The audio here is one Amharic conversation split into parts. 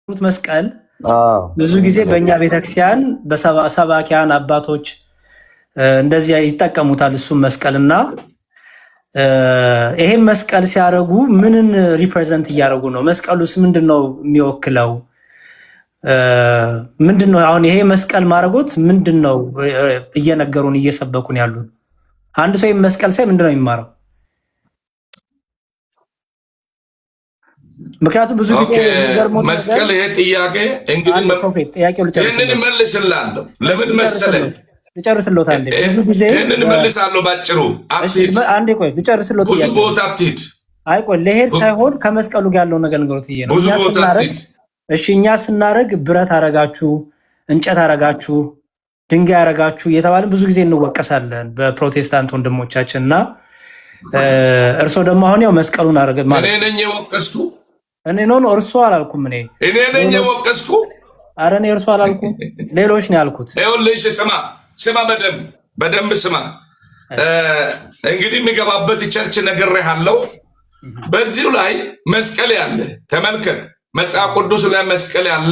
መስቀል ብዙ ጊዜ በእኛ ቤተክርስቲያን በሰባኪያን አባቶች እንደዚህ ይጠቀሙታል። እሱም መስቀልና ይሄን መስቀል ሲያረጉ ምንን ሪፕሬዘንት እያደረጉ ነው? መስቀሉስ ምንድነው የሚወክለው? ምንድነው አሁን ይሄ መስቀል ማረጎት ምንድነው እየነገሩን እየሰበኩን ያሉን? አንድ ሰው መስቀል ሳይ ምንድነው የሚማረው? ምክንያቱም ብዙ ጊዜ መስቀል ይሄ ጥያቄ እንግዲህ ይሄንን መልስላለሁ። ለምን መሰለ ልጨርስልዎት አንዴ። ብዙ ጊዜ ይሄንን መልሳለሁ ባጭሩ። አትሂድ አንዴ ቆይ ልጨርስልዎት። ብዙ ቦታ አትሂድ። አይ ቆይ ለሄድ ሳይሆን ከመስቀሉ ጋር ያለው ነገር ንገሩት ይሄ ነው። ብዙ ቦታ አትሂድ። እሺ እኛ ስናረግ ብረት አረጋችሁ፣ እንጨት አረጋችሁ፣ ድንጋይ አረጋችሁ እየተባልን ብዙ ጊዜ እንወቀሳለን በፕሮቴስታንት ወንድሞቻችንና እርሶ ደግሞ አሁን ያው መስቀሉን አረገ ማለት እኔ ነኝ የወቀስኩ። እኔ ነው እርሶ አላልኩም። እኔ ነኝ የወቀስኩ። ኧረ እኔ እርሶ አላልኩም፣ ሌሎች ነው ያልኩት። ይኸውልሽ ስማ በደንብ ስማ። እንግዲህ የሚገባበት ቸርች ነግሬሃለሁ። በዚሁ ላይ መስቀል ያለ ተመልከት። መጽሐፍ ቅዱስ ላይ መስቀል ያለ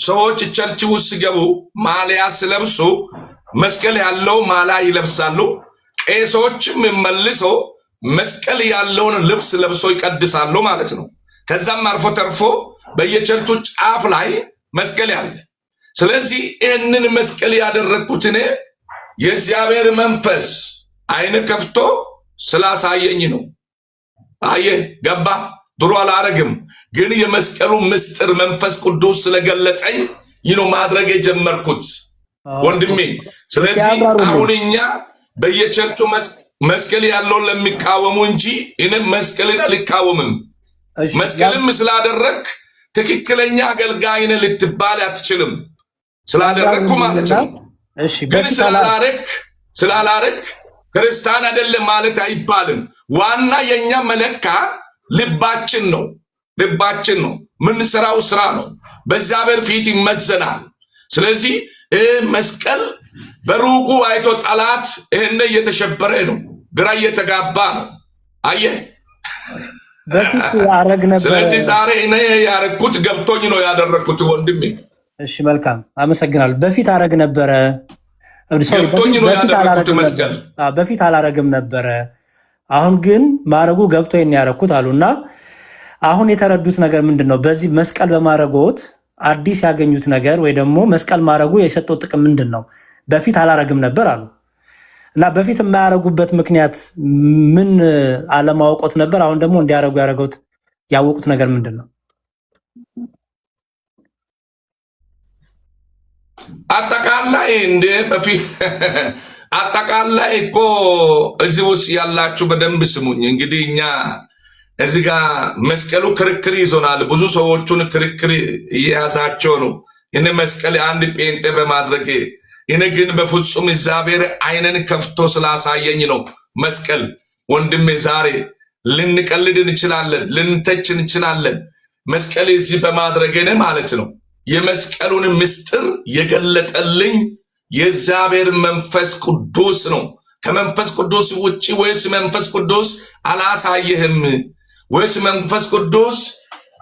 ሰዎች ቸርች ውስጥ ሲገቡ ማሊያ ሲለብሱ መስቀል ያለው ማሊያ ይለብሳሉ። ቄሶችም መልሰው መስቀል ያለውን ልብስ ለብሶ ይቀድሳሉ ማለት ነው። ከዛም አልፎ ተርፎ በየቸርቹ ጫፍ ላይ መስቀል ያለ። ስለዚህ ይህንን መስቀል ያደረግኩት እኔ የእግዚአብሔር መንፈስ አይን ከፍቶ ስላሳየኝ ነው። አየህ ገባ? ድሮ አላረግም፣ ግን የመስቀሉ ምስጢር መንፈስ ቅዱስ ስለገለጠኝ ነው ማድረግ የጀመርኩት ወንድሜ። ስለዚህ አሁን እኛ በየቸርቹ መስቀል ያለውን ለሚቃወሙ እንጂ እኔም መስቀልን አልቃወምም። መስቀልም ስላደረግ ትክክለኛ አገልጋይ ነህ ልትባል አትችልም። ስላደረግኩ ማለት ነው። ግን ስላላረግ ክርስቲያን አይደለም ማለት አይባልም። ዋና የኛ መለካ ልባችን ነው። ምንሰራው ስራ ነው። በእግዚአብሔር ፊት ይመዘናል። ስለዚህ መስቀል በሩቁ አይቶ ጠላት ይሄን እየተሸበረ ነው፣ ግራ እየተጋባ ነው። አየህ በፊት ያረግ ነበር። ስለዚህ ዛሬ እኔ ያረግኩት ገብቶኝ ነው ያደረግኩት ወንድሜ። እሺ መልካም አመሰግናለሁ። በፊት አረግ ነበረ፣ ገብቶኝ ነው ያደረግኩት መስቀል። በፊት አላረግም ነበረ፣ አሁን ግን ማረጉ ገብቶኝ ነው ያረግኩት አሉና አሁን የተረዱት ነገር ምንድነው? በዚህ መስቀል በማረጎት አዲስ ያገኙት ነገር ወይ ደግሞ መስቀል ማረጉ የሰጠው ጥቅም ምንድነው? በፊት አላረግም ነበር አሉ እና በፊት የማያረጉበት ምክንያት ምን አለማወቆት ነበር? አሁን ደግሞ እንዲያረጉ ያረጉት ያወቁት ነገር ምንድነው? አጠቃላይ እንደ በፊት አጠቃላይ እኮ እዚህ ውስጥ ያላችሁ በደንብ ስሙኝ። እንግዲህ እኛ እዚህ ጋር መስቀሉ ክርክር ይዞናል። ብዙ ሰዎቹን ክርክር እየያዛቸው ነው። እኔ መስቀል አንድ ጴንጤ በማድረግ እኔ ግን በፍጹም እግዚአብሔር አይንን ከፍቶ ስላሳየኝ ነው መስቀል። ወንድሜ ዛሬ ልንቀልድ እንችላለን፣ ልንተች እንችላለን። መስቀል እዚህ በማድረግ እኔ ማለት ነው የመስቀሉን ምስጢር የገለጠልኝ የእግዚአብሔር መንፈስ ቅዱስ ነው። ከመንፈስ ቅዱስ ውጪ ወይስ መንፈስ ቅዱስ አላሳየህም ወይስ መንፈስ ቅዱስ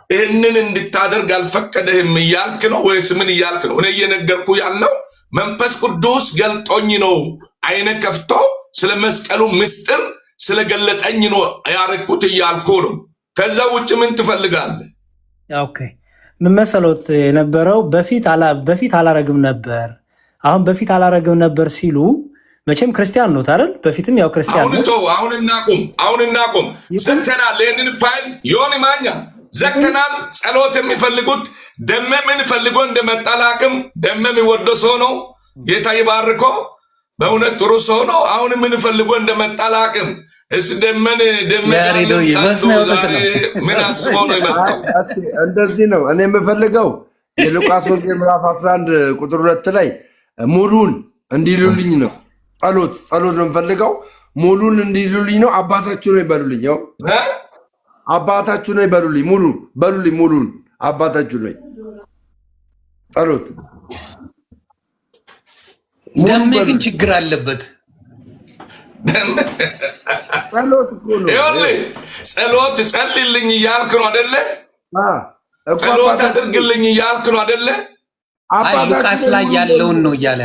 ይህንን እንድታደርግ አልፈቀደህም እያልክ ነው ወይስ ምን እያልክ ነው? እኔ እየነገርኩ ያለው መንፈስ ቅዱስ ገልጦኝ ነው፣ አይነ ከፍቶ ስለ መስቀሉ ምስጢር ስለገለጠኝ ነው ያረኩት እያልኩ ነው። ከዛ ውጭ ምን ትፈልጋለህ? ኦኬ ምን መሰሎት የነበረው በፊት አላረግም ነበር። አሁን በፊት አላረግም ነበር ሲሉ መቼም ክርስቲያን ነው አይደል? በፊትም ያው ክርስቲያን ነው። አሁን እናቁም። ዘግተናል። ይህንን ፋይል ዮኒ ማኛ ዘግተናል። ጸሎት የሚፈልጉት ደመ ምን ፈልጎ እንደመጣላቅም ደመ የሚወደው ሰው ነው። ጌታ ይባርኮ። በእውነት ጥሩ ሰው ነው። አሁን ምን ፈልጎ እንደመጣላቅም እስ ደመን ምን አስበው ነው የመጣው? እንደዚህ ነው እኔ የምፈልገው የሉቃስ ወንጌል ምዕራፍ 11 ቁጥር 2 ላይ ሙሉን እንዲሉልኝ ነው። ጸሎት ነው የምፈልገው። ሙሉን እንዲሉልኝ ነው። አባታችሁ ነው ይበሉልኝ። ያው አባታችሁ ነው ይበሉልኝ። ሙሉን አባታችሁ ነው። ጸሎት ደሜ ግን ችግር አለበት። ጸሎት እኮ ነው። ጸሎት ጸልልኝ እያልክ ነው አይደለ? ጸሎት አድርግልኝ እያልክ ነው አይደለ? አይ ሉቃስ ላይ ያለውን ነው እያለ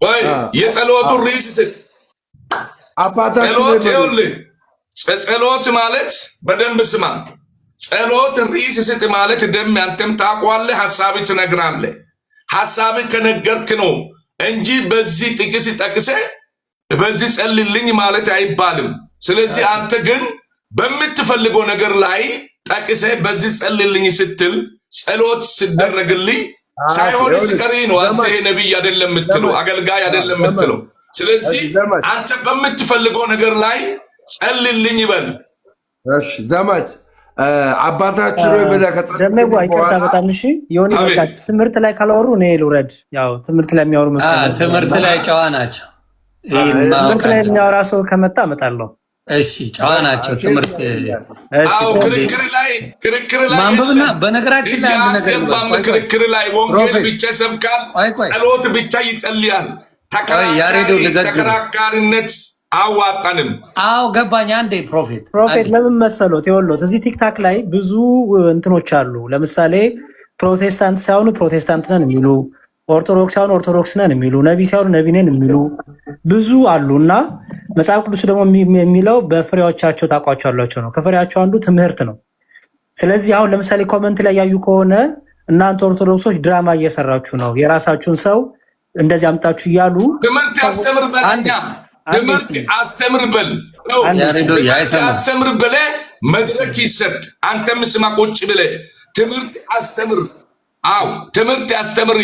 ወይ የጸሎቱን ርዕስ ስጥ። ጸሎት ማለት በደንብ ስማ። ጸሎት ርዕስ ስጥ ማለት ደም አንተም ታውቀዋለህ፣ ሐሳብህ ትነግራለህ። ሐሳብህ ከነገርክ ነው እንጂ በዚህ ጥቅስ ጠቅሰህ በዚህ ጸልልኝ ማለት አይባልም። ስለዚህ አንተ ግን በምትፈልገው ነገር ላይ ጠቅሰህ በዚህ ጸልልኝ ስትል ጸሎት ሲደረግልኝ ሳይሆን ሲቀሪ ነው። አንተ ነቢይ አይደለም የምትለው፣ አገልጋይ አይደለም የምትለው። ስለዚህ አንተ በምትፈልገው ነገር ላይ ጸልልኝ ይበል። እሺ ዘማች አባታችን ወይ በዳ ደምዋ ይቅርታ በጣም እሺ። የሆነ በቃ ትምህርት ላይ ካላወሩ እኔ ልውረድ። ያው ትምህርት ላይ የሚያወሩ መስሎኝ ትምህርት ላይ ጨዋ ናቸው። ትምህርት ላይ የሚያወራ ሰው ከመጣ እመጣለሁ። እሺ ጨዋ ናቸው። ትምህርት ክርክር ላይ ማንበብና በነገራችን ላይ አንድ ነገር ክርክር ላይ ወንጌል ብቻ ሰብካል፣ ጸሎት ብቻ ይጸልያል። ተከራካሪነት አዋጣንም። አዎ ገባኝ። አንዴ ፕሮፌት ለምን መሰሎት የወሎት እዚህ ቲክታክ ላይ ብዙ እንትኖች አሉ። ለምሳሌ ፕሮቴስታንት ሳይሆኑ ፕሮቴስታንት ነን የሚሉ፣ ኦርቶዶክስ ሳይሆኑ ኦርቶዶክስ ነን የሚሉ፣ ነቢ ሳይሆኑ ነቢ ነን የሚሉ ብዙ አሉ እና መጽሐፍ ቅዱስ ደግሞ የሚለው በፍሬዎቻቸው ታውቋቸዋላቸው ነው። ከፍሬያቸው አንዱ ትምህርት ነው። ስለዚህ አሁን ለምሳሌ ኮመንት ላይ ያዩ ከሆነ እናንተ ኦርቶዶክሶች ድራማ እየሰራችሁ ነው፣ የራሳችሁን ሰው እንደዚህ አምጣችሁ እያሉ ትምህርት ያስተምርበል ትምህርት አስተምርበል አስተምርበለ መድረክ ይሰጥ። አንተም ስማ ቁጭ ብለ ትምህርት አስተምር። አው ትምህርት አስተምሪ፣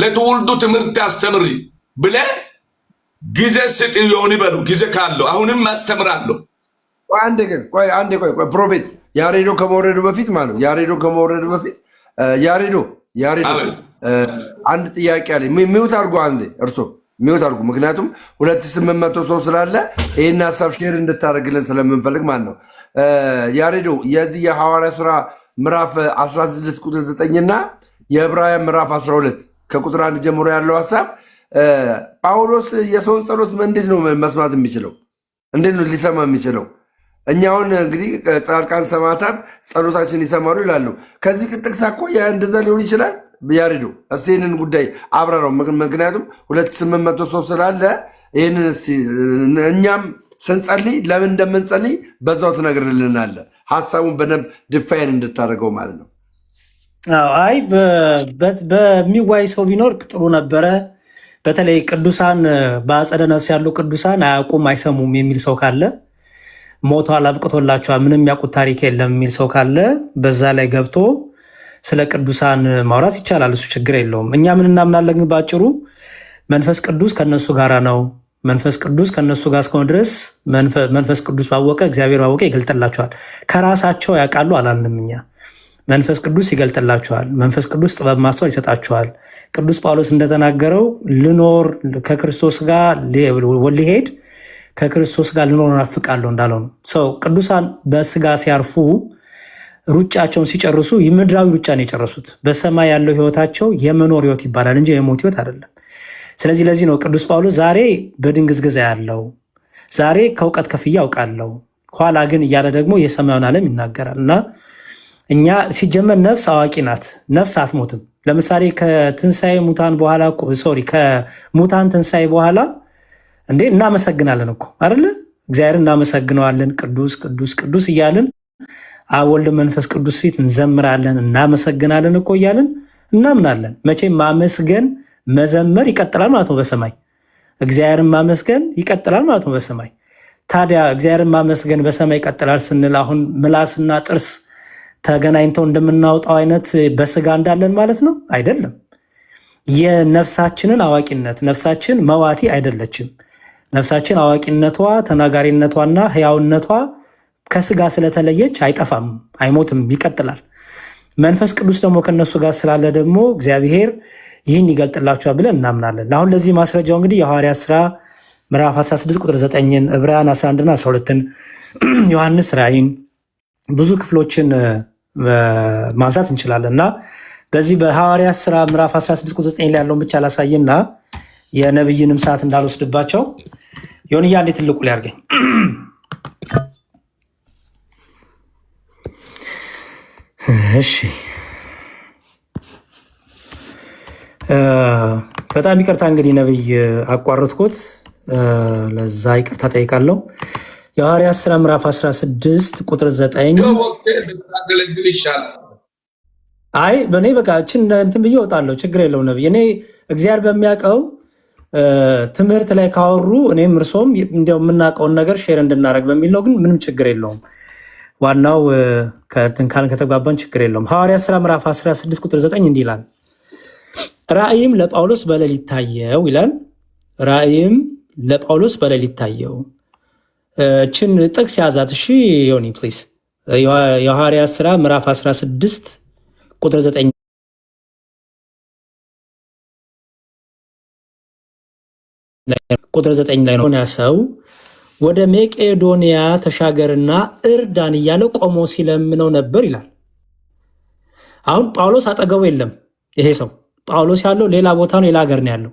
ለትውልዱ ትምህርት አስተምሪ ብለ ጊዜ ስጥ። ይሆን ይበሉ ጊዜ ካለው አሁንም አስተምራለሁ። አንዴ ቆይ ፕሮፌት ያሬዶ ከመውረዱ በፊት ማለት ያሬዶ ከመውረዱ በፊት ያሬዶ አንድ ጥያቄ አለ። ሚውት አድርጎ አንዴ እርሶ ሚውት አድርጉ። ምክንያቱም 2800 ሰው ስላለ ይህን ሀሳብ ሼር እንድታደርግልን ስለምንፈልግ ማለት ነው። ያሬዶ የዚህ የሐዋርያ ሥራ ምዕራፍ 16 ቁጥር 9 እና የዕብራውያን ምዕራፍ 12 ከቁጥር 1 ጀምሮ ያለው ሀሳብ ጳውሎስ የሰውን ጸሎት እንዴት ነው መስማት የሚችለው? እንዴት ነው ሊሰማ የሚችለው? እኛውን እንግዲህ ጻድቃን ሰማዕታት ጸሎታችን ይሰማሉ ይላሉ። ከዚህ ጥቅስ እኮ እንደዛ ሊሆን ይችላል። ያሬዶ እስኪ ይህንን ጉዳይ አብራራው። ምክንያቱም 2800 ሰው ስላለ ይህንን እኛም ስንጸልይ ለምን እንደምንጸልይ በዛው ትነግርልናለ። ሀሳቡን በደንብ ድፋይን እንድታደርገው ማለት ነው። አይ በሚዋይ ሰው ቢኖር ጥሩ ነበረ። በተለይ ቅዱሳን በአጸደ ነፍስ ያሉ ቅዱሳን አያውቁም አይሰሙም የሚል ሰው ካለ፣ ሞቷል አብቅቶላቸዋል ምንም ያውቁት ታሪክ የለም የሚል ሰው ካለ በዛ ላይ ገብቶ ስለ ቅዱሳን ማውራት ይቻላል። እሱ ችግር የለውም። እኛ ምን እናምናለን? ባጭሩ መንፈስ ቅዱስ ከነሱ ጋር ነው። መንፈስ ቅዱስ ከነሱ ጋር እስከሆነ ድረስ መንፈስ ቅዱስ ባወቀ እግዚአብሔር ባወቀ ይገልጥላቸዋል። ከራሳቸው ያውቃሉ አላልንም እኛ። መንፈስ ቅዱስ ይገልጥላቸዋል። መንፈስ ቅዱስ ጥበብ ማስተዋል ይሰጣቸዋል። ቅዱስ ጳውሎስ እንደተናገረው ልኖር ከክርስቶስ ጋር ሊሄድ ከክርስቶስ ጋር ልኖር ናፍቃለሁ እንዳለው ነው። ሰው ቅዱሳን በስጋ ሲያርፉ ሩጫቸውን ሲጨርሱ ምድራዊ ሩጫ ነው የጨረሱት። በሰማይ ያለው ህይወታቸው የመኖር ህይወት ይባላል እንጂ የሞት ህይወት አይደለም። ስለዚህ ለዚህ ነው ቅዱስ ጳውሎስ ዛሬ በድንግዝግዝ ያለው ዛሬ ከእውቀት ከፍዬ አውቃለሁ ኋላ ግን እያለ ደግሞ የሰማዩን ዓለም ይናገራል። እና እኛ ሲጀመር ነፍስ አዋቂ ናት። ነፍስ አትሞትም። ለምሳሌ ከትንሣኤ ሙታን በኋላ ከሙታን ትንሣኤ በኋላ እንዴ እናመሰግናለን እኮ አይደለ? እግዚአብሔርን እናመሰግነዋለን። ቅዱስ ቅዱስ ቅዱስ እያልን አብ ወልድ መንፈስ ቅዱስ ፊት እንዘምራለን፣ እናመሰግናለን እኮ እያልን እናምናለን። መቼም ማመስገን መዘመር ይቀጥላል ማለት ነው በሰማይ። እግዚአብሔርን ማመስገን ይቀጥላል ማለት ነው በሰማይ። ታዲያ እግዚአብሔርን ማመስገን በሰማይ ይቀጥላል ስንል አሁን ምላስና ጥርስ ተገናኝተው እንደምናወጣው አይነት በስጋ እንዳለን ማለት ነው አይደለም። የነፍሳችንን አዋቂነት ነፍሳችን መዋቲ አይደለችም። ነፍሳችን አዋቂነቷ ተናጋሪነቷና ህያውነቷ ከስጋ ስለተለየች አይጠፋም፣ አይሞትም፣ ይቀጥላል። መንፈስ ቅዱስ ደግሞ ከነሱ ጋር ስላለ ደግሞ እግዚአብሔር ይህን ይገልጥላቸዋል ብለን እናምናለን። አሁን ለዚህ ማስረጃው እንግዲህ የሐዋርያት ሥራ ምዕራፍ 16 ቁጥር 9ን፣ ዕብራውያን 11ና 12ን፣ ዮሐንስ ራእይን ብዙ ክፍሎችን ማንሳት እንችላለን እና በዚህ በሐዋርያት ሥራ ምዕራፍ 16 ቁጥር 9 ላይ ያለውን ብቻ ላሳይና የነብይንም ሰዓት እንዳልወስድባቸው ዮንያ እንዴት ትልቁ ሊያርገኝ እሺ በጣም ይቅርታ እንግዲህ ነብይ አቋረጥኩት፣ ለዛ ይቅርታ ጠይቃለሁ። የሐዋርያት ሥራ ምዕራፍ 16 ቁጥር 9 አይ በእኔ በቃ እችን እንትን ብዬ እወጣለሁ፣ ችግር የለውም ነብይ። እኔ እግዚአብሔር በሚያውቀው ትምህርት ላይ ካወሩ እኔም እርሶም እንዲያው የምናውቀውን ነገር ሼር እንድናደርግ በሚል ነው። ግን ምንም ችግር የለውም። ዋናው ከእንትን ካልን ከተግባባን ችግር የለውም። ሐዋርያት ሥራ ምዕራፍ 16 ቁጥር 9 እንዲህ ይላል፣ ራእይም ለጳውሎስ በሌሊት ታየው ይላል። ራእይም ለጳውሎስ በሌሊት ታየው። እችን ጥቅስ ያዛት እሺ ዮኒ ፕሊዝ። የሐዋርያት ሥራ ምዕራፍ 16 ቁጥር 9 ቁጥር 9 ላይ ነው። ሰው ወደ መቄዶንያ ተሻገርና እርዳን እያለ ቆሞ ሲለምነው ነበር ይላል። አሁን ጳውሎስ አጠገቡ የለም። ይሄ ሰው ጳውሎስ ያለው ሌላ ቦታ ነው፣ ሌላ ሀገር ነው ያለው።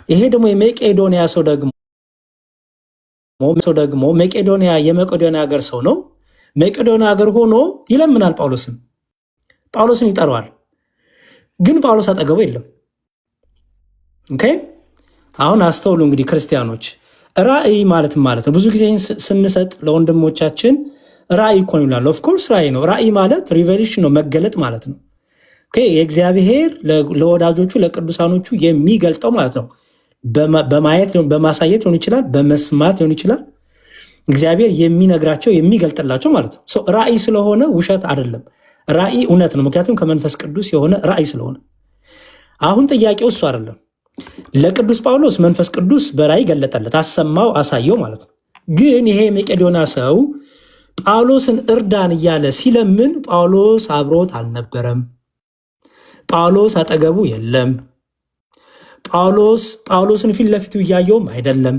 ይሄ ደግሞ የመቄዶንያ ሰው ደግሞ መቄዶንያ የመቄዶንያ ሀገር ሰው ነው። መቄዶንያ ሀገር ሆኖ ይለምናል ጳውሎስን ይጠራዋል። ግን ጳውሎስ አጠገቡ የለም። ኦኬ አሁን አስተውሉ እንግዲህ ክርስቲያኖች፣ ራእይ ማለት ነው። ብዙ ጊዜ ስንሰጥ ለወንድሞቻችን ራእይ እኮ ነው ይላሉ። ኦፍኮርስ ራእይ ነው። ራእይ ማለት ሪቨሌሽን ነው፣ መገለጥ ማለት ነው። የእግዚአብሔር ለወዳጆቹ ለቅዱሳኖቹ የሚገልጠው ማለት ነው። በማየት በማሳየት ሊሆን ይችላል፣ በመስማት ሊሆን ይችላል። እግዚአብሔር የሚነግራቸው የሚገልጥላቸው ማለት ነው። ራእይ ስለሆነ ውሸት አይደለም። ራእይ እውነት ነው፣ ምክንያቱም ከመንፈስ ቅዱስ የሆነ ራእይ ስለሆነ። አሁን ጥያቄው እሱ አይደለም። ለቅዱስ ጳውሎስ መንፈስ ቅዱስ በራእይ ገለጠለት፣ አሰማው፣ አሳየው ማለት ነው። ግን ይሄ መቄዶንያ ሰው ጳውሎስን እርዳን እያለ ሲለምን ጳውሎስ አብሮት አልነበረም። ጳውሎስ አጠገቡ የለም። ጳውሎስን ፊት ለፊቱ እያየውም አይደለም።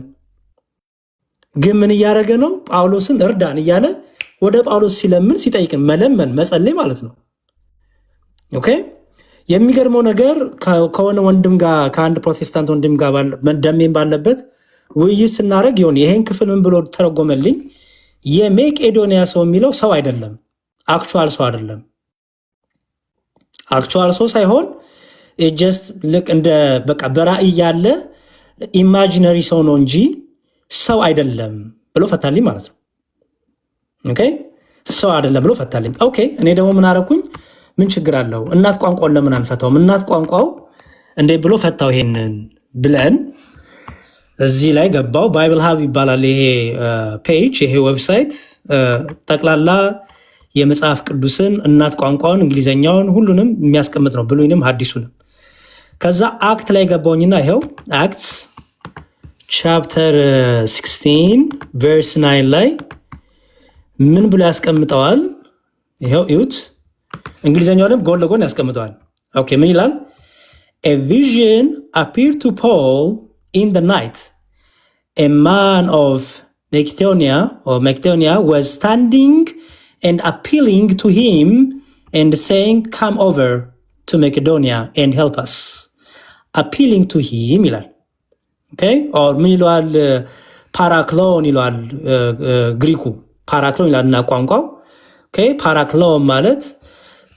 ግን ምን እያደረገ ነው? ጳውሎስን እርዳን እያለ ወደ ጳውሎስ ሲለምን ሲጠይቅን፣ መለመን መጸለይ ማለት ነው። ኦኬ የሚገርመው ነገር ከሆነ ወንድም ጋር ከአንድ ፕሮቴስታንት ወንድም ጋር ደሜን ባለበት ውይይት ስናደርግ ይሆን ይሄን ክፍል ምን ብሎ ተረጎመልኝ? የመቄዶንያ ሰው የሚለው ሰው አይደለም፣ አክቹዋል ሰው አይደለም። አክቹዋል ሰው ሳይሆን ጀስት ልክ እንደ በቃ በራእይ ያለ ኢማጂነሪ ሰው ነው እንጂ ሰው አይደለም ብሎ ፈታልኝ ማለት ነው። ኦኬ ሰው አይደለም ብሎ ፈታልኝ። ኦኬ እኔ ደግሞ ምን አደረኩኝ? ምን ችግር አለው? እናት ቋንቋውን ለምን አንፈታውም? እናት ቋንቋው እንዴ ብሎ ፈታው። ይሄንን ብለን እዚህ ላይ ገባው። ባይብል ሀብ ይባላል ይሄ ፔጅ፣ ይሄ ዌብሳይት ጠቅላላ የመጽሐፍ ቅዱስን እናት ቋንቋውን፣ እንግሊዘኛውን ሁሉንም የሚያስቀምጥ ነው፣ ብሉይንም ሐዲሱንም። ከዛ አክት ላይ ገባውኝና ይኸው አክት ቻፕተር 16 ቨርስ 9 ላይ ምን ብሎ ያስቀምጠዋል? ይኸው እዩት። እንግሊዘኛውንም ጎን ለጎን ያስቀምጠዋል። ኦኬ ምን ይላል? A vision appeared to Paul in the night. A man of Macedonia was standing and appealing to him and saying, "Come over to Macedonia and help us." Appealing to him ይላል። ኦኬ ኦር ምን ይላል? ፓራክሎን ይላል ግሪኩ። ፓራክሎን ይላል እና ቋንቋው ኦኬ ፓራክሎን ማለት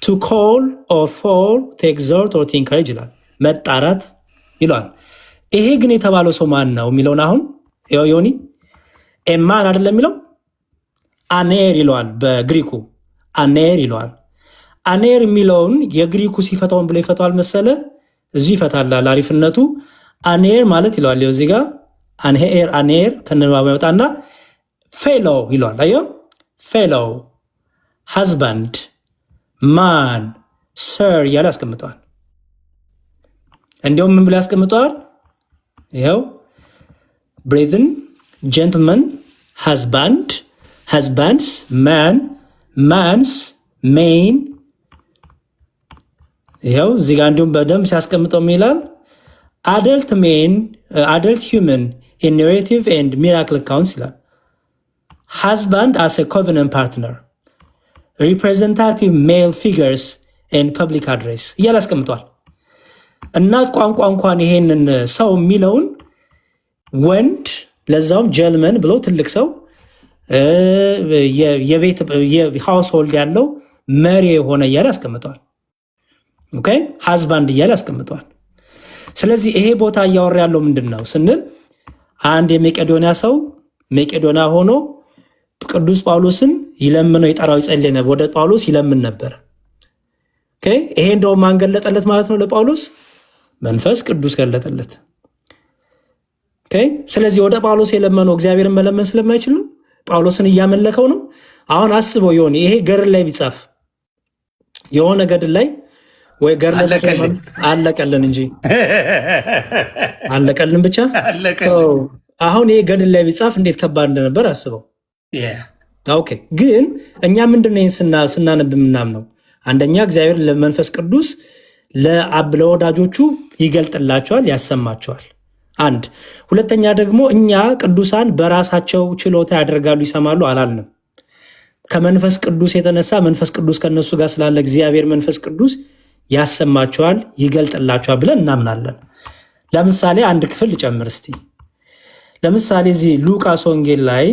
to call or for to exhort or to encourage ይላል፣ መጣራት ይላል። ይሄ ግን የተባለው ሰው ማን ነው የሚለውን አሁን ዮኒ ኤማን አይደለም የሚለው አኔር ይለዋል። በግሪኩ አኔር ይለዋል። አኔር የሚለውን የግሪኩ ሲፈታውን ብሎ ይፈታዋል መሰለ፣ እዚህ ይፈታል። አሪፍነቱ አኔር ማለት ይለዋል። እዚህ ጋር አኔር ከነባባ ይወጣና ፌሎ ይለዋል። አዮ ፌሎ ሃዝባንድ ማን ሰር እያለ ያስቀምጠዋል። እንዲሁም ምን ብሎ ያስቀምጠዋል? ይኸው ብሬዝን ጀንትልመን ሃዝባንድስ ማንስ ሜን። ይኸው እዚህ ጋር እንዲሁም በደንብ ሲያስቀምጠው ይላል አደልት ሜን አደልት ሂውመን ኢን ናሬቲቭ ኤንድ ሚራክል አካውንትስ ይላል። ሃዝባንድ አስ ኤ ኮቨነንት ፓርትነር ሪፕሬዘንታቲቭ ሜል ፊገርስ ኤንድ ፐብሊክ አድሬስ እያለ ያስቀምጧል። እናት ቋንቋ እንኳን ይሄንን ሰው የሚለውን ወንድ ለዛውም ጀልመን ብሎ ትልቅ ሰው የቤት ሃውስሆልድ ያለው መሪ የሆነ እያለ ያስቀምጠዋል። ኦኬ ሃዝባንድ እያለ ያስቀምጠዋል። ስለዚህ ይሄ ቦታ እያወራ ያለው ምንድን ነው ስንል አንድ የመቄዶንያ ሰው መቄዶንያ ሆኖ ቅዱስ ጳውሎስን ይለምነው ይጠራው ይጸልይ ነበር፣ ወደ ጳውሎስ ይለምን ነበር። ኦኬ ይሄ እንደው ማን ገለጠለት ማለት ነው? ለጳውሎስ መንፈስ ቅዱስ ገለጠለት። ኦኬ ስለዚህ ወደ ጳውሎስ የለመነው እግዚአብሔርን መለመን ስለማይችል ነው፣ ጳውሎስን እያመለከው ነው። አሁን አስበው ይሆን ይሄ ገድል ላይ ቢጻፍ የሆነ ገድል ላይ ወይ ገድል አለቀልን እንጂ አለቀልን ብቻ አሁን ይሄ ገድል ላይ ቢጻፍ እንዴት ከባድ እንደነበር አስበው። ኦኬ ግን እኛ ምንድነው ስናነብ ምናምነው? አንደኛ እግዚአብሔር ለመንፈስ ቅዱስ ለወዳጆቹ ይገልጥላቸዋል፣ ያሰማቸዋል። አንድ ሁለተኛ ደግሞ እኛ ቅዱሳን በራሳቸው ችሎታ ያደርጋሉ ይሰማሉ አላልንም። ከመንፈስ ቅዱስ የተነሳ መንፈስ ቅዱስ ከነሱ ጋር ስላለ እግዚአብሔር መንፈስ ቅዱስ ያሰማቸዋል፣ ይገልጥላቸዋል ብለን እናምናለን። ለምሳሌ አንድ ክፍል ልጨምር እስቲ። ለምሳሌ እዚህ ሉቃስ ወንጌል ላይ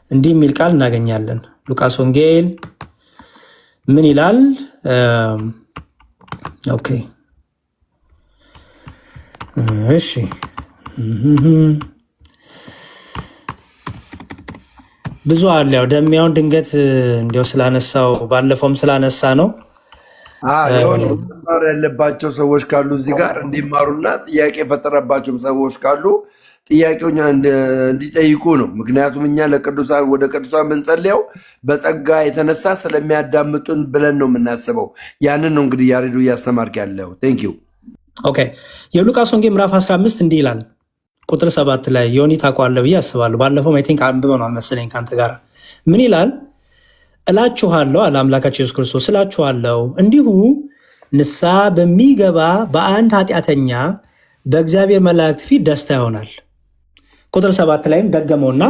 እንዲህ የሚል ቃል እናገኛለን። ሉቃስ ወንጌል ምን ይላል? ኦኬ እሺ ብዙ አለ። ያው ደሚያውን ድንገት እንዲያው ስላነሳው ባለፈውም ስላነሳ ነው። የሆነ መማር ያለባቸው ሰዎች ካሉ እዚህ ጋር እንዲማሩና ጥያቄ የፈጠረባቸውም ሰዎች ካሉ ጥያቄው እንዲጠይቁ ነው። ምክንያቱም እኛ ለቅዱሳን ወደ ቅዱሳን የምንጸልየው በጸጋ የተነሳ ስለሚያዳምጡን ብለን ነው የምናስበው። ያንን ነው እንግዲህ ያሬዱ እያስተማርክ ያለው። ቴንክ ዩ። ኦኬ የሉቃስ ወንጌል ምዕራፍ 15 እንዲህ ይላል ቁጥር 7 ላይ ዮኒ ታውቀዋለህ ብዬ አስባለሁ። ባለፈው አይ ቲንክ አንብበናል መሰለኝ ከአንተ ጋር። ምን ይላል? እላችኋለሁ አለ አምላካችን ኢየሱስ ክርስቶስ፣ እላችኋለሁ እንዲሁ ንስሐ በሚገባ በአንድ ኃጢአተኛ በእግዚአብሔር መላእክት ፊት ደስታ ይሆናል። ቁጥር 7 ላይም ደገመውና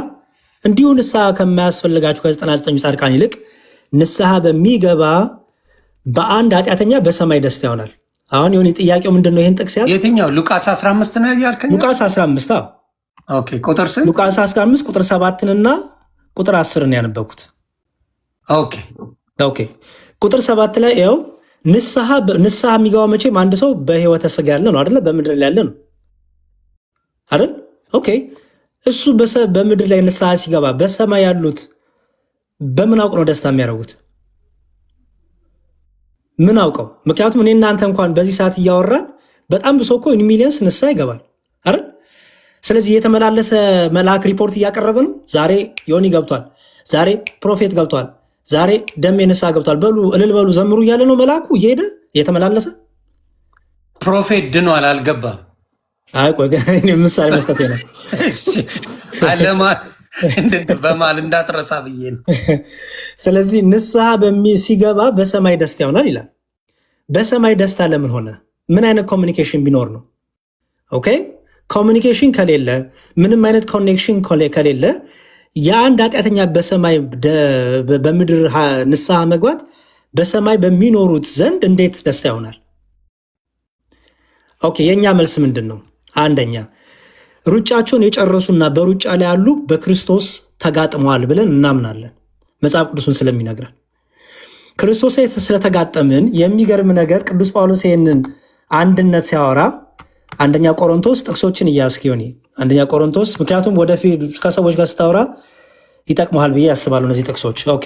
እንዲሁ ንስሐ ከማያስፈልጋችሁ ከ99 ጻድቃን ይልቅ ንስሐ በሚገባ በአንድ ኃጢአተኛ በሰማይ ደስታ ይሆናል። አሁን የሆነ ጥያቄው ምንድነው? ይሄን ጥቅስ ያዝ። የትኛው? ሉቃስ 15 ነው ያልከኝ? ሉቃስ 15 አዎ። ኦኬ ቁጥር ስንት? ሉቃስ 15 ቁጥር 7 እና ቁጥር 10 ነው ያነበብኩት። ኦኬ ቁጥር 7 ላይ ያው ንስሐ የሚገባው መቼም አንድ ሰው በህይወተ ስጋ ያለ ነው አይደለ? በምድር ላይ ያለ ነው አይደል? ኦኬ እሱ በምድር ላይ ንስሐ ሲገባ በሰማይ ያሉት በምን አውቅ ነው ደስታ የሚያደርጉት? ምን አውቀው? ምክንያቱም እኔ እናንተ እንኳን በዚህ ሰዓት እያወራን በጣም ብሶ እኮ ሚሊየንስ ንስሐ ይገባል አይደል? ስለዚህ የተመላለሰ መልአክ ሪፖርት እያቀረበ ነው። ዛሬ ዮኒ ገብቷል፣ ዛሬ ፕሮፌት ገብቷል፣ ዛሬ ደሜ ንስሐ ገብቷል፣ በሉ እልል በሉ ዘምሩ እያለ ነው መልአኩ እየሄደ እየተመላለሰ። ፕሮፌት ድኗል አልገባም። አይ ቆይ ምሳሌ መስጠት ነው በማል እንዳትረሳ ብዬ ነው። ስለዚህ ንስሐ ሲገባ በሰማይ ደስታ ይሆናል ይላል። በሰማይ ደስታ ለምን ሆነ? ምን አይነት ኮሚኒኬሽን ቢኖር ነው? ኦኬ ኮሚኒኬሽን ከሌለ፣ ምንም አይነት ኮኔክሽን ከሌለ የአንድ ኃጢአተኛ በሰማይ በምድር ንስሐ መግባት በሰማይ በሚኖሩት ዘንድ እንዴት ደስታ ይሆናል? ኦኬ የእኛ መልስ ምንድን ነው? አንደኛ ሩጫቸውን የጨረሱና በሩጫ ላይ ያሉ በክርስቶስ ተጋጥመዋል ብለን እናምናለን። መጽሐፍ ቅዱስን ስለሚነግረን ክርስቶስ ላይ ስለተጋጠምን የሚገርም ነገር ቅዱስ ጳውሎስ ይህንን አንድነት ሲያወራ አንደኛ ቆሮንቶስ ጥቅሶችን እያስክ ሆኒ አንደኛ ቆሮንቶስ፣ ምክንያቱም ወደፊት ከሰዎች ጋር ስታወራ ይጠቅመሃል ብዬ ያስባሉ እነዚህ ጥቅሶች። ኦኬ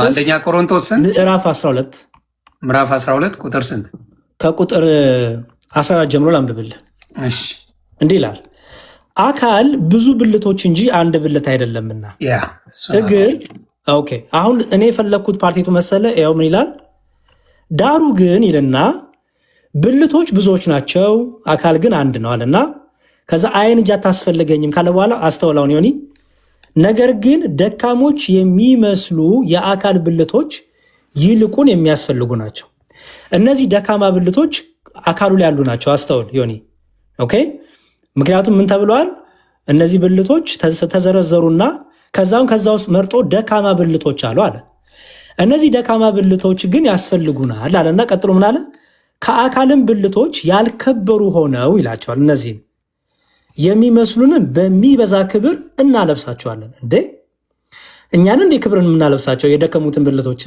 አንደኛ ቆሮንቶስ ምዕራፍ 12 ቁጥር ስንት? ከቁጥር 14 ጀምሮ ላንብብልህ። እሺ እንዲህ ይላል፣ አካል ብዙ ብልቶች እንጂ አንድ ብልት አይደለምና እግር። ኦኬ አሁን እኔ የፈለግኩት ፓርቲቱ መሰለ። ያው ምን ይላል? ዳሩ ግን ይልና ብልቶች ብዙዎች ናቸው፣ አካል ግን አንድ ነው አለና ከዛ አይን እጅ አታስፈልገኝም ካለ በኋላ አስተውላውን ዮኒ፣ ነገር ግን ደካሞች የሚመስሉ የአካል ብልቶች ይልቁን የሚያስፈልጉ ናቸው። እነዚህ ደካማ ብልቶች አካሉ ላይ ያሉ ናቸው። አስተውል ዮኒ። ኦኬ ምክንያቱም ምን ተብለዋል? እነዚህ ብልቶች ተዘረዘሩና ከዛ ውስጥ መርጦ ደካማ ብልቶች አሉ አለ። እነዚህ ደካማ ብልቶች ግን ያስፈልጉናል አለና ቀጥሎ ምን አለ? ከአካልም ብልቶች ያልከበሩ ሆነው ይላቸዋል። እነዚህን የሚመስሉንን በሚበዛ ክብር እናለብሳቸዋለን። እንዴ እኛን እንዴ ክብርን የምናለብሳቸው የደከሙትን ብልቶች?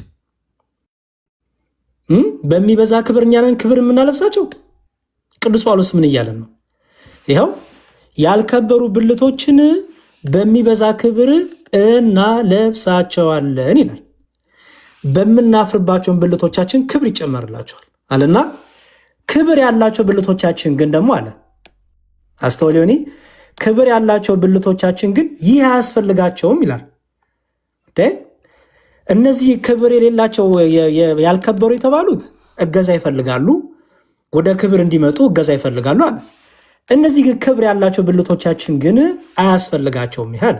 በሚበዛ ክብር እኛንን ክብር የምናለብሳቸው። ቅዱስ ጳውሎስ ምን እያለን ነው? ይኸው ያልከበሩ ብልቶችን በሚበዛ ክብር እናለብሳቸዋለን ይላል። በምናፍርባቸውን ብልቶቻችን ክብር ይጨመርላቸዋል አለና ክብር ያላቸው ብልቶቻችን ግን ደግሞ አለ አስተውሊዮኒ ክብር ያላቸው ብልቶቻችን ግን ይህ አያስፈልጋቸውም ይላል። እነዚህ ክብር የሌላቸው ያልከበሩ የተባሉት እገዛ ይፈልጋሉ፣ ወደ ክብር እንዲመጡ እገዛ ይፈልጋሉ አለ። እነዚህ ክብር ያላቸው ብልቶቻችን ግን አያስፈልጋቸውም ይላል።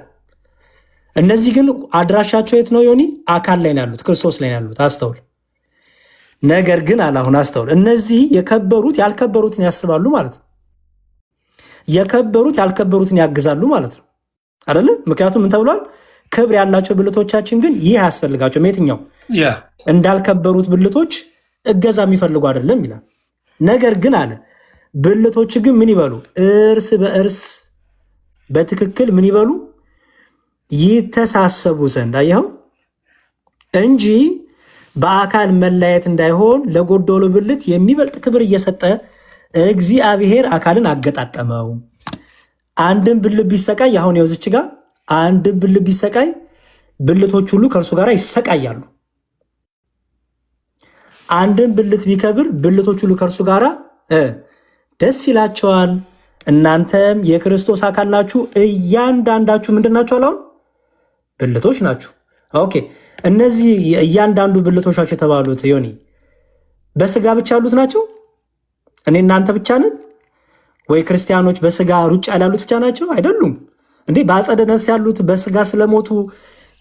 እነዚህ ግን አድራሻቸው የት ነው ዮኒ? አካል ላይ ነው ያሉት፣ ክርስቶስ ላይ ነው ያሉት። አስተውል። ነገር ግን አለ አሁን አስተውል፣ እነዚህ የከበሩት ያልከበሩትን ያስባሉ ማለት ነው። የከበሩት ያልከበሩትን ያግዛሉ ማለት ነው አይደለ? ምክንያቱም ምን ተብሏል? ክብር ያላቸው ብልቶቻችን ግን ይህ አያስፈልጋቸውም። የትኛው እንዳልከበሩት ብልቶች እገዛ የሚፈልጉ አይደለም ይላል። ነገር ግን አለ ብልቶች ግን ምን ይበሉ? እርስ በእርስ በትክክል ምን ይበሉ? ይተሳሰቡ ዘንድ አየኸው እንጂ በአካል መለያየት እንዳይሆን ለጎደሎ ብልት የሚበልጥ ክብር እየሰጠ እግዚአብሔር አካልን አገጣጠመው። አንድን ብልት ቢሰቃይ አሁን የውዝች ጋር አንድን ብልት ቢሰቃይ ብልቶች ሁሉ ከእርሱ ጋር ይሰቃያሉ። አንድን ብልት ቢከብር ብልቶች ሁሉ ከእርሱ ጋር ደስ ይላቸዋል። እናንተም የክርስቶስ አካል ናችሁ፣ እያንዳንዳችሁ ምንድን ናችሁ? አሁን ብልቶች ናችሁ። ኦኬ፣ እነዚህ እያንዳንዱ ብልቶች ናቸው የተባሉት ዮኒ በስጋ ብቻ ያሉት ናቸው? እኔ እናንተ ብቻ ነን ወይ? ክርስቲያኖች በስጋ ሩጫ ላይ ያሉት ብቻ ናቸው? አይደሉም እንዴ? በአጸደ ነፍስ ያሉት በስጋ ስለሞቱ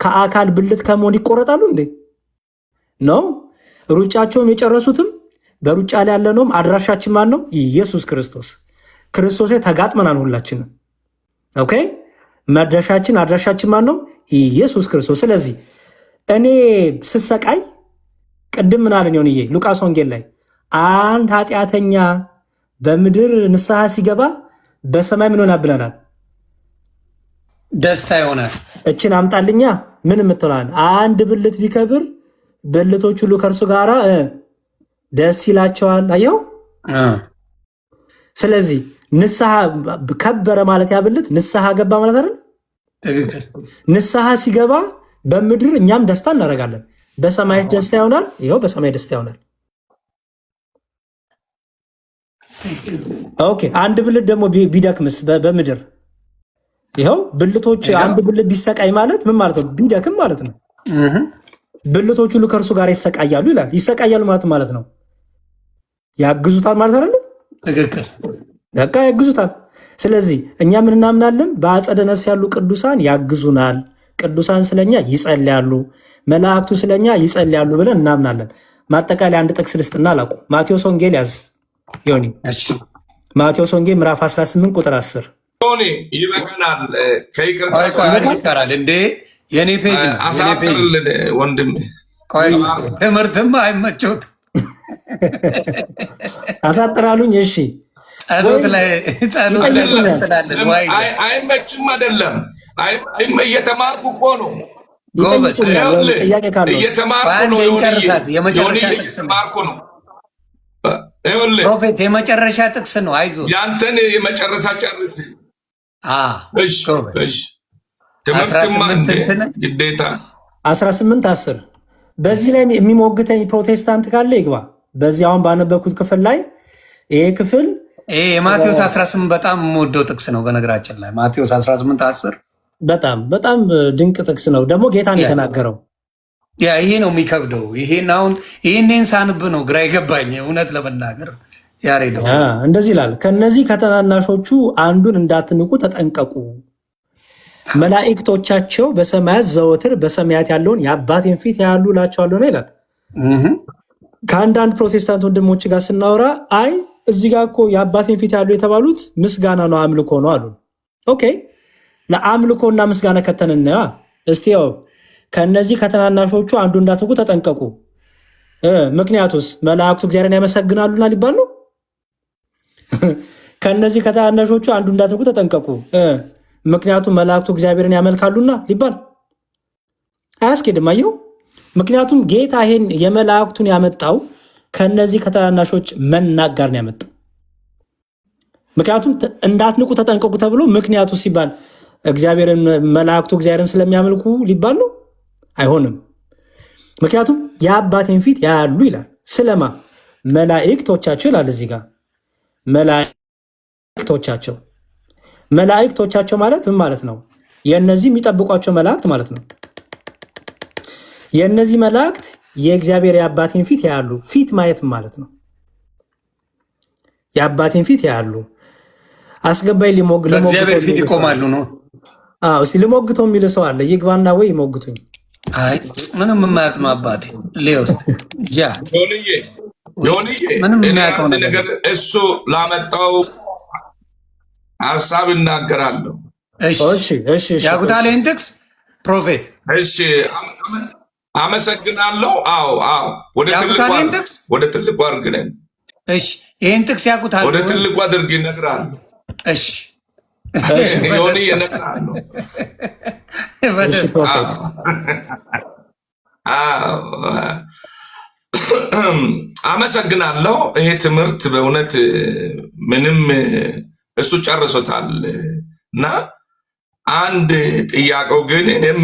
ከአካል ብልት ከመሆን ይቆረጣሉ እንዴ? ነው ሩጫቸውም የጨረሱትም በሩጫ ላይ ያለነውም አድራሻችን ማን ነው? ኢየሱስ ክርስቶስ። ክርስቶስ ላይ ተጋጥመናል ሁላችንም። ኦኬ፣ መድረሻችን አድራሻችን ማን ነው? ኢየሱስ ክርስቶስ። ስለዚህ እኔ ስሰቃይ ቅድም ምን አለን ሆንዬ? ሉቃስ ወንጌል ላይ አንድ ኃጢአተኛ በምድር ንስሐ ሲገባ በሰማይ ምን ሆና ብለናል? ደስታ ይሆናል። እችን አምጣልኛ ምን የምትላል? አንድ ብልት ቢከብር ብልቶች ሁሉ ከእርሱ ጋር ደስ ይላቸዋል። አየው። ስለዚህ ንስሐ ከበረ ማለት ያብልት ንስሐ ገባ ማለት አይደል? ትክክል። ንስሐ ሲገባ በምድር እኛም ደስታ እናደርጋለን። በሰማይ ደስታ ይሆናል። ይኸው በሰማይ ደስታ ይሆናል። ኦኬ፣ አንድ ብልት ደግሞ ቢደክምስ በምድር ይኸው ብልቶች አንድ ብልት ቢሰቃይ ማለት ምን ማለት ነው? ቢደክም ማለት ነው። ብልቶች ሁሉ ከእርሱ ጋር ይሰቃያሉ ይላል። ይሰቃያሉ ማለት ነው ያግዙታል ማለት አይደለ? ትክክል። በቃ ያግዙታል። ስለዚህ እኛ ምን እናምናለን? በአጸደ ነፍስ ያሉ ቅዱሳን ያግዙናል። ቅዱሳን ስለኛ ይጸልያሉ፣ መላእክቱ ስለኛ ይጸልያሉ ብለን እናምናለን። ማጠቃለያ አንድ ጥቅስ ልስጥና አላቁ። ማቴዎስ ወንጌል ያዝ ዮኒ። ማቴዎስ ወንጌል ምዕራፍ 18 ቁጥር 10 ዮኒ ይበቃናል። ከይቅርታ እንዴ የኔ ፔጅ አሳጥርልን ወንድም። ትምህርትም አይመቸውት አሳጥራሉኝ። እሺ ጸሎት ላይ አይመችም አይደለም፣ እየተማርኩ እኮ ነው። እየተማርኩ ነው። ፕሮፌት የመጨረሻ ጥቅስ ነው። አይዞህ ያንተን የመጨረሻ ጨርስ። ትምህርትማ ግዴታ 18:10 በዚህ ላይ የሚሞግተኝ ፕሮቴስታንት ካለ ይግባ። በዚህ አሁን ባነበብኩት ክፍል ላይ ይሄ ክፍል የማቴዎስ 18 በጣም የምወደው ጥቅስ ነው። በነገራችን ላይ ማቴዎስ 18:10 በጣም ድንቅ ጥቅስ ነው። ደግሞ ጌታን የተናገረው ይሄ ነው የሚከብደው። ይሄንን ሳንብ ነው ግራ የገባኝ እውነት ለመናገር ያሬደው እንደዚህ ይላል። ከነዚህ ከተናናሾቹ አንዱን እንዳትንቁ ተጠንቀቁ፣ መላእክቶቻቸው በሰማያት ዘወትር በሰማያት ያለውን የአባቴን ፊት ያያሉ እላቸዋለሁ ነው ይላል። ከአንዳንድ ፕሮቴስታንት ወንድሞች ጋር ስናወራ አይ እዚህ ጋር እኮ የአባቴን ፊት ያሉ የተባሉት ምስጋና ነው አምልኮ ነው አሉ። ኦኬ፣ ለአምልኮና ምስጋና ከተንና እስቲ ያው ከነዚህ ከተናናሾቹ አንዱ እንዳትንቁ ተጠንቀቁ። ምክንያቱስ መላእክቱ እግዚአብሔርን ያመሰግናሉና ሊባል ነው። ከነዚህ ከተናናሾቹ አንዱ እንዳትንቁ ተጠንቀቁ፣ ምክንያቱም መላእክቱ እግዚአብሔርን ያመልካሉና ሊባል አያስኬድም። አየው፣ ምክንያቱም ጌታ ይሄን የመላእክቱን ያመጣው ከነዚህ ከታናናሾች መናቅ ጋር ነው ያመጣው። ምክንያቱም እንዳትንቁ ተጠንቀቁ ተብሎ ምክንያቱ ሲባል እግዚአብሔርን መላእክቱ እግዚአብሔርን ስለሚያመልኩ ሊባል ነው? አይሆንም። ምክንያቱም የአባቴን ፊት ያያሉ ይላል። ስለማ መላእክቶቻቸው ይላል እዚህ ጋር መላእክቶቻቸው። መላእክቶቻቸው ማለት ምን ማለት ነው? የእነዚህ የሚጠብቋቸው መላእክት ማለት ነው። የእነዚህ መላእክት የእግዚአብሔር የአባቴን ፊት ያያሉ። ፊት ማየት ማለት ነው። የአባቴን ፊት ያያሉ። አስገባይ ለእግዚአብሔር ፊት ይቆማሉ ነው። እስቲ ልሞግተው የሚል ሰው አለ። ይግባና ወይ ይሞግቱኝ። አይ ምንም የማያውቅ ነው አባቴ ሌውስጥ ጃ ምንም የማያውቀው ነገር እሱ ላመጣው ሐሳብ እናገራለሁ። እሺ ያቁታል ይህን ጥቅስ ፕሮፌት። እሺ አመሰግናለሁ። አዎ ወደ ትልቁ አድርገን እሺ ይህን ጥቅስ ያቁታል። ወደ ትልቁ አድርግ እነግርሃለሁ። እሺ ዮኒ እነግርሃለሁ። አመሰግናለሁ። ይሄ ትምህርት በእውነት ምንም እሱ ጨርሶታል እና አንድ ጥያቄው ግን እኔም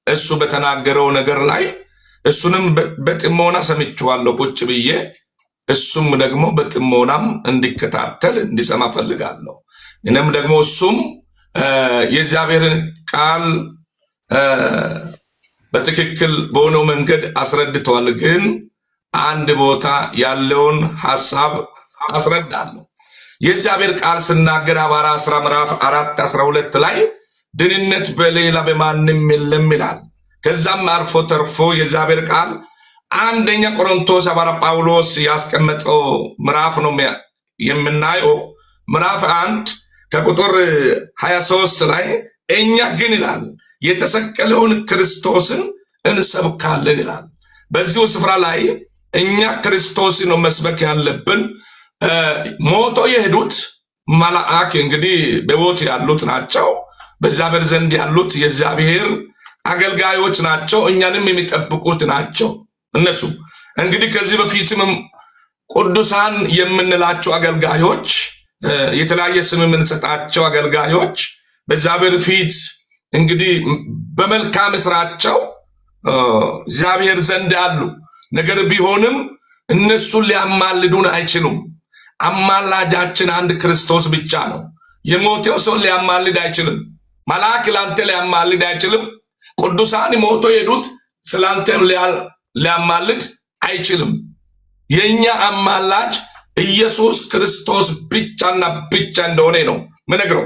እሱ በተናገረው ነገር ላይ እሱንም በጥሞና ሰምቼዋለሁ ቁጭ ብዬ፣ እሱም ደግሞ በጥሞናም እንዲከታተል እንዲሰማ ፈልጋለሁ። እኔም ደግሞ እሱም የእግዚአብሔርን ቃል በትክክል በሆነው መንገድ አስረድተዋል። ግን አንድ ቦታ ያለውን ሐሳብ አስረዳለሁ። የእግዚአብሔር ቃል ስናገር ሐዋርያት ሥራ ምዕራፍ 4:12 ላይ ድህነት በሌላ በማንም የለም ይላል። ከዛም አልፎ ተርፎ የእግዚአብሔር ቃል አንደኛ ቆሮንቶስ ሐዋርያ ጳውሎስ ያስቀመጠው ምዕራፍ ነው የምናየው። ምዕራፍ 1 ከቁጥር 23 ላይ እኛ ግን ይላል የተሰቀለውን ክርስቶስን እንሰብካለን ይላል። በዚሁ ስፍራ ላይ እኛ ክርስቶስን ነው መስበክ ያለብን። ሞቶ የሄዱት መላእክ እንግዲህ በሕይወት ያሉት ናቸው። በእግዚአብሔር ዘንድ ያሉት የእግዚአብሔር አገልጋዮች ናቸው። እኛንም የሚጠብቁት ናቸው። እነሱ እንግዲህ ከዚህ በፊትም ቅዱሳን የምንላቸው አገልጋዮች፣ የተለያየ ስም የምንሰጣቸው አገልጋዮች በእግዚአብሔር ፊት እንግዲህ በመልካም ስራቸው እግዚአብሔር ዘንድ አሉ። ነገር ቢሆንም እነሱን ሊያማልዱን አይችሉም። አማላጃችን አንድ ክርስቶስ ብቻ ነው። የሞተው ሰው ሊያማልድ አይችልም። መልአክ ላንተ ሊያማልድ አይችልም። ቅዱሳን ሞቶ የሄዱት ስላንተ ሊያማልድ አይችልም። የኛ አማላጅ ኢየሱስ ክርስቶስ ብቻና ብቻ እንደሆነ ነው ምነግረው።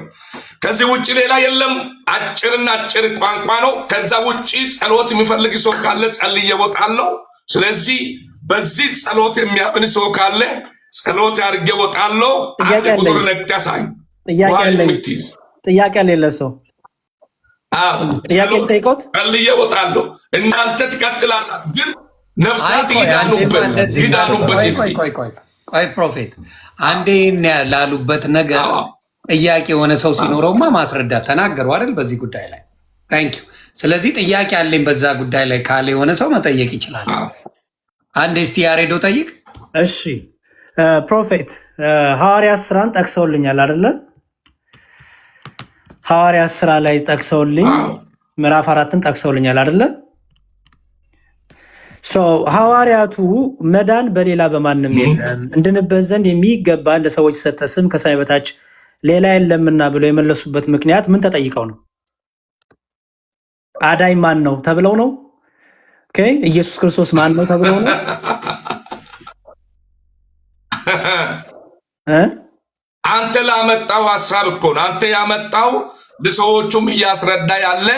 ከዚህ ውጪ ሌላ የለም። አጭርና አጭር ቋንቋ ነው። ከዛ ውጪ ጸሎት የሚፈልግ ሰው ካለ ጸልዬ እወጣለሁ። ስለዚህ በዚህ ጸሎት የሚያምን ሰው ካለ ጸሎት አድርጌ እወጣለሁ። አንድ ቁጥር ነቅጥ ያሳይ። ጥያቄ የሌለ ሰው ጥያቄ ጠይቆት ጸልዬ እወጣለሁ። እናንተ ትቀጥላላችሁ፣ ግን ነፍሳት ይዳኑበት። ቆይ ፕሮፌት አንዴ ላሉበት ነገር ጥያቄ የሆነ ሰው ሲኖረውማ ማስረዳት ተናገሩ አይደል? በዚህ ጉዳይ ላይ ታንኪዩ። ስለዚህ ጥያቄ አለኝ በዛ ጉዳይ ላይ ካለ የሆነ ሰው መጠየቅ ይችላል። አንዴ እስቲ ያሬዶ ጠይቅ። እሺ ፕሮፌት ሐዋርያት ሥራን ጠቅሰውልኛል አይደለ? ሐዋርያት ሥራ ላይ ጠቅሰውልኝ ምዕራፍ 4ን ጠቅሰውልኛል አይደለ? ሐዋርያቱ መዳን በሌላ በማንም የለም እንድንበት ዘንድ የሚገባ ለሰዎች የሰጠ ስም ከሰማይ በታች ሌላ የለምና ብለው የመለሱበት ምክንያት ምን ተጠይቀው ነው? አዳኝ ማን ነው ተብለው ነው? ኢየሱስ ክርስቶስ ማን ነው ተብለው ነው? አንተ ላመጣው ሐሳብ እኮ ነው። አንተ ያመጣው ለሰዎቹም እያስረዳ ያለ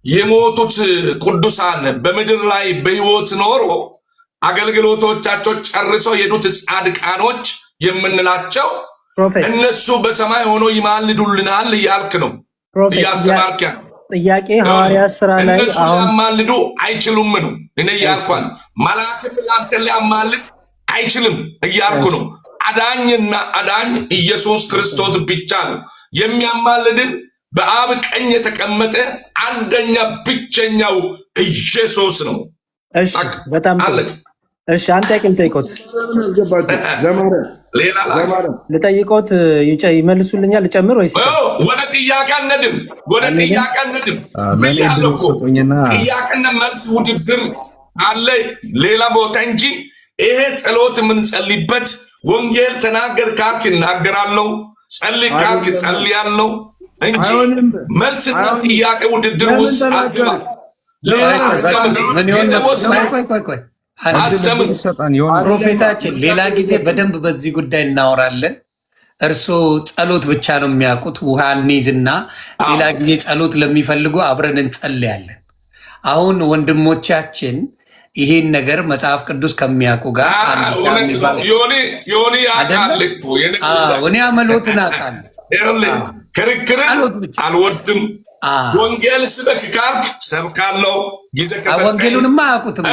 የሞቱት ቅዱሳን በምድር ላይ በሕይወት ኖሮ አገልግሎቶቻቸው ጨርሰው የሄዱት ጻድቃኖች የምንላቸው እነሱ በሰማይ ሆኖ ይማልዱልናል እያልክ ነው እያስተማርክ ያለው። ጥያቄ ሐዋርያት ሥራ ላይ እነሱ ሊያማልዱ አይችሉም ነው እኔ እያልኳል። መልአክም ላንተ ሊያማልድ አይችልም እያልኩ ነው። አዳኝና አዳኝ ኢየሱስ ክርስቶስ ብቻ ነው። የሚያማልድን በአብ ቀኝ የተቀመጠ አንደኛ ብቸኛው ኢየሱስ ነው። እሺ በጣም ጥሩ። እሺ አንተ ያቅም ጠይቆት ሌላ ልጠይቆት ይመልሱልኛል። ልጨምር ወይስ ወደ ጥያቄ አንድም ጥያቄና መልስ ውድድር አለ ሌላ ቦታ እንጂ ይሄ ጸሎት የምንጸልይበት ወንጌል ተናገር ካልክ እናገራለሁ፣ ጸልይ ካልክ ጸልያለሁ እንጂ መልስና ጥያቄ ውድድር ውስጥ አግባ። ፕሮፌታችን ሌላ ጊዜ በደንብ በዚህ ጉዳይ እናወራለን። እርስዎ ጸሎት ብቻ ነው የሚያውቁት፣ ውሃ እንይዝና ሌላ ጊዜ ጸሎት ለሚፈልጉ አብረን እንጸልያለን። አሁን ወንድሞቻችን ይሄን ነገር መጽሐፍ ቅዱስ ከሚያውቁ ጋር እኔ አመሎትን አውቃለሁ። ክርክርን አልወድም። ወንጌል ስበክ ካልክ ሰብካለሁ። ጊዜ ወንጌሉንማ አያውቁትም።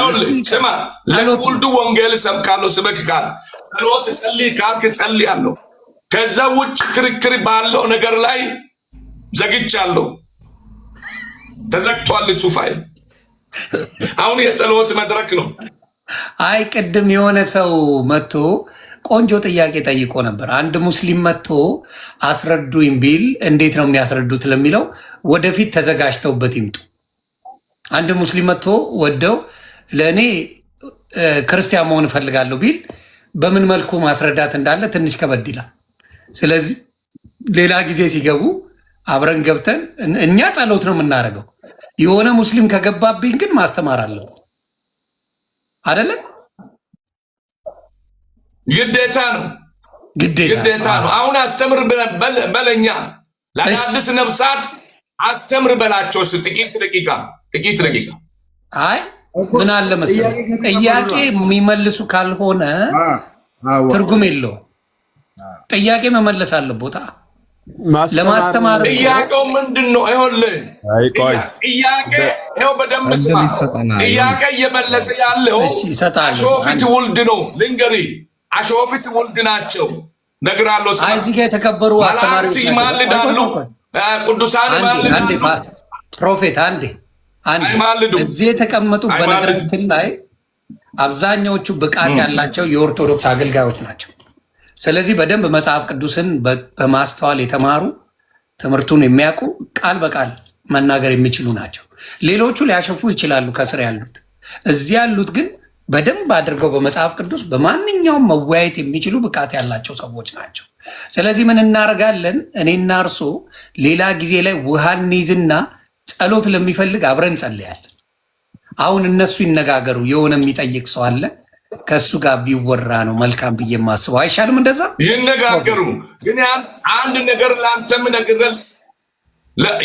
ስማ ለሁሉ ወንጌል ሰብካለሁ ስበክ ካልክ፣ ጸሎት ጸልይ ካልክ ጸልያለሁ። ከዛ ውጭ ክርክር ባለው ነገር ላይ ዘግቻለሁ። ተዘግቷል እሱ ፋይል። አሁን የጸሎት መድረክ ነው። አይ ቅድም የሆነ ሰው መጥቶ ቆንጆ ጥያቄ ጠይቆ ነበር። አንድ ሙስሊም መጥቶ አስረዱኝ ቢል እንዴት ነው የሚያስረዱት ለሚለው ወደፊት ተዘጋጅተውበት ይምጡ። አንድ ሙስሊም መጥቶ ወደው ለእኔ ክርስቲያን መሆን እፈልጋለሁ ቢል በምን መልኩ ማስረዳት እንዳለ ትንሽ ከበድ ይላል። ስለዚህ ሌላ ጊዜ ሲገቡ አብረን ገብተን እኛ ጸሎት ነው የምናደርገው። የሆነ ሙስሊም ከገባብኝ ግን ማስተማር አለው አይደለ? ግዴታ ነው። አሁን አስተምር በለኛ ለአዲስ ነፍሳት አስተምር በላቸው። ጥቂት ደቂቃ አይ ምን አለ መሰለህ ጥያቄ የሚመልሱ ካልሆነ ትርጉም የለውም። ጥያቄ መመለስ አለበት። ለማስተማር ጥያቄው ምንድን ነው? ይኸውልህ ጥያቄ ይኸው በደንብ ስማ። ጥያቄ እየመለሰ ያለው አሾፊት ውልድ ነው። ልንገርህ አሾፊት ውልድ ናቸው። ነግራለሁ። እዚህ ጋር የተከበሩ አስተማሪዎች ይማልዳሉ፣ ቅዱሳን ይማልዳሉ። ፕሮፌት አንዴ እዚህ የተቀመጡ በነገራችን ላይ አብዛኛዎቹ ብቃት ያላቸው የኦርቶዶክስ አገልጋዮች ናቸው። ስለዚህ በደንብ መጽሐፍ ቅዱስን በማስተዋል የተማሩ ትምህርቱን የሚያውቁ ቃል በቃል መናገር የሚችሉ ናቸው። ሌሎቹ ሊያሸፉ ይችላሉ ከስር ያሉት። እዚህ ያሉት ግን በደንብ አድርገው በመጽሐፍ ቅዱስ በማንኛውም መወያየት የሚችሉ ብቃት ያላቸው ሰዎች ናቸው። ስለዚህ ምን እናደርጋለን? እኔና እርሶ ሌላ ጊዜ ላይ ውሃ እንይዝና ጸሎት ለሚፈልግ አብረን እንጸልያለን። አሁን እነሱ ይነጋገሩ። የሆነ የሚጠይቅ ሰው አለ ከእሱ ጋር ቢወራ ነው መልካም ብዬ የማስበው። አይሻልም? እንደዛ ይነጋገሩ። ግን አንድ ነገር ለአንተም ነግረን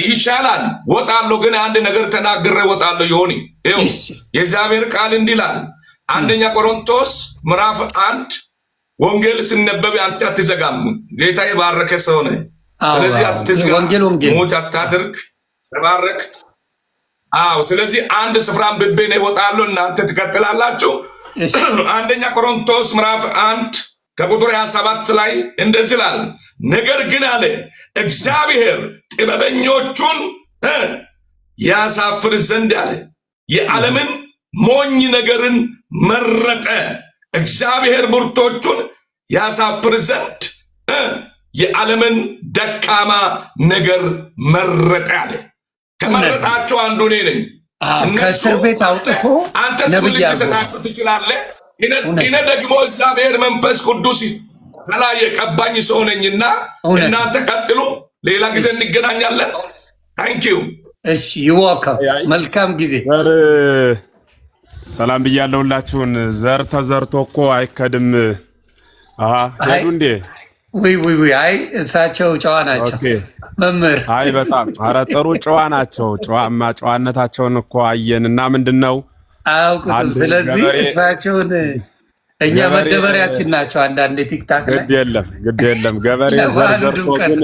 ይሻላል። ወጣለሁ ግን አንድ ነገር ተናግሬ ወጣለሁ። ይሆን የእግዚአብሔር ቃል እንዲህ ይላል። አንደኛ ቆሮንቶስ ምዕራፍ 1 ወንጌል ሲነበብ አንተ አትዘጋም። ጌታ የባረከ ሰው ነህ። ስለዚህ አትዝጋ፣ ሞት አታድርግ፣ ተባረክ። ስለዚህ አንድ ስፍራ አንብቤ ነው እወጣለሁ፣ እናንተ ትቀጥላላችሁ። አንደኛ ቆሮንቶስ ምዕራፍ 1 ከቁጥር 27 ላይ እንደዚህ ይላል። ነገር ግን አለ እግዚአብሔር ጥበበኞቹን ያሳፍር ዘንድ አለ የዓለምን ሞኝ ነገርን መረጠ። እግዚአብሔር ብርቶቹን ያሳፍር ዘንድ የዓለምን ደካማ ነገር መረጠ አለ። ከመረጣቸው አንዱ እኔ ነኝ። ከእስር ቤት አውጥቶ አንተ ስምልክ ሰጣችሁ ትችላለህ። እኔ ደግሞ እግዚአብሔር መንፈስ ቅዱስ ከላይ የቀባኝ ሰው ነኝና እናንተ ቀጥሉ። ሌላ ጊዜ እንገናኛለን። ታንኪዩ። እሺ ይወካ። መልካም ጊዜ። ሰላም ብያለሁ ሁላችሁን። ዘር ተዘርቶ እኮ አይከድም። ሄዱ እንዴ? ውይ አይ እሳቸው ጨዋ ናቸው መምህር። አይ በጣም ኧረ ጥሩ ጨዋ ናቸው። ጨዋነታቸውን እኮ አየንና ምንድነው አያውቁትም። ስለዚህ እሳቸውን እኛ መደበሪያችን ናቸው። አንዳንዴ ቲክታክ ላይ ግድ የለም ገበሬ ዘር ዘርቶ ግን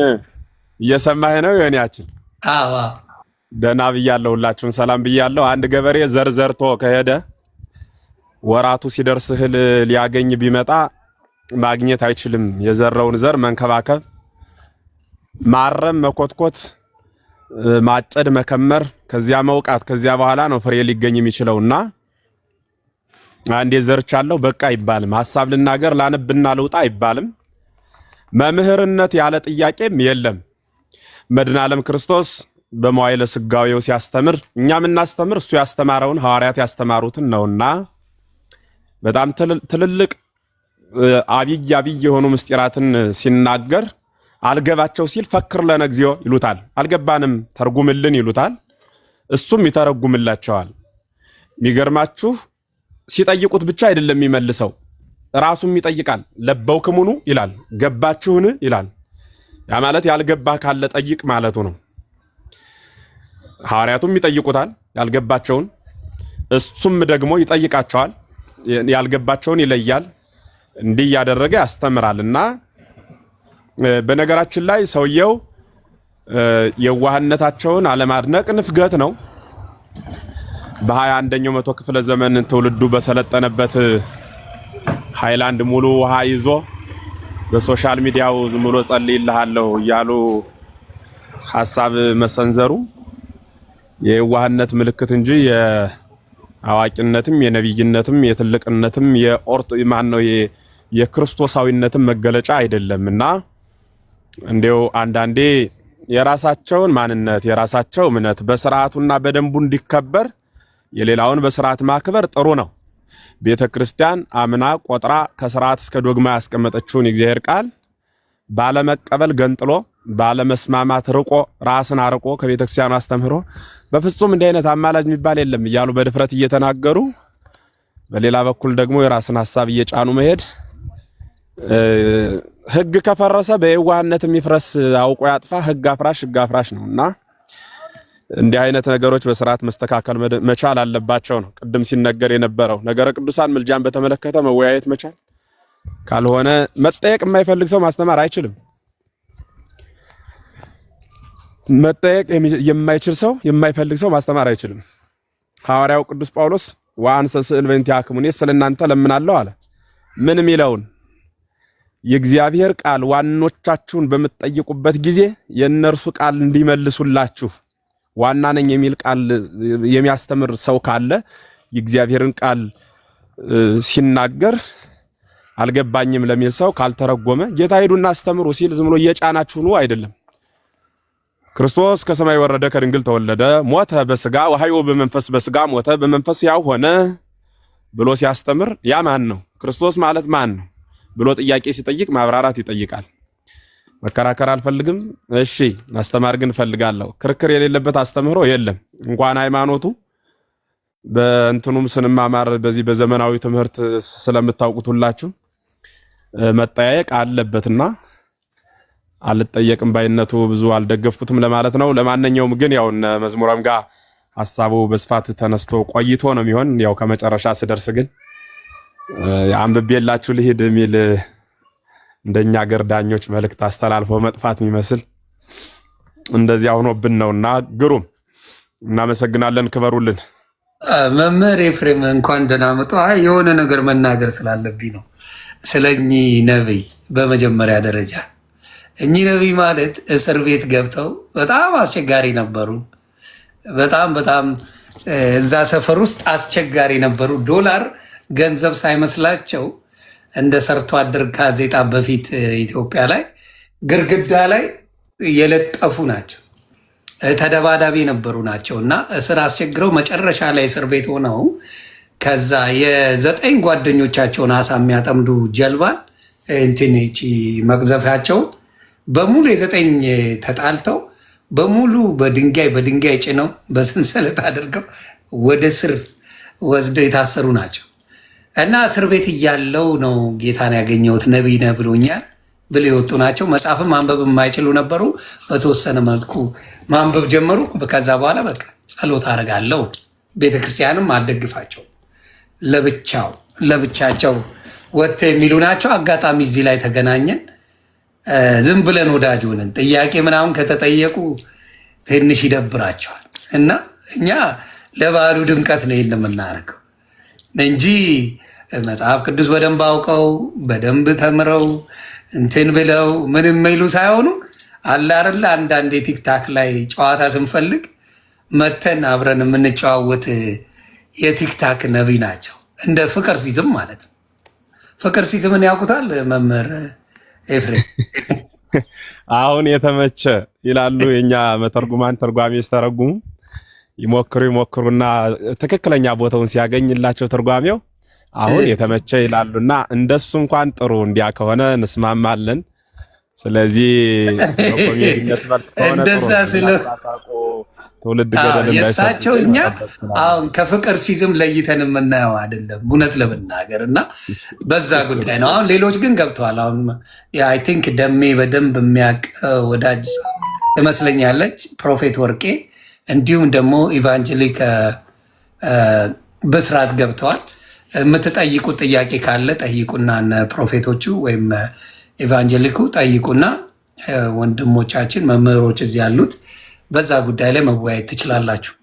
እየሰማህ ነው የኔያችን። ደህና ብያለሁ ሁላችሁን ሰላም ብያለሁ። አንድ ገበሬ ዘር ዘርቶ ከሄደ ወራቱ ሲደርስ እህል ሊያገኝ ቢመጣ ማግኘት አይችልም። የዘራውን ዘር መንከባከብ፣ ማረም፣ መኮትኮት፣ ማጨድ፣ መከመር፣ ከዚያ መውቃት፣ ከዚያ በኋላ ነው ፍሬ ሊገኝ የሚችለውና አንዴ ዘርቻለሁ በቃ አይባልም። ሐሳብ ልናገር ላነብና ልውጣ አይባልም። መምህርነት ያለ ጥያቄም የለም። መድኃኔ ዓለም ክርስቶስ በመዋዕለ ሥጋዌው ሲያስተምር እኛ የምናስተምር እሱ ያስተማረውን ሐዋርያት ያስተማሩትን ነውና በጣም ትልልቅ አብይ የሆኑ ምስጢራትን ሲናገር አልገባቸው ሲል ፈክር ለነ እግዚኦ ይሉታል። አልገባንም ተርጉምልን ይሉታል። እሱም ይተረጉምላቸዋል። የሚገርማችሁ ሲጠይቁት ብቻ አይደለም የሚመልሰው፣ ራሱም ይጠይቃል። ለበውክሙኑ ይላል፣ ገባችሁን ይላል። ያ ማለት ያልገባህ ካለ ጠይቅ ማለቱ ነው። ሐዋርያቱም ይጠይቁታል ያልገባቸውን፣ እሱም ደግሞ ይጠይቃቸዋል፣ ያልገባቸውን ይለያል። እንዲህ ያደረገ ያስተምራልና በነገራችን ላይ ሰውየው የዋህነታቸውን አለማድነቅ ንፍገት ነው። በ21ኛው መቶ ክፍለ ዘመን ትውልዱ በሰለጠነበት ሃይላንድ ሙሉ ውሃ ይዞ በሶሻል ሚዲያው ዝም ብሎ ጸልይልሃለሁ እያሉ ሐሳብ መሰንዘሩ የዋህነት ምልክት እንጂ የአዋቂነትም የነብይነትም የትልቅነትም የክርስቶሳዊነትም መገለጫ አይደለምና እንዴው አንዳንዴ የራሳቸውን ማንነት የራሳቸው እምነት በስርዓቱና በደንቡ እንዲከበር የሌላውን በስርዓት ማክበር ጥሩ ነው። ቤተክርስቲያን አምና ቆጥራ ከስርዓት እስከ ዶግማ ያስቀመጠችውን የእግዚአብሔር ቃል ባለመቀበል ገንጥሎ ባለመስማማት ርቆ ራስን አርቆ ከቤተክርስቲያኑ አስተምህሮ በፍጹም እንዲህ አይነት አማላጅ የሚባል የለም እያሉ በድፍረት እየተናገሩ በሌላ በኩል ደግሞ የራስን ሐሳብ እየጫኑ መሄድ ሕግ ከፈረሰ በየዋህነት የሚፍረስ አውቆ ያጥፋ ሕግ አፍራሽ ነውና እንዲህ አይነት ነገሮች በስርዓት መስተካከል መቻል አለባቸው ነው። ቅድም ሲነገር የነበረው ነገረ ቅዱሳን ምልጃን በተመለከተ መወያየት መቻል ካልሆነ መጠየቅ የማይፈልግ ሰው ማስተማር አይችልም። መጠየቅ የማይችል ሰው የማይፈልግ ሰው ማስተማር አይችልም። ሐዋርያው ቅዱስ ጳውሎስ ወአንሰ ስዕል በእንቲአክሙ እኔ ስለእናንተ ለምናለሁ አለ። ምን የሚለውን የእግዚአብሔር ቃል ዋኖቻችሁን በምትጠይቁበት ጊዜ የእነርሱ ቃል እንዲመልሱላችሁ ዋና ነኝ የሚል ቃል የሚያስተምር ሰው ካለ የእግዚአብሔርን ቃል ሲናገር አልገባኝም ለሚል ሰው ካልተረጎመ ጌታ ሄዱና አስተምሩ ሲል ዝም ብሎ እየጫናችሁ ነው አይደለም። ክርስቶስ ከሰማይ ወረደ ከድንግል ተወለደ ሞተ በስጋ ወሐዮ በመንፈስ በስጋ ሞተ በመንፈስ ያው ሆነ ብሎ ሲያስተምር ያ ማን ነው? ክርስቶስ ማለት ማን ነው ብሎ ጥያቄ ሲጠይቅ ማብራራት ይጠይቃል። መከራከር አልፈልግም፣ እሺ ማስተማር ግን ፈልጋለሁ። ክርክር የሌለበት አስተምህሮ የለም። እንኳን ሃይማኖቱ በእንትኑም ስንማማር በዚህ በዘመናዊ ትምህርት ስለምታውቁት ሁላችሁ መጠያየቅ አለበትና አልጠየቅም ባይነቱ ብዙ አልደገፍኩትም ለማለት ነው። ለማንኛውም ግን ያው መዝሙራም ጋር ሐሳቡ በስፋት ተነስቶ ቆይቶ ነው የሚሆን። ያው ከመጨረሻ ስደርስ ግን አንብቤላችሁ ልሂድ የሚል እንደኛ ሀገር ዳኞች መልእክት አስተላልፎ መጥፋት የሚመስል እንደዚህ ሆኖብን ነውና ግሩም እናመሰግናለን። ክበሩልን። መምህር ኤፍሬም እንኳን ደህና መጡ። የሆነ ነገር መናገር ስላለብኝ ነው ስለኚህ ነብይ። በመጀመሪያ ደረጃ እኚህ ነብይ ማለት እስር ቤት ገብተው በጣም አስቸጋሪ ነበሩ። በጣም እዛ ሰፈር ውስጥ አስቸጋሪ ነበሩ። ዶላር ገንዘብ ሳይመስላቸው እንደ ሰርቶ አደር ጋዜጣ በፊት ኢትዮጵያ ላይ ግርግዳ ላይ የለጠፉ ናቸው። ተደባዳቢ የነበሩ ናቸው እና እስር አስቸግረው መጨረሻ ላይ እስር ቤት ሆነው ከዛ የ9 ጓደኞቻቸውን አሳ የሚያጠምዱ ጀልባን እንትንቺ መቅዘፊያቸው በሙሉ የ9 ተጣልተው በሙሉ በድንጋይ ጭነው በሰንሰለት አድርገው ወደ ስር ወስደው የታሰሩ ናቸው። እና እስር ቤት እያለው ነው ጌታን ያገኘሁት ነቢይ ነህ ብሎኛል ብለው የወጡ ናቸው። መጽሐፍም ማንበብ የማይችሉ ነበሩ። በተወሰነ መልኩ ማንበብ ጀመሩ። ከዛ በኋላ በቃ ጸሎት አደርጋለሁ፣ ቤተክርስቲያንም አደግፋቸው፣ ለብቻቸው ወጥተው የሚሉ ናቸው። አጋጣሚ እዚህ ላይ ተገናኘን። ዝም ብለን ወዳጅ ሆነን ጥያቄ ምናምን ከተጠየቁ ትንሽ ይደብራቸዋል እና እኛ ለበዓሉ ድምቀት ነው የምናደርገው እንጂ መጽሐፍ ቅዱስ በደንብ አውቀው በደንብ ተምረው እንትን ብለው ምን የሚሉ ሳይሆኑ አለ አይደለ አንዳንድ የቲክታክ ላይ ጨዋታ ስንፈልግ መተን አብረን የምንጨዋወት የቲክታክ ነቢይ ናቸው እንደ ፍቅር ሲዝም ማለት ነው። ፍቅር ሲዝምን ያውቁታል መምህር ኤፍሬም? አሁን የተመቸ ይላሉ የኛ መተርጉማን ተርጓሚ ሲተረጉሙ ይሞክሩና ትክክለኛ ቦታውን ሲያገኝላቸው ተርጓሚው አሁን የተመቸ ይላሉና እንደሱ እንኳን ጥሩ እንዲያ ከሆነ እንስማማለን። ስለዚህ ኮሚኒቲነት ከሆነ እንደዛ ስለ ትውልድ ገደል የሳቸው እኛ አሁን ከፍቅር ሲዝም ለይተን የምናየው አይደለም እውነት ለመናገር እና በዛ ጉዳይ ነው። አሁን ሌሎች ግን ገብተዋል። አሁን አይ ቲንክ ደሜ በደንብ የሚያውቅ ወዳጅ ትመስለኛለች ፕሮፌት ወርቄ፣ እንዲሁም ደግሞ ኢቫንጀሊክ በስርዓት ገብተዋል። የምትጠይቁት ጥያቄ ካለ ጠይቁና ፕሮፌቶቹ ወይም ኢቫንጀሊኩ ጠይቁና ወንድሞቻችን መምህሮች እዚህ ያሉት በዛ ጉዳይ ላይ መወያየት ትችላላችሁ።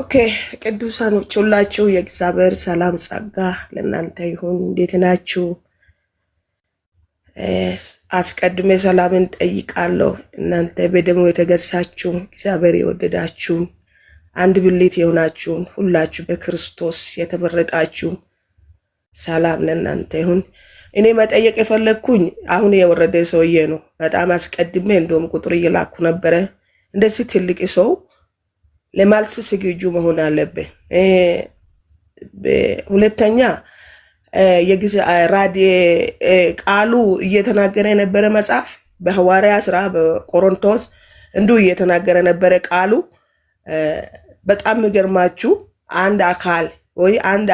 ኦኬ ቅዱሳኖች ሁላችሁ የእግዚአብሔር ሰላም ጸጋ ለእናንተ ይሁን። እንዴት ናችሁ? አስቀድሜ ሰላምን ጠይቃለሁ። እናንተ በደሙ የተገዛችሁ እግዚአብሔር የወደዳችሁ አንድ ብልት የሆናችሁን ሁላችሁ በክርስቶስ የተመረጣችሁ ሰላም ለእናንተ ይሁን። እኔ መጠየቅ የፈለግኩኝ አሁን የወረደ ሰውዬ ነው። በጣም አስቀድሜ እንደውም ቁጥር እየላኩ ነበረ። እንደዚህ ትልቅ ሰው ለማልስ ዝግጁ መሆን አለብን። ሁለተኛ የጊዜ ራዲ ቃሉ እየተናገረ የነበረ መጽሐፍ በሐዋርያ ስራ በቆሮንቶስ እንዲሁ እየተናገረ ነበረ ቃሉ። በጣም የሚገርማችሁ አንድ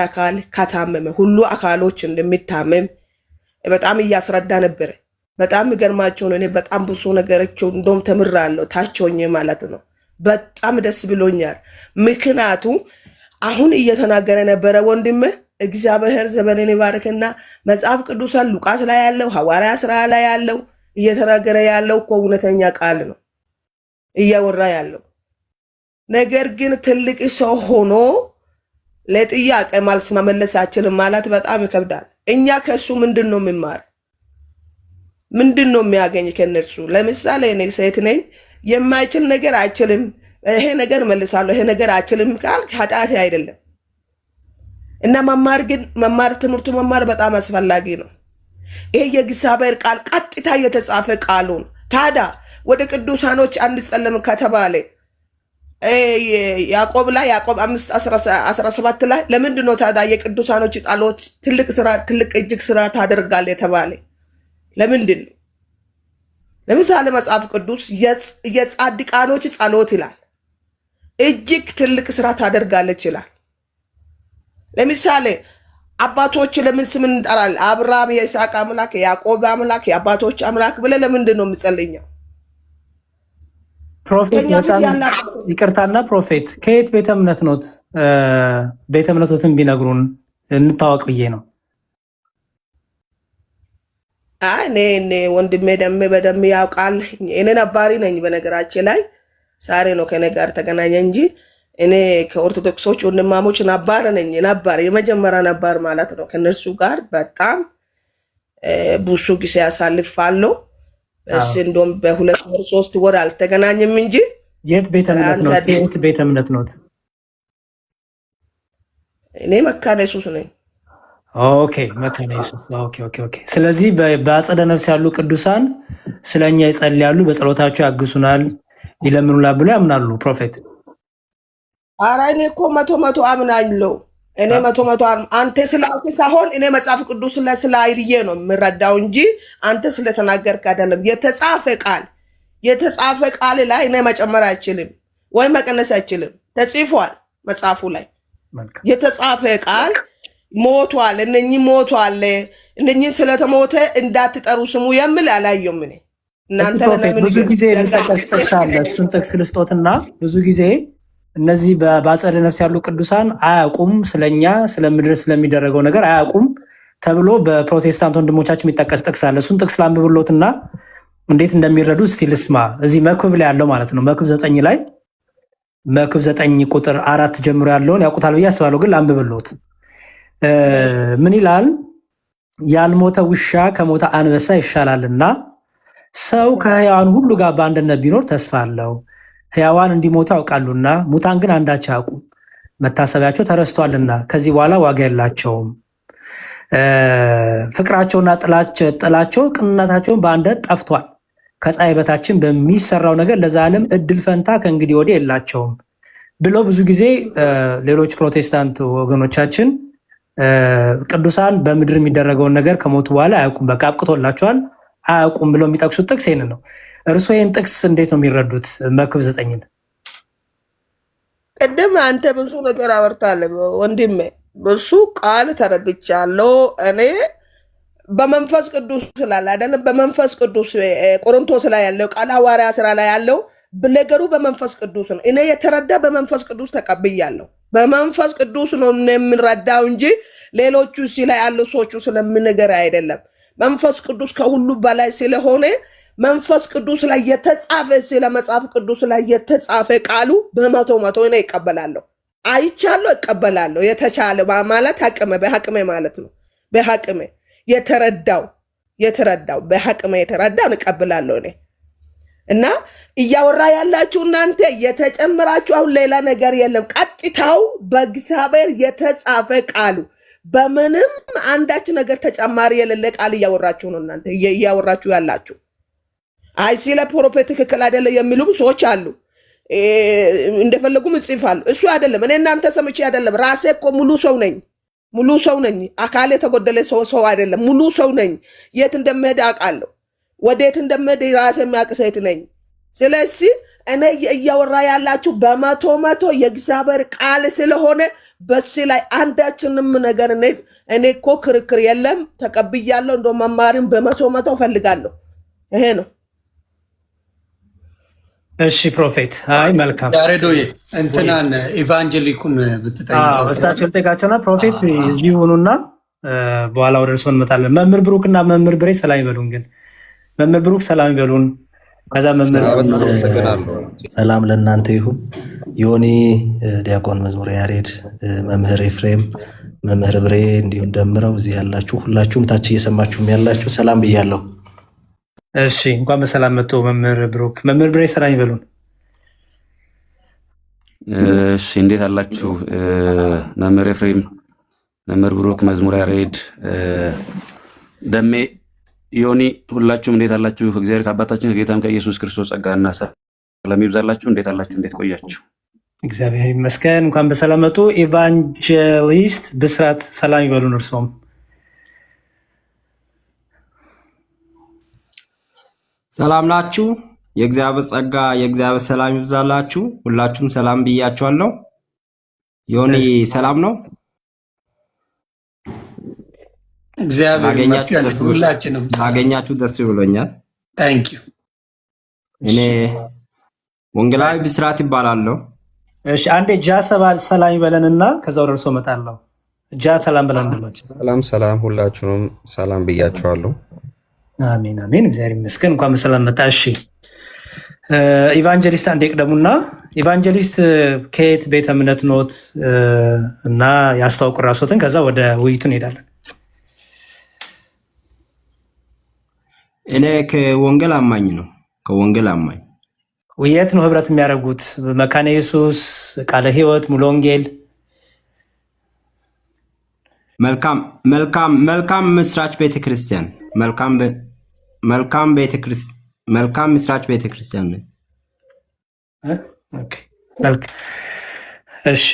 አካል ከታመመ ሁሉ አካሎች እንደሚታመም በጣም እያስረዳ ነበረ። በጣም የሚገርማችሁ ነው። እኔ በጣም ብዙ ነገሮች እንደውም ተምራለሁ ታቾኝ ማለት ነው። በጣም ደስ ብሎኛል። ምክንያቱ አሁን እየተናገረ ነበረ ወንድም እግዚአብሔር ዘመንን ይባርክና መጽሐፍ ቅዱሳን ሉቃስ ላይ ያለው ሐዋርያ ስራ ላይ ያለው እየተናገረ ያለው እኮ እውነተኛ ቃል ነው እያወራ ያለው። ነገር ግን ትልቅ ሰው ሆኖ ለጥያቄ መልስ መመለስ አይችልም ማለት በጣም ይከብዳል። እኛ ከሱ ምንድን ነው የሚማር? ምንድን ነው የሚያገኝ ከነሱ? ለምሳሌ እኔ ሴት ነኝ፣ የማይችል ነገር አይችልም፣ ይሄ ነገር መልሳለሁ፣ ይሄ ነገር አይችልም ካል ኃጢአት አይደለም። እና መማር ትምህርቱ መማር በጣም አስፈላጊ ነው። ይሄ የእግዚአብሔር ቃል ቀጥታ የተጻፈ ቃሉን ታዲያ ወደ ቅዱሳኖች አንጸልም ከተባለ ያዕቆብ 5:17 ላይ ለምንድን ነው ታዲያ የቅዱሳኖች ጸሎት ትልቅ እጅግ ስራ ታደርጋል የተባለ? ለምንድን ነው? ለምሳሌ መጽሐፍ ቅዱስ የጻድቃኖች ጸሎት ይላል እጅግ ትልቅ ስራ ታደርጋለች ይላል። ለምሳሌ አባቶች ለምን ስም እንጠራለን? አብርሃም የይስሐቅ አምላክ የያዕቆብ አምላክ የአባቶች አምላክ ብለን ለምንድን ነው የምጸልየው? ፕሮፌት በጣም ይቅርታና ፕሮፌት ከየት ቤተ እምነት ኖት? ቤተ እምነቶትን ቢነግሩን እንታወቅ ብዬ ነው። እኔ ወንድሜ ደሜ በደሜ ያውቃል። እኔ ነባሪ ነኝ። በነገራችን ላይ ዛሬ ነው ከኔ ጋር ተገናኘ እንጂ እኔ ከኦርቶዶክሶች ወንድማሞች ነባር ነኝ። ነባር የመጀመሪያ ነባር ማለት ነው። ከነሱ ጋር በጣም ብዙ ጊዜ ያሳልፋለሁ። እሺ እንደውም በ2 ወር 3 ወር አልተገናኘም እንጂ የት ቤተ እምነት ነው? የት ቤተ እምነት ነው? እኔ መካነ ኢየሱስ ነኝ። ኦኬ መካነ ኢየሱስ። ኦኬ። ስለዚህ በአጸደ ነፍስ ያሉ ቅዱሳን ስለኛ ይጸልያሉ፣ በጸሎታቸው ያግሱናል፣ ይለምኑላል ብሎ ያምናሉ ፕሮፌት? ኧረ እኔ እኮ መቶ አምናለሁ። እኔ መቶ አንተ ስላልክ ሳይሆን እኔ መጽሐፍ ቅዱስ ስላይልዬ ነው የምረዳው እንጂ አንተ ስለተናገርክ አይደለም። የተጻፈ ቃል ላይ እኔ መጨመር አይችልም ወይ መቀነስ አይችልም። ተጽፏል መጽሐፉ ላይ የተጻፈ ቃል ሞቷል፣ እነኚህ ሞቷል፣ እነኚህ ስለተሞተ እንዳትጠሩ ስሙ የሚል አላየሁም። እኔ እናንተ ብዙ ጊዜ ልጠቅስልሻለ እሱን ጥቅስ ልስጦትና ብዙ ጊዜ እነዚህ በአጸደ ነፍስ ያሉ ቅዱሳን አያውቁም፣ ስለኛ ስለምድር ስለሚደረገው ነገር አያውቁም ተብሎ በፕሮቴስታንት ወንድሞቻችን የሚጠቀስ ጥቅስ አለ። እሱን ጥቅስ ላንብብሎትና እንዴት እንደሚረዱ እስቲ ልስማ። እዚህ መክብብ ላይ ያለው ማለት ነው። መክብብ 9 ላይ መክብብ 9 ቁጥር 4 ጀምሮ ያለውን ያውቁታል ብዬ አስባለሁ፣ ግን ላንብብሎት። ምን ይላል? ያልሞተ ውሻ ከሞተ አንበሳ ይሻላልና ሰው ከሕያዋን ሁሉ ጋር በአንድነት ቢኖር ተስፋ አለው። ሕያዋን እንዲሞቱ ያውቃሉና ሙታን ግን አንዳች አያውቁም። መታሰቢያቸው ተረስቷልና ከዚህ በኋላ ዋጋ የላቸውም። ፍቅራቸውና ጥላቸው ቅንነታቸውን በአንድነት ጠፍቷል። ከፀሐይ በታችን በሚሰራው ነገር ለዘላለም እድል ፈንታ ከእንግዲህ ወዲህ የላቸውም ብለው ብዙ ጊዜ ሌሎች ፕሮቴስታንት ወገኖቻችን ቅዱሳን በምድር የሚደረገውን ነገር ከሞቱ በኋላ አያውቁም፣ በቃ አብቅቶላቸዋል አያውቁም ብለው የሚጠቅሱት ጥቅስ ይህንን ነው። እርስዎ ይህን ጥቅስ እንዴት ነው የሚረዱት? መክብብ 9ን ቅድም አንተ ብዙ ነገር አወርታለህ ወንድሜ፣ ብዙ ቃል ተረድቻለሁ እኔ በመንፈስ ቅዱስ ስላለ አይደለም። በመንፈስ ቅዱስ ቆሮንቶስ ላይ ያለው ቃል ሐዋርያ ስራ ላይ ያለው ነገሩ በመንፈስ ቅዱስ ነው። እኔ የተረዳ በመንፈስ ቅዱስ ተቀብያለሁ። በመንፈስ ቅዱስ ነው የምንረዳው እንጂ ሌሎቹ እዚህ ላይ ያሉ ሰዎቹ ስለምንገር አይደለም። መንፈስ ቅዱስ ከሁሉ በላይ ስለሆነ መንፈስ ቅዱስ ላይ የተጻፈ ስለ መጽሐፍ ቅዱስ ላይ የተጻፈ ቃሉ በመቶ እኔ ይቀበላለሁ። አይቻለሁ፣ እቀበላለሁ። የተቻለ ማለት በሐቅሜ ማለት ነው። በሐቅሜ የተረዳው በሐቅሜ የተረዳው እቀበላለሁ እኔ እና እያወራ ያላችሁ እናንተ የተጨመራችሁ አሁን ሌላ ነገር የለም። ቀጥታው በእግዚአብሔር የተጻፈ ቃሉ በምንም አንዳች ነገር ተጨማሪ የሌለ ቃል እያወራችሁ ነው እናንተ እያወራችሁ ያላችሁ። አይ ሲለ ፕሮፌት ትክክል አይደለም የሚሉም ሰዎች አሉ፣ እንደፈለጉም ይጽፋሉ። እሱ አይደለም። እኔ እናንተ ሰምቼ አይደለም። ራሴ እኮ ሙሉ ሰው ነኝ። አካል የተጎደለ ሰው አይደለም። ሙሉ ሰው ነኝ። የት እንደምሄድ አውቃለሁ። ወዴት እንደምሄድ ራሴ የሚያውቅ ሴት ነኝ። ስለዚህ እኔ እያወራ ያላችሁ በመቶ የእግዚአብሔር ቃል ስለሆነ በዚህ ላይ አንዳችንም ነገር እኔ እኮ ክርክር የለም፣ ተቀብያለሁ። እንደ መማሪም በመቶ ፈልጋለሁ። ይሄ ነው። እሺ ፕሮፌት፣ አይ መልካም ያሬዶዬ እንትናን ኢቫንጀሊኩን ብትጠይቀው እሳቸው ልጠይቃቸውና ፕሮፌት እዚህ ሆኑና በኋላ ወደ እርስዎ እንመጣለን። መምህር ብሩክ እና መምህር ብሬ ሰላም ይበሉን። ግን መምህር ብሩክ ሰላም ይበሉን። ከዛ መምህር ሰላም ለእናንተ ይሁን። ዮኒ፣ ዲያቆን መዝሙረ ያሬድ፣ መምህር ኤፍሬም፣ መምህር ብሬ እንዲሁም ደምረው እዚህ ያላችሁ ሁላችሁም ታች እየሰማችሁም ያላችሁ ሰላም ብያለሁ። እሺ እንኳን በሰላም መጡ መምህር ብሩክ። መምህር ብሬ ሰላም ይበሉን። እሺ እንዴት አላችሁ? መምህር ኤፍሬም፣ መምህር ብሩክ፣ መዝሙረ ያሬድ፣ ደሜ፣ ዮኒ ሁላችሁም እንዴት አላችሁ? እግዚአብሔር ከአባታችን ከጌታም ከኢየሱስ ክርስቶስ ጸጋና ሰላም ይብዛላችሁ። እንዴት አላችሁ? እንዴት ቆያችሁ? እግዚአብሔር ይመስገን። እንኳን በሰላም መጡ። ኢቫንጀሊስት ብስራት ሰላም ይበሉን። እርሶም ሰላም ናችሁ? የእግዚአብሔር ጸጋ የእግዚአብሔር ሰላም ይብዛላችሁ። ሁላችሁም ሰላም ብያችኋለሁ። ዮኒ ሰላም ነው? እግዚአብሔር ይመስገን። ሁላችንም አገኛችሁ ደስ ብሎኛል። ታንክ ዩ። እኔ ወንጌላዊ ብስራት ይባላለሁ። እሺ አንዴ ጃ ሰላም ይበለንና ከዛ ወደ እርሶ እመጣለሁ። ጃ ሰላም ብለን እንደማችሁ። ሰላም ሁላችሁንም ሰላም ብያችኋለሁ። አሜን አሜን። እግዚአብሔር ይመስገን። እንኳን በሰላም መጣ። እሺ ኢቫንጀሊስት አንዴ ቅደሙና፣ ኢቫንጀሊስት ከየት ቤተ እምነት ኖት እና ያስተዋውቁ ራስዎትን፣ ከዛ ወደ ውይይቱ እንሄዳለን። እኔ ከወንጌል አማኝ ነው። ከወንጌል አማኝ የት ነው ህብረት የሚያደርጉት? መካነ ኢየሱስ፣ ቃለ ሕይወት፣ ሙሉ ወንጌል? መልካም ምስራች ቤተክርስቲያን። መልካም ምስራች ቤተክርስቲያን ነው። እሺ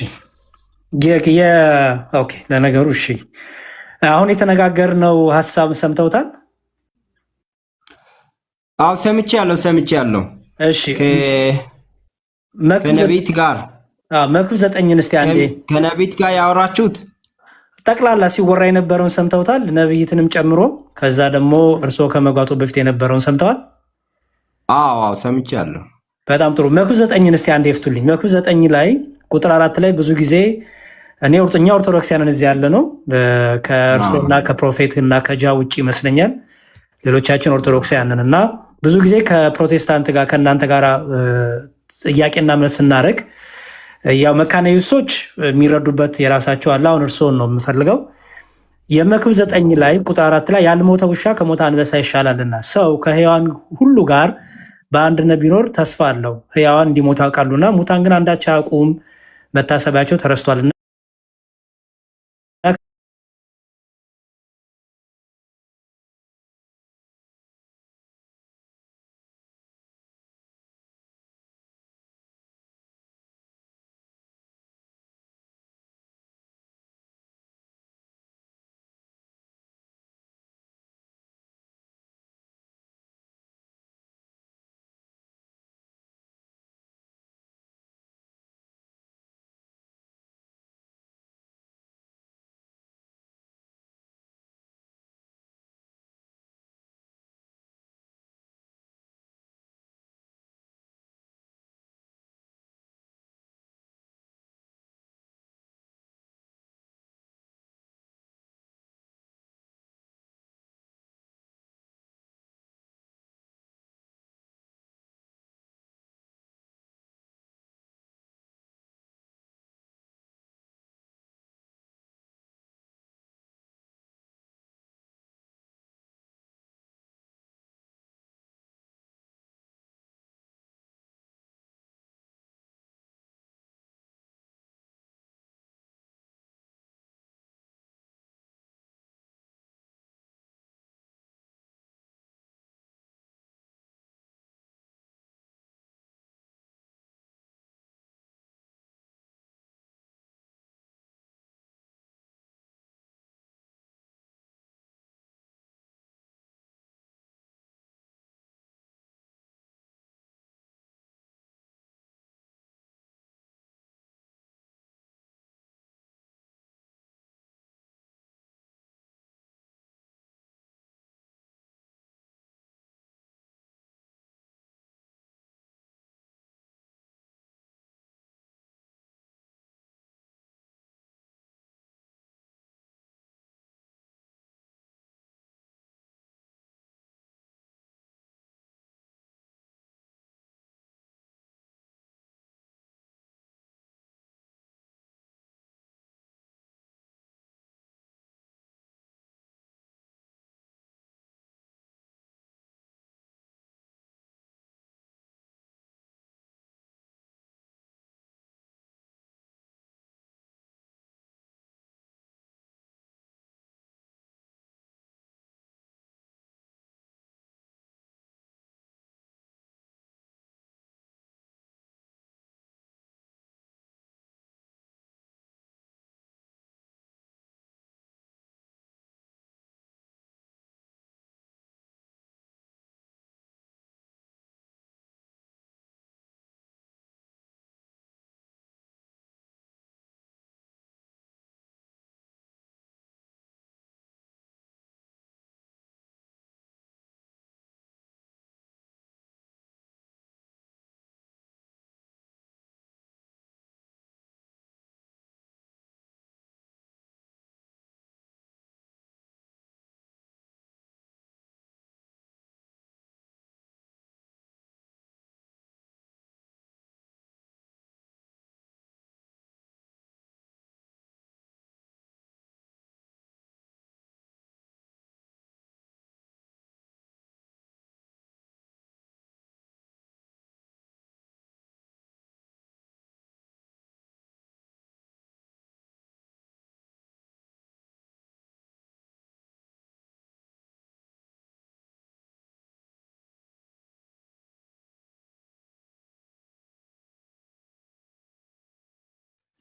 ኦኬ። ለነገሩ እሺ፣ አሁን የተነጋገርነው ሀሳብ ሰምተውታል? አዎ ሰምቻለሁ። እሺ ከነቢት ጋር መክብብ 9ን እስቲ አንዴ ከነቢት ጋር ያወራችሁት ጠቅላላ ሲወራ የነበረውን ሰምተውታል? ነብይትንም ጨምሮ። ከዛ ደግሞ እርስዎ ከመጓቶ በፊት የነበረውን ሰምተዋል? አዎ ሰምቻለሁ። በጣም ጥሩ። መክብብ 9ን እስቲ አንዴ ይፍቱልኝ። መክብብ 9 ላይ ቁጥር 4 ላይ ብዙ ጊዜ እኛ ኦርቶዶክሳውያን እዚህ ያለ ነው ከእርስዎና ከፕሮፌት እና ከጃ ውጭ ይመስለኛል ሌሎቻችን ኦርቶዶክሳውያንን እና ብዙ ጊዜ ከፕሮቴስታንት ጋር ከእናንተ ጋር ጥያቄና መልስ ስናደርግ ያው መካነ ኢየሱሶች የሚረዱበት የራሳቸው አለ። አሁን እርስዎን ነው የምፈልገው። የመክብብ 9 ላይ ቁጥር 4 ላይ ያልሞተ ውሻ ከሞተ አንበሳ ይሻላልና ሰው ከሕያዋን ሁሉ ጋር በአንድነት ቢኖር ተስፋ አለው። ሕያዋን እንዲሞቱ ያውቃሉና ሙታን ግን አንዳች አያውቁም መታሰቢያቸው ተረስቷልና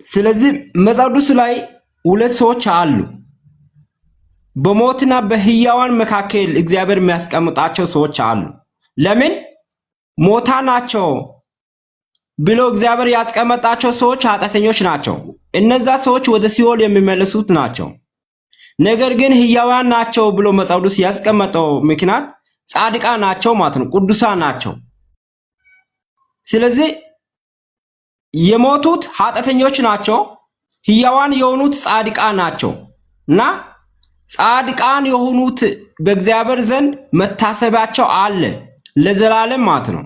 ስለዚህ መጽሐፍ ቅዱስ ላይ ሁለት ሰዎች አሉ። በሞትና በሕያዋን መካከል እግዚአብሔር የሚያስቀምጣቸው ሰዎች አሉ። ለምን ሞታ ናቸው ብሎ እግዚአብሔር ያስቀመጣቸው ሰዎች ኃጢአተኞች ናቸው። እነዛ ሰዎች ወደ ሲኦል የሚመለሱት ናቸው። ነገር ግን ሕያዋን ናቸው ብሎ መጽሐፍ ቅዱስ ያስቀመጠው ምክንያት ጻድቃን ናቸው ማለት ነው፣ ቅዱሳን ናቸው። ስለዚህ የሞቱት ኃጢአተኞች ናቸው፣ ሕያዋን የሆኑት ጻድቃን ናቸው እና ጻድቃን የሆኑት በእግዚአብሔር ዘንድ መታሰቢያቸው አለ ለዘላለም ማለት ነው።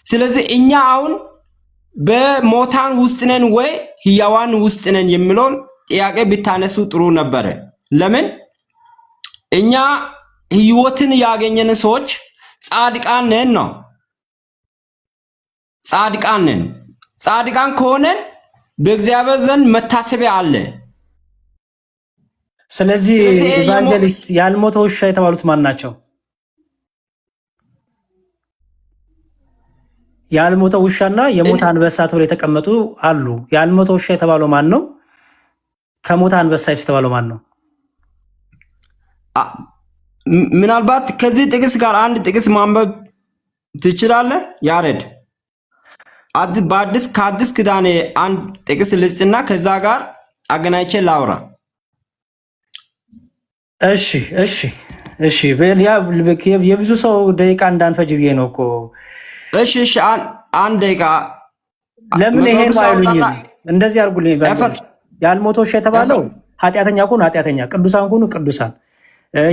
ስለዚህ እኛ አሁን በሞታን ውስጥ ነን ወይ ሕያዋን ውስጥ ነን የሚለውን ጥያቄ ቢታነሱ ጥሩ ነበረ። ለምን እኛ ሕይወትን ያገኘን ሰዎች ጻድቃን ነን ነው። ጻድቃን ነን። ጻድቃን ከሆነን በእግዚአብሔር ዘንድ መታሰቢያ አለ። ስለዚህ ኢቫንጀሊስት ያልሞተ ውሻ የተባሉት ማን ናቸው? ያልሞተ ውሻና የሞተ አንበሳ ተብሎ የተቀመጡ አሉ። ያልሞተ ውሻ የተባለው ማን ነው? ከሞተ አንበሳ የተባለው ማን ነው? ምናልባት ከዚህ ጥቅስ ጋር አንድ ጥቅስ ማንበብ ትችላለህ ያሬድ? ከአዲስ ኪዳን አንድ ጥቅስ ልጽና ከዛ ጋር አገናኝቼ ላውራ። እሺ የብዙ ሰው ደቂቃ እንዳንፈጅ ብዬ ነው እኮ። እሺ አንድ ደቂቃ። ለምን ይሄን አይሉኝም? እንደዚህ አድርጉልኝ። ያልሞተ ውሻ የተባለው ኃጢአተኛ ከሆኑ ኃጢአተኛ፣ ቅዱሳን ከሆኑ ቅዱሳን፣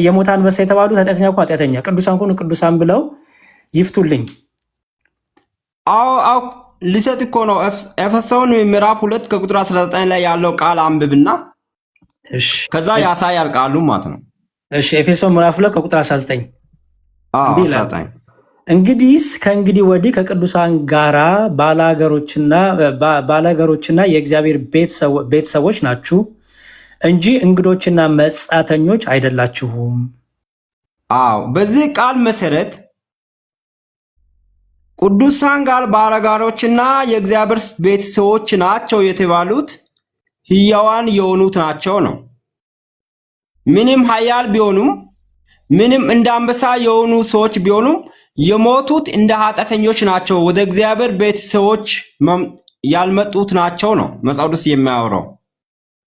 የሞተ አንበሳ የተባሉት ኃጢአተኛ ከሆኑ ኃጢአተኛ፣ ቅዱሳን ከሆኑ ቅዱሳን ብለው ይፍቱልኝ። አዎ ልሰጥ እኮ ነው። ኤፌሶን ምዕራፍ 2 ከቁጥር 19 ላይ ያለው ቃል አንብብና ከዛ ያሳያል ቃሉ ማለት ነው። እሺ ኤፌሶን ምዕራፍ 2 ከቁጥር 19 19 እንግዲህስ ከእንግዲህ ወዲህ ከቅዱሳን ጋራ ባላገሮችና የእግዚአብሔር ቤተሰቦች ናችሁ እንጂ እንግዶችና መጻተኞች አይደላችሁም። በዚህ ቃል መሰረት ቅዱሳን ጋር ባላጋሮችና የእግዚአብሔር ቤተሰቦች ናቸው የተባሉት ሕያዋን የሆኑት ናቸው ነው። ምንም ኃያል ቢሆኑም ምንም እንደ አንበሳ የሆኑ ሰዎች ቢሆኑም የሞቱት እንደ ኃጢአተኞች ናቸው፣ ወደ እግዚአብሔር ቤተሰቦች ያልመጡት ናቸው ነው መጽሐፍ ቅዱስ የሚያወራው።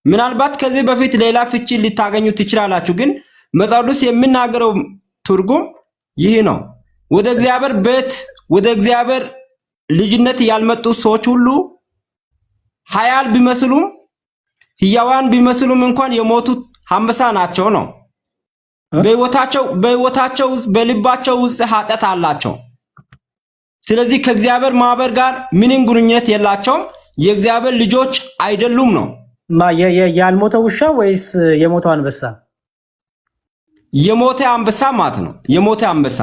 ምናልባት ከዚህ በፊት ሌላ ፍቺ ልታገኙ ትችላላችሁ፣ ግን መጽሐፍ ቅዱስ የሚናገረው ትርጉም ይህ ነው። ወደ እግዚአብሔር ቤት ወደ እግዚአብሔር ልጅነት ያልመጡ ሰዎች ሁሉ ኃያል ቢመስሉም ሕያዋን ቢመስሉም እንኳን የሞቱት አንበሳ ናቸው ነው። በሕይወታቸው ውስጥ በልባቸው ውስጥ ኃጢአት አላቸው። ስለዚህ ከእግዚአብሔር ማህበር ጋር ምንም ግንኙነት የላቸውም፣ የእግዚአብሔር ልጆች አይደሉም ነው። ያልሞተ ውሻ ወይስ የሞተው አንበሳ? የሞተ አንበሳ ማለት ነው። የሞተ አንበሳ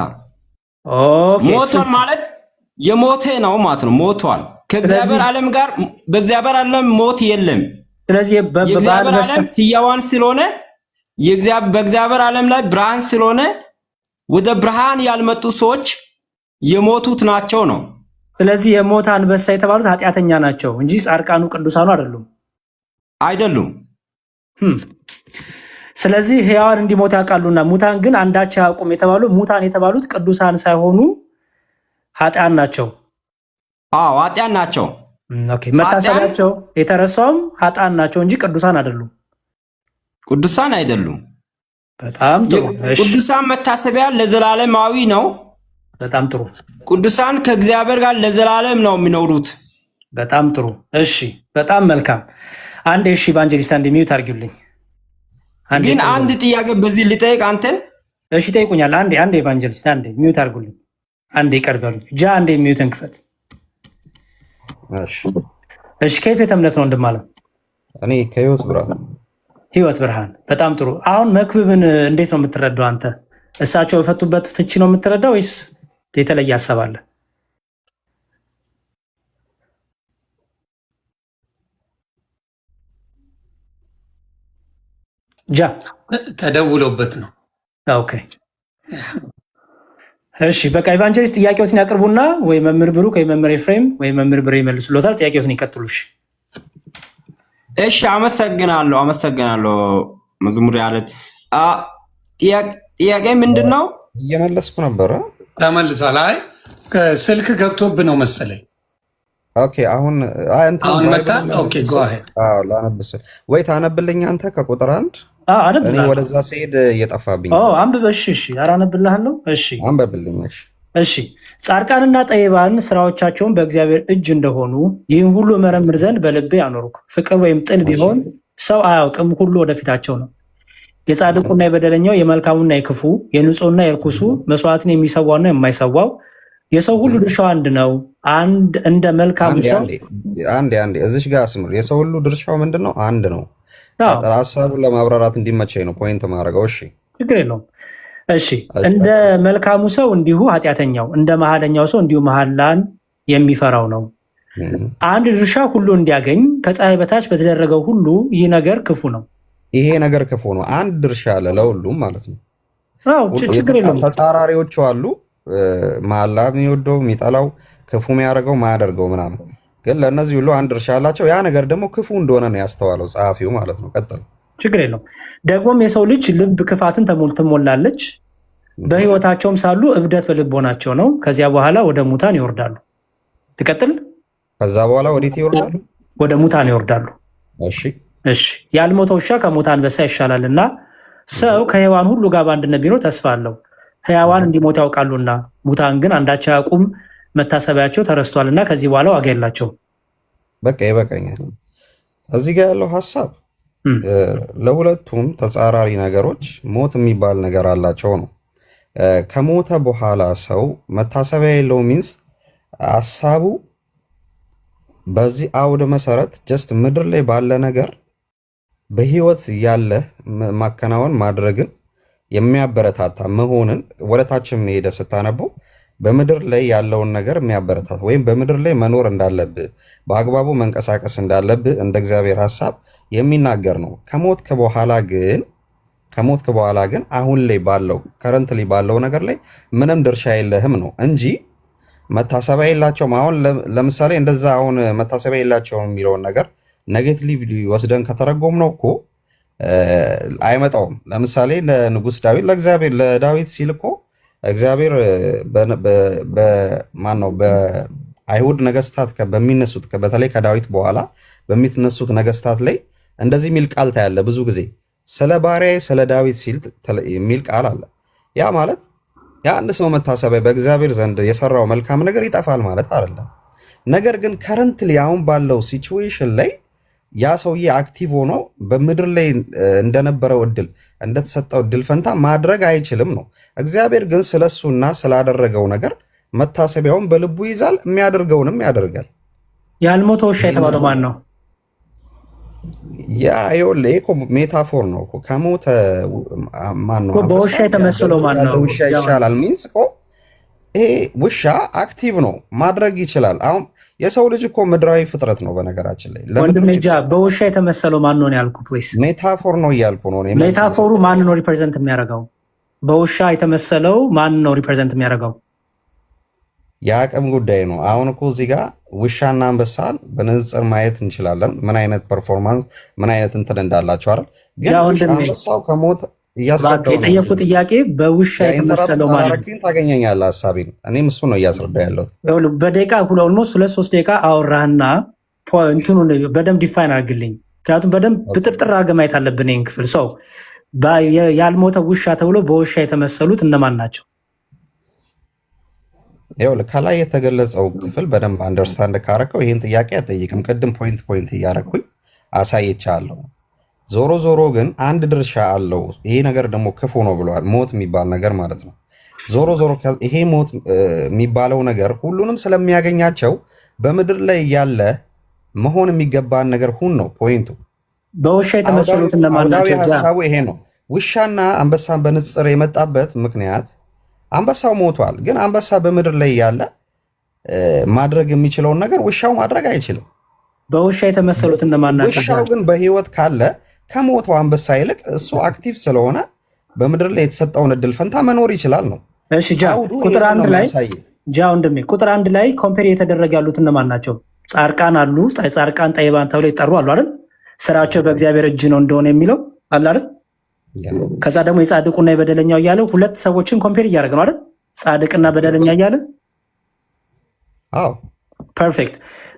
ሞቷል ማለት የሞተ ነው ማለት ነው። ሞቷል። ከእግዚአብሔር ዓለም ጋር በእግዚአብሔር ዓለም ሞት የለም። ስለዚህ የእግዚአብሔር ዓለም ሕያዋን ስለሆነ በእግዚአብሔር ዓለም ላይ ብርሃን ስለሆነ ወደ ብርሃን ያልመጡ ሰዎች የሞቱት ናቸው ነው። ስለዚህ የሞተ አንበሳ የተባሉት ኃጢአተኛ ናቸው እንጂ ጻድቃኑ ቅዱሳኑ አይደሉም። ስለዚህ ሕያዋን እንዲሞት ያውቃሉና ሙታን ግን አንዳቸው አያውቁም የተባሉ ሙታን የተባሉት ቅዱሳን ሳይሆኑ ኃጢአን ናቸው። ኃጢአን ናቸው። መታሰቢያቸው የተረሳውም ኃጢአን ናቸው እንጂ ቅዱሳን አይደሉም። በጣም ጥሩ። ቅዱሳን መታሰቢያ ለዘላለማዊ ነው። በጣም ጥሩ። ቅዱሳን ከእግዚአብሔር ጋር ለዘላለም ነው የሚኖሩት። በጣም ጥሩ። እሺ፣ በጣም መልካም። አንድ ኢቫንጀሊስት አንድ ሚዩት አድርጊልኝ። ግን አንድ ጥያቄ በዚህ ልጠይቅ አንተን። እሺ ጠይቁኛል። አንዴ ኢቫንጀሊስት አንዴ ሚዩት አድርጉልኝ። አንዴ ይቀርበሉ። አንዴ ሚዩትን ክፈት። እሺ ከየት ቤተ እምነት ነው ወንድም አለም? እኔ ከህይወት ብርሃን። በጣም ጥሩ። አሁን መክብብን እንዴት ነው የምትረዳው አንተ? እሳቸው በፈቱበት ፍቺ ነው የምትረዳው ወይስ የተለየ ሀሳብ አለ? ተደውሎበት ነው። ኦኬ እሺ በቃ ኢቫንጀሊስት ጥያቄዎትን ያቅርቡና ወይ መምህር ብሩክ ወይ መምህር ኤፍሬም ወይ መምህር ብሬ ይመልሱልዎታል። ጥያቄዎትን ይቀጥሉሽ። እሺ አመሰግናለሁ መዝሙር ያሬድ። ጥያቄ ምንድን ነው? እየመለስኩ ነበረ። ተመልሷል። አይ ስልክ ገብቶብ ነው መሰለኝ። ኦኬ አሁን መጣ። ኦኬ ጎ አሄድ። ላነብስ ወይ ታነብልኝ አንተ ከቁጥር 1 እኔ ወደዛ ስሄድ እየጠፋብኝ። አንብበሽ። እሺ አነብልሃለሁ። እሺ አንብብልኝ። እሺ ጻድቃንና ጠቢባን ስራዎቻቸውን በእግዚአብሔር እጅ እንደሆኑ ይህን ሁሉ መረምር ዘንድ በልቤ አኖርኩ። ፍቅር ወይም ጥል ቢሆን ሰው አያውቅም፣ ሁሉ ወደፊታቸው ነው። የጻድቁና የበደለኛው፣ የመልካሙና የክፉ፣ የንጹሕና የርኩሱ፣ መስዋዕትን የሚሰዋውና የማይሰዋው የሰው ሁሉ ድርሻው አንድ ነው። እንደ መልካሙ ሰው አንዴ እዚሽ ጋር አስምር። የሰው ሁሉ ድርሻው ምንድን ነው? አንድ ነው። ሀሳቡን ለማብራራት እንዲመቸኝ ነው ፖይንት ማድረገው። እሺ ችግር የለውም። እሺ እንደ መልካሙ ሰው እንዲሁ ኃጢአተኛው፣ እንደ መሐለኛው ሰው እንዲሁ መሐላን የሚፈራው ነው። አንድ ድርሻ ሁሉ እንዲያገኝ ከፀሐይ በታች በተደረገው ሁሉ ይህ ነገር ክፉ ነው። ይሄ ነገር ክፉ ነው። አንድ ድርሻ አለ ለሁሉም ማለት ነው። ችግር የለም። ተጻራሪዎቹ አሉ። መሐላ የሚወደው የሚጠላው፣ ክፉ የሚያደርገው ማያደርገው ምናምን፣ ግን ለእነዚህ ሁሉ አንድ ድርሻ አላቸው። ያ ነገር ደግሞ ክፉ እንደሆነ ነው ያስተዋለው ጸሐፊው ማለት ነው። ቀጥል። ችግር የለው። ደግሞም የሰው ልጅ ልብ ክፋትን ትሞላለች፣ በህይወታቸውም ሳሉ እብደት በልቦናቸው ነው። ከዚያ በኋላ ወደ ሙታን ይወርዳሉ። ትቀጥል። ከዛ በኋላ ወዴት ይወርዳሉ? ወደ ሙታን ይወርዳሉ። እሺ። ያልሞተ ውሻ ከሞተ አንበሳ ይሻላልና ሰው ከሕያዋን ሁሉ ጋር በአንድነት ቢኖር ተስፋ አለው። ሕያዋን እንዲሞት ያውቃሉና ሙታን ግን አንዳቸው አያውቁም፣ መታሰቢያቸው ተረስቷልና ከዚህ በኋላ ዋጋ የላቸው። በቃ ይበቃኛል። እዚህ ጋር ያለው ሀሳብ ለሁለቱም ተጻራሪ ነገሮች ሞት የሚባል ነገር አላቸው ነው። ከሞተ በኋላ ሰው መታሰቢያ የለው ሚንስ ሀሳቡ በዚህ አውድ መሰረት ጀስት ምድር ላይ ባለ ነገር በህይወት ያለ ማከናወን ማድረግን የሚያበረታታ መሆንን ወደታችን መሄደ ስታነበው በምድር ላይ ያለውን ነገር የሚያበረታታ ወይም በምድር ላይ መኖር እንዳለብህ በአግባቡ መንቀሳቀስ እንዳለብህ እንደ እግዚአብሔር ሐሳብ የሚናገር ነው። ከሞትክ በኋላ ግን አሁን ላይ ባለው ከረንት ላይ ባለው ነገር ላይ ምንም ድርሻ የለህም ነው እንጂ መታሰቢያ የላቸውም። አሁን ለምሳሌ እንደዛ አሁን መታሰቢያ የላቸውም የሚለውን ነገር ኔጌቲቭሊ ወስደን ከተረጎም ነው እኮ አይመጣውም። ለምሳሌ ለንጉስ ዳዊት ለዳዊት ሲል እኮ እግዚአብሔር በአይሁድ ነገስታት በሚነሱት በተለይ ከዳዊት በኋላ በሚነሱት ነገስታት ላይ እንደዚህ የሚል ቃል ታያለ። ብዙ ጊዜ ስለ ባሪያዬ ስለ ዳዊት ሲል የሚል ቃል አለ። ያ ማለት የአንድ ሰው መታሰቢያ በእግዚአብሔር ዘንድ የሰራው መልካም ነገር ይጠፋል ማለት አይደለም። ነገር ግን ከረንትሊ አሁን ባለው ሲቹዌሽን ላይ ያ ሰውዬ አክቲቭ ሆኖ በምድር ላይ እንደነበረው እድል እንደተሰጠው እድል ፈንታ ማድረግ አይችልም ነው። እግዚአብሔር ግን ስለሱና ስላደረገው ነገር መታሰቢያውን በልቡ ይዛል፣ የሚያደርገውንም ያደርጋል። ያልሞተ ውሻ የተባለው ማን ነው? ያ እኮ ሜታፎር ነው እኮ። ከሞተ ማን ነው? በውሻ የተመሰለው ማን ነው? ውሻ ይሻላል ሚንስ እኮ ይሄ ውሻ አክቲቭ ነው፣ ማድረግ ይችላል። አሁን የሰው ልጅ እኮ ምድራዊ ፍጥረት ነው። በነገራችን ላይ ወንድሜ በውሻ የተመሰለው ማን ነው ያልኩ? ፕሊስ ሜታፎር ነው እያልኩ ነው። ሜታፎሩ ማን ነው ሪፕሬዘንት የሚያደርገው? በውሻ የተመሰለው ማን ነው ሪፕሬዘንት የሚያደርገው? የአቅም ጉዳይ ነው። አሁን እኮ እዚህ ጋር ውሻና አንበሳን በንጽጽር ማየት እንችላለን። ምን አይነት ፐርፎርማንስ ምን አይነት እንትን እንዳላቸው አይደል? ግን አንበሳው ከሞት የጠየቁ ጥያቄ በውሻ የተመሰለው ማለት ነው። ታገኘኛለህ ሀሳቤን። እኔም እሱ ነው እያስረዳ ያለሁት። በደቂቃ ኦልሞስት 2-3 ደቂቃ አወራህና እንትኑ በደንብ ዲፋይን አድርግልኝ። ምክንያቱም በደንብ ብጥርጥር አድርገህ ማየት አለብን ይህን ክፍል። ሰው ያልሞተ ውሻ ተብሎ በውሻ የተመሰሉት እነማን ናቸው? ይኸውልህ ከላይ የተገለጸው ክፍል በደንብ አንደርስታንድ ካረከው ይህን ጥያቄ አጠይቅም። ቅድም ፖይንት እያረኩኝ አሳይቻለሁ። ዞሮ ዞሮ ግን አንድ ድርሻ አለው። ይሄ ነገር ደግሞ ክፉ ነው ብለዋል። ሞት የሚባል ነገር ማለት ነው። ዞሮ ዞሮ ይሄ ሞት የሚባለው ነገር ሁሉንም ስለሚያገኛቸው በምድር ላይ ያለ መሆን የሚገባን ነገር ሁን ነው ፖይንቱ። በውሻ የተመሰሉት እነማን ናቸው? ሀሳቡ ይሄ ነው። ውሻና አንበሳን በንጽር የመጣበት ምክንያት አንበሳው ሞቷል፣ ግን አንበሳ በምድር ላይ ያለ ማድረግ የሚችለውን ነገር ውሻው ማድረግ አይችልም። በውሻ የተመሰሉት እነማን ናቸው? ውሻው ግን በህይወት ካለ ከሞተው አንበሳ ይልቅ እሱ አክቲቭ ስለሆነ በምድር ላይ የተሰጠውን እድል ፈንታ መኖር ይችላል ነው። እሺ ቁጥር 1 ላይ ወንድሜ ቁጥር 1 ላይ ኮምፔር እየተደረገ ያሉት እነማን ናቸው? ጻድቃን አሉ። ጻድቃን ጠይባን ተብለው ይጠሩ አሉ አይደል? ስራቸው በእግዚአብሔር እጅ ነው እንደሆነ የሚለው አለ አይደል? ከዛ ደግሞ የጻድቁና የበደለኛው እያለ ሁለት ሰዎችን ኮምፔር እያደረገ ነው አይደል? ጻድቅና በደለኛ እያለ አዎ ፐርፌክት።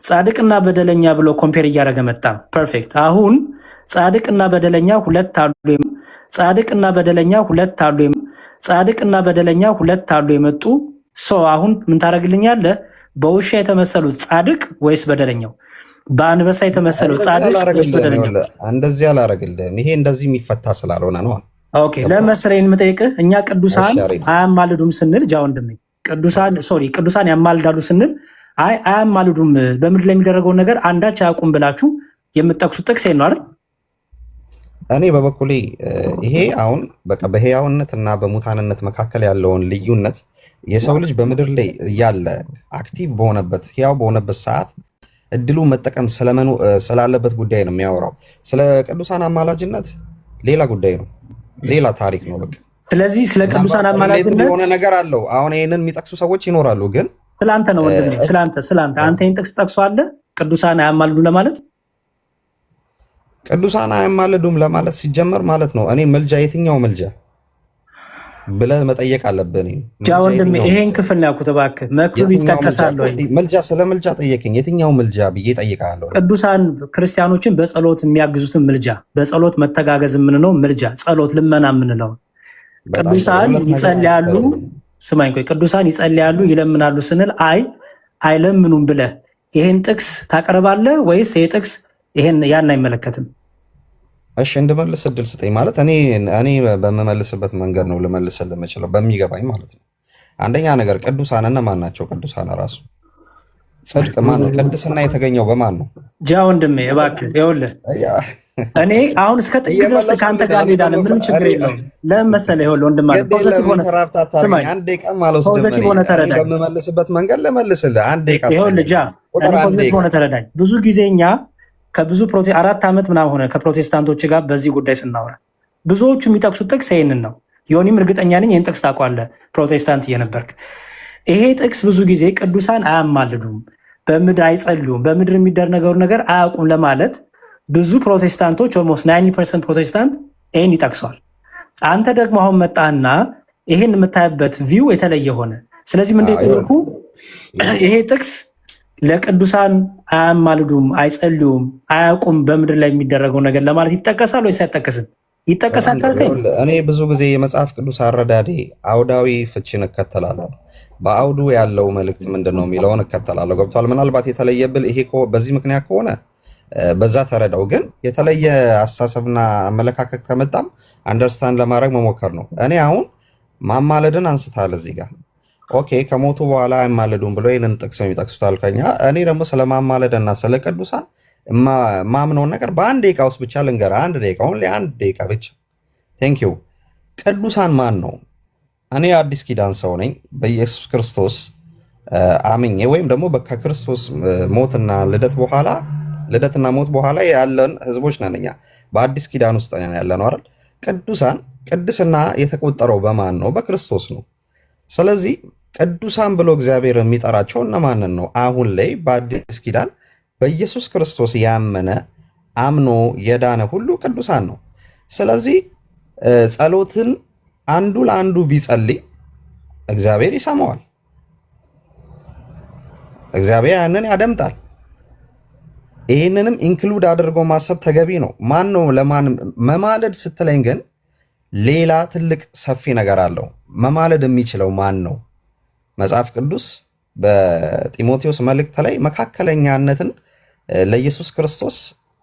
ጻድቅና በደለኛ ብሎ ኮምፔር እያደረገ መጣ። ፐርፌክት። አሁን ጻድቅና በደለኛ ሁለት አሉ የመጡ ሰው አሁን ምን ታደርግልኛለህ? በውሻ የተመሰሉት ጻድቅ ወይስ በደለኛው? በአንበሳ የተመሰሉት ጻድቅ ወይስ በደለኛው? እንደዚህ አላረግልህም። ይሄ እንደዚህ የሚፈታ ስላልሆነ ነው። ኦኬ ለመስለኝ የምጠይቅህ እኛ ቅዱሳን አያማልዱም ስንል ወንድሜ ቅዱሳን ያማልዳሉ ስንል አያማልዱም በምድር ላይ የሚደረገውን ነገር አንዳች አያውቁም ብላችሁ የምጠቅሱ ጥቅስ ነው አይደል? እኔ በበኩሌ ይሄ አሁን በቃ በህያውነት እና በሙታንነት መካከል ያለውን ልዩነት የሰው ልጅ በምድር ላይ ያለ አክቲቭ በሆነበት ህያው በሆነበት ሰዓት እድሉን መጠቀም ስላለበት ጉዳይ ነው የሚያወራው። ስለ ቅዱሳን አማላጅነት ሌላ ጉዳይ ነው፣ ሌላ ታሪክ ነው። በቃ ስለዚህ ስለ ቅዱሳን አማላጅነት የሆነ ነገር አለው። አሁን ይህንን የሚጠቅሱ ሰዎች ይኖራሉ፣ ግን ስላንተ ነው ወንድሜ፣ ስላንተ አንተ ይህን ጥቅስ ጠቅሷለህ ቅዱሳን አያማልዱ ለማለት ቅዱሳን አያማልዱም ለማለት ሲጀመር ማለት ነው። እኔ ምልጃ የትኛው ምልጃ ብለህ መጠየቅ አለብህ። ጃ ወንድሜ ይሄን ክፍል ነው ያልኩት። እባክህ መክብብ ይጠቀሳል ወይ? ምልጃ ስለ ምልጃ ጠየቀኝ። የትኛው ምልጃ ብዬ ጠይቃለሁ። ቅዱሳን ክርስቲያኖችን በጸሎት የሚያግዙትን ምልጃ፣ በጸሎት መተጋገዝ የምንለው ምልጃ፣ ጸሎት ልመና የምንለው ቅዱሳን ይጸልያሉ። ስማኝ ቆይ፣ ቅዱሳን ይጸልያሉ ይለምናሉ ስንል አይለምኑም ብለህ ይሄን ጥቅስ ታቀርባለህ ወይስ ይሄ ጥቅስ ያን አይመለከትም? እሺ እንድመልስ እድል ስጠኝ። ማለት እኔ በምመልስበት መንገድ ነው ልመልስልህ የምችለው በሚገባኝ ማለት ነው። አንደኛ ነገር ቅዱሳን እነማን ናቸው? ቅዱሳን ራሱ ጽድቅ ማን ነው? ቅድስና የተገኘው በማን ነው? ጃ ወንድሜ እባክህ ይኸውልህ፣ እኔ አሁን እስከ ጥግ ድረስ ከአንተ ጋር እንሄዳለን። ምንም ችግር የለውም። ለምን መሰለህ? ይኸውልህ ወንድም አለ ፖዚቲቭ ሆነ በምመልስበት መንገድ ልመልስልህ። አንድ ደቂቃ ይኸውልህ ጃ ፖዚቲቭ ሆነ ተረዳኝ። ብዙ ጊዜ እኛ ከብዙ 4 ዓመት ምናምን ሆነ ከፕሮቴስታንቶች ጋር በዚህ ጉዳይ ስናወራ ብዙዎቹ የሚጠቅሱት ጥቅስ ይህንን ነው። ዮኒም እርግጠኛ ነኝ ይህን ጥቅስ ታውቀዋለህ ፕሮቴስታንት እየነበርክ። ይሄ ጥቅስ ብዙ ጊዜ ቅዱሳን አያማልዱም፣ በምድር አይጸልዩም፣ በምድር የሚደረገውን ነገር አያውቁም ለማለት ብዙ ፕሮቴስታንቶች ኦልሞስት 90% ፕሮቴስታንት ይህን ይጠቅሰዋል። አንተ ደግሞ አሁን መጣህና ይሄን የምታይበት ቪው የተለየ ሆነ። ስለዚህ ምን እንደጠየቁ ይሄ ጥቅስ ለቅዱሳን አያማልዱም፣ አይጸልዩም፣ አያውቁም በምድር ላይ የሚደረገው ነገር ለማለት ይጠቀሳል ወይስ አይጠቀስም? ይጠቀሳል ካልከኝ እኔ ብዙ ጊዜ የመጽሐፍ ቅዱስ አረዳዴ አውዳዊ ፍቺን እከተላለሁ። በአውዱ ያለው መልእክት ምንድን ነው የሚለውን እከተላለሁ። ገብቷል? ምናልባት የተለየብል ይሄ በዚህ ምክንያት ከሆነ በዛ ተረዳው። ግን የተለየ አስተሳሰብና አመለካከት ከመጣም አንደርስታንድ ለማድረግ መሞከር ነው። እኔ አሁን ማማለድን አንስታል እዚህ ጋር ኦኬ፣ ከሞቱ በኋላ አይማለዱም ብሎ ይህንን ጥቅስ የሚጠቅሱት አልከኛ። እኔ ደግሞ ስለማማለድና ስለ ቅዱሳን ማምነውን ነገር በአንድ ደቂቃ ውስጥ ብቻ ልንገርህ። አንድ ደቂቃ ሁን፣ አንድ ደቂቃ ብቻ። ቴንክ ዩ። ቅዱሳን ማን ነው? እኔ አዲስ ኪዳን ሰው ነኝ። በኢየሱስ ክርስቶስ አምኜ ወይም ደግሞ ከክርስቶስ ሞትና ልደትና ሞት በኋላ ያለን ህዝቦች ነን እኛ። በአዲስ ኪዳን ውስጥ ነን ያለ ነው አይደል? ቅዱሳን ቅድስና የተቆጠረው በማን ነው? በክርስቶስ ነው። ስለዚህ ቅዱሳን ብሎ እግዚአብሔር የሚጠራቸው እነማንን ነው? አሁን ላይ በአዲስ ኪዳን በኢየሱስ ክርስቶስ ያመነ አምኖ የዳነ ሁሉ ቅዱሳን ነው። ስለዚህ ጸሎትን አንዱ ለአንዱ ቢጸልይ እግዚአብሔር ይሰማዋል፣ እግዚአብሔር ያንን ያደምጣል። ይህንንም ኢንክሉድ አድርጎ ማሰብ ተገቢ ነው። ማን ነው ለማን መማለድ ስትለኝ ግን ሌላ ትልቅ ሰፊ ነገር አለው። መማለድ የሚችለው ማን ነው? መጽሐፍ ቅዱስ በጢሞቴዎስ መልእክት ላይ መካከለኛነትን ለኢየሱስ ክርስቶስ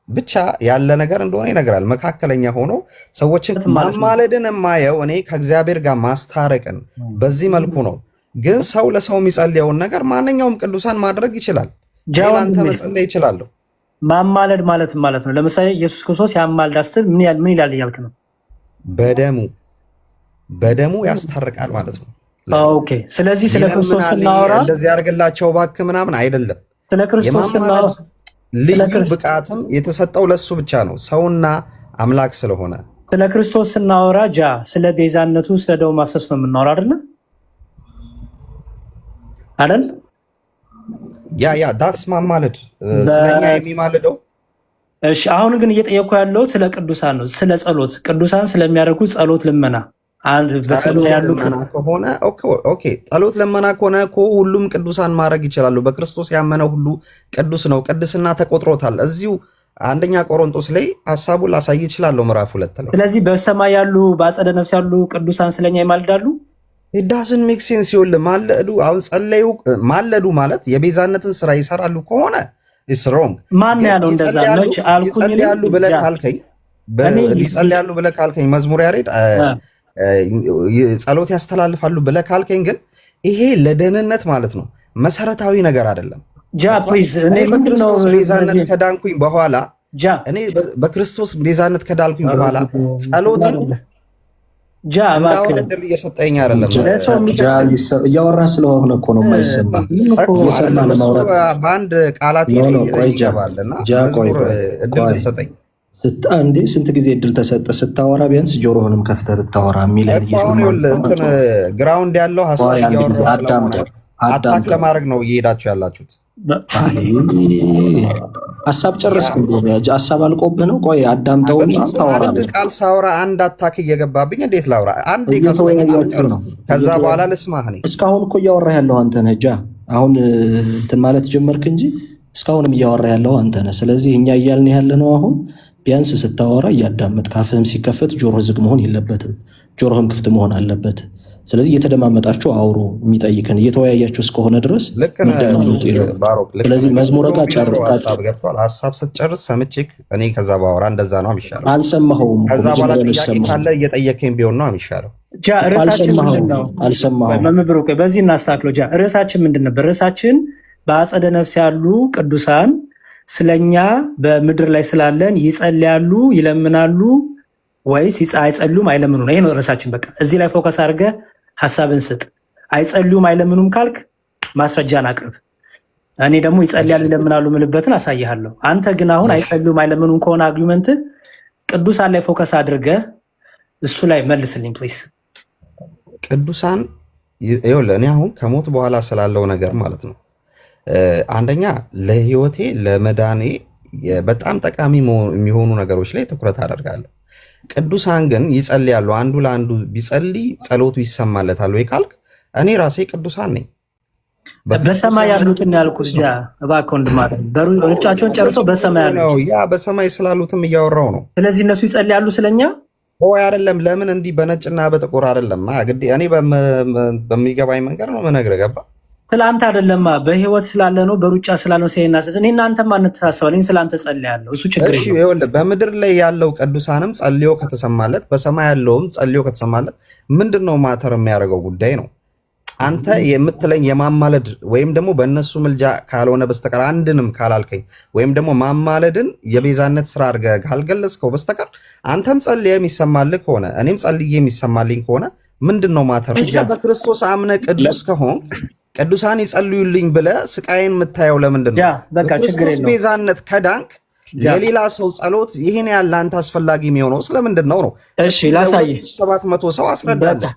ብቻ ያለ ነገር እንደሆነ ይነግራል። መካከለኛ ሆኖ ሰዎችን ማማለድን የማየው እኔ ከእግዚአብሔር ጋር ማስታረቅን በዚህ መልኩ ነው። ግን ሰው ለሰው የሚጸልየውን ነገር ማንኛውም ቅዱሳን ማድረግ ይችላል። አንተ መጸለይ ይችላለሁ። ማማለድ ማለት ነው። ለምሳሌ ኢየሱስ ክርስቶስ ያማልዳል ስትል ምን ይላል እያልክ ነው? በደሙ ያስታርቃል ማለት ነው። ኦኬ። ስለዚህ ስለ ክርስቶስ ስናወራ እንደዚህ ያርግላቸው እባክህ ምናምን አይደለም። ስለ ክርስቶስ ስናወራ ልዩ ብቃትም የተሰጠው ለሱ ብቻ ነው፣ ሰውና አምላክ ስለሆነ። ስለ ክርስቶስ ስናወራ ስለ ቤዛነቱ ስለ ደሙ ማፍሰስ ነው የምናወራ አይደል? ያ ዳስ ማማለድ ስለኛ የሚማልደው። እሺ አሁን ግን እየጠየኩ ያለው ስለ ቅዱሳን ነው፣ ስለ ጸሎት። ቅዱሳን ስለሚያደርጉት ጸሎት ልመና ከሆነ ኦኬ፣ ጸሎት ልመና ከሆነ እኮ ሁሉም ቅዱሳን ማድረግ ይችላሉ። በክርስቶስ ያመነ ሁሉ ቅዱስ ነው፣ ቅድስና ተቆጥሮታል። እዚሁ አንደኛ ቆሮንቶስ ላይ ሀሳቡን ላሳይ ይችላለሁ፣ ምዕራፍ 2 ላይ። ስለዚህ በሰማይ ያሉ በአጸደ ነፍስ ያሉ ቅዱሳን ስለኛ ይማልዳሉ። ዳዝን ሜክ ሴንስ ይኸውልህ፣ ማለዱ አሁን ጸለዩ ማለዱ ማለት የቤዛነትን ስራ ይሰራሉ ከሆነ ኢስ ሮንግ። ማን ያለው እንደዛ ነው? ይጸልያሉ ብለህ ካልከኝ መዝሙር ያሬድ ጸሎት ያስተላልፋሉ ብለህ ካልከኝ ግን ይሄ ለደህንነት ማለት ነው፣ መሰረታዊ ነገር አይደለም። በክርስቶስ ቤዛነት ከዳንኩኝ በኋላ እኔ በክርስቶስ ቤዛነት ከዳልኩኝ በኋላ ጸሎትን እንዳሁን እድል እየሰጠኝ አይደለም። እያወራ ስለሆነ እኮ ነው የማይሰማ። በአንድ ቃላት ይገባልና መዝሙር እድል ሰጠኝ እንዴ? ስንት ጊዜ እድል ተሰጠ? ስታወራ ቢያንስ ጆሮህንም ከፍተህ ብታወራ የሚለን ግራውንድ ያለው ሀሳብ እያወራሁ ስለሆነ አታክ ለማድረግ ነው እየሄዳችሁ ያላችሁት። ሀሳብ ጨረስክ? ሀሳብ አልቆብህ ነው? ቆይ አዳምጠው። አንድ ቃል ሳወራ አንድ አታክ እየገባብኝ እንዴት ላውራ? አንድ ቃል ጨርስ፣ ከዛ በኋላ ልስማህ። እኔ እስካሁን እኮ እያወራህ ያለው አንተ ነህ። አሁን እንትን ማለት ጀመርክ እንጂ እስካሁንም እያወራህ ያለው አንተ ነህ። ስለዚህ እኛ እያልን ያለ ነው አሁን ቢያንስ ስታወራ እያዳመጥ ካፍህም ሲከፈት ጆሮህ ዝግ መሆን የለበትም። ጆሮህም ክፍት መሆን አለበት። ስለዚህ እየተደማመጣችሁ አውሩ። የሚጠይቅን እየተወያያችሁ እስከሆነ ድረስ ስለዚህ መዝሙረ ጋር ገብቷል። ሀሳብ ስትጨርስ ሰምቼክ እኔ ከዛ ባወራ እንደዛ ነው የሚሻለው። አልሰማኸውም። ከዛ በኋላ ጥያቄ ካለ እየጠየቀኝ ቢሆን ነው የሚሻለው። ርዕሳችን ምንድን ነው? መምህር በዚህ እናስተካክለው። ርዕሳችን ምንድን ነበር? ርዕሳችን በአጸደ ነፍስ ያሉ ቅዱሳን ስለኛ በምድር ላይ ስላለን ይጸልያሉ፣ ይለምናሉ ወይስ አይጸልዩም፣ አይለምኑ ነው። ይሄ ነው ርዕሳችን። በቃ እዚህ ላይ ፎከስ አድርገህ ሀሳብን ስጥ። አይጸልዩም አይለምኑም ካልክ ማስረጃን አቅርብ። እኔ ደግሞ ይጸልያሉ ይለምናሉ ምልበትን አሳይሃለሁ። አንተ ግን አሁን አይጸልዩም አይለምኑም ከሆነ አርጊመንት ቅዱሳን ላይ ፎከስ አድርገህ እሱ ላይ መልስልኝ ፕሊዝ። ቅዱሳን ይኸውልህ፣ እኔ አሁን ከሞት በኋላ ስላለው ነገር ማለት ነው አንደኛ ለህይወቴ ለመዳኔ በጣም ጠቃሚ የሚሆኑ ነገሮች ላይ ትኩረት አደርጋለሁ። ቅዱሳን ግን ይጸልያሉ። አንዱ ለአንዱ ቢጸልይ ጸሎቱ ይሰማለታል ወይ ካልክ እኔ ራሴ ቅዱሳን ነኝ። በሰማይ ያሉትን ያልኩት እባክህ ወንድም ሩጫቸውን ጨርሰው በሰማይ ያሉት ያ በሰማይ ስላሉትም እያወራው ነው። ስለዚህ እነሱ ይጸልያሉ ስለኛ አይደለም። ለምን እንዲህ በነጭና በጥቁር አይደለም። ግዴ እኔ በሚገባኝ መንገድ ነው መነግረህ ገባ። ስለአንተ አይደለማ በህይወት ስላለ ነው በሩጫ ስላለ ነው። ሲናሰስ እኔ እናንተ ማንነት ተሳሰባለኝ ስለአንተ ጸልያለሁ። እሱ ችግር እሺ ይኸውልህ፣ በምድር ላይ ያለው ቅዱሳንም ጸልዮ ከተሰማለት በሰማይ ያለውም ጸልዮ ከተሰማለት ምንድነው ማተር የሚያደርገው ጉዳይ ነው። አንተ የምትለኝ የማማለድ ወይም ደግሞ በእነሱ ምልጃ ካልሆነ በስተቀር አንድንም ካላልከኝ ወይም ደግሞ ማማለድን የቤዛነት ስራ አድርገህ ካልገለጽከው በስተቀር አንተም ጸልየ የሚሰማልህ ከሆነ እኔም ጸልዬ የሚሰማልኝ ከሆነ ምንድነው ማተር? በክርስቶስ አምነ ቅዱስ ከሆን ቅዱሳን ይጸልዩልኝ ብለህ ስቃይን የምታየው ለምንድን ነው? በክርስቶስ ቤዛነት ከዳንክ የሌላ ሰው ጸሎት ይህን ያህል ለአንተ አስፈላጊ የሚሆነው ስለምንድን ነው? እሺ ላሳይህ። 700 ሰው አስረዳለህ።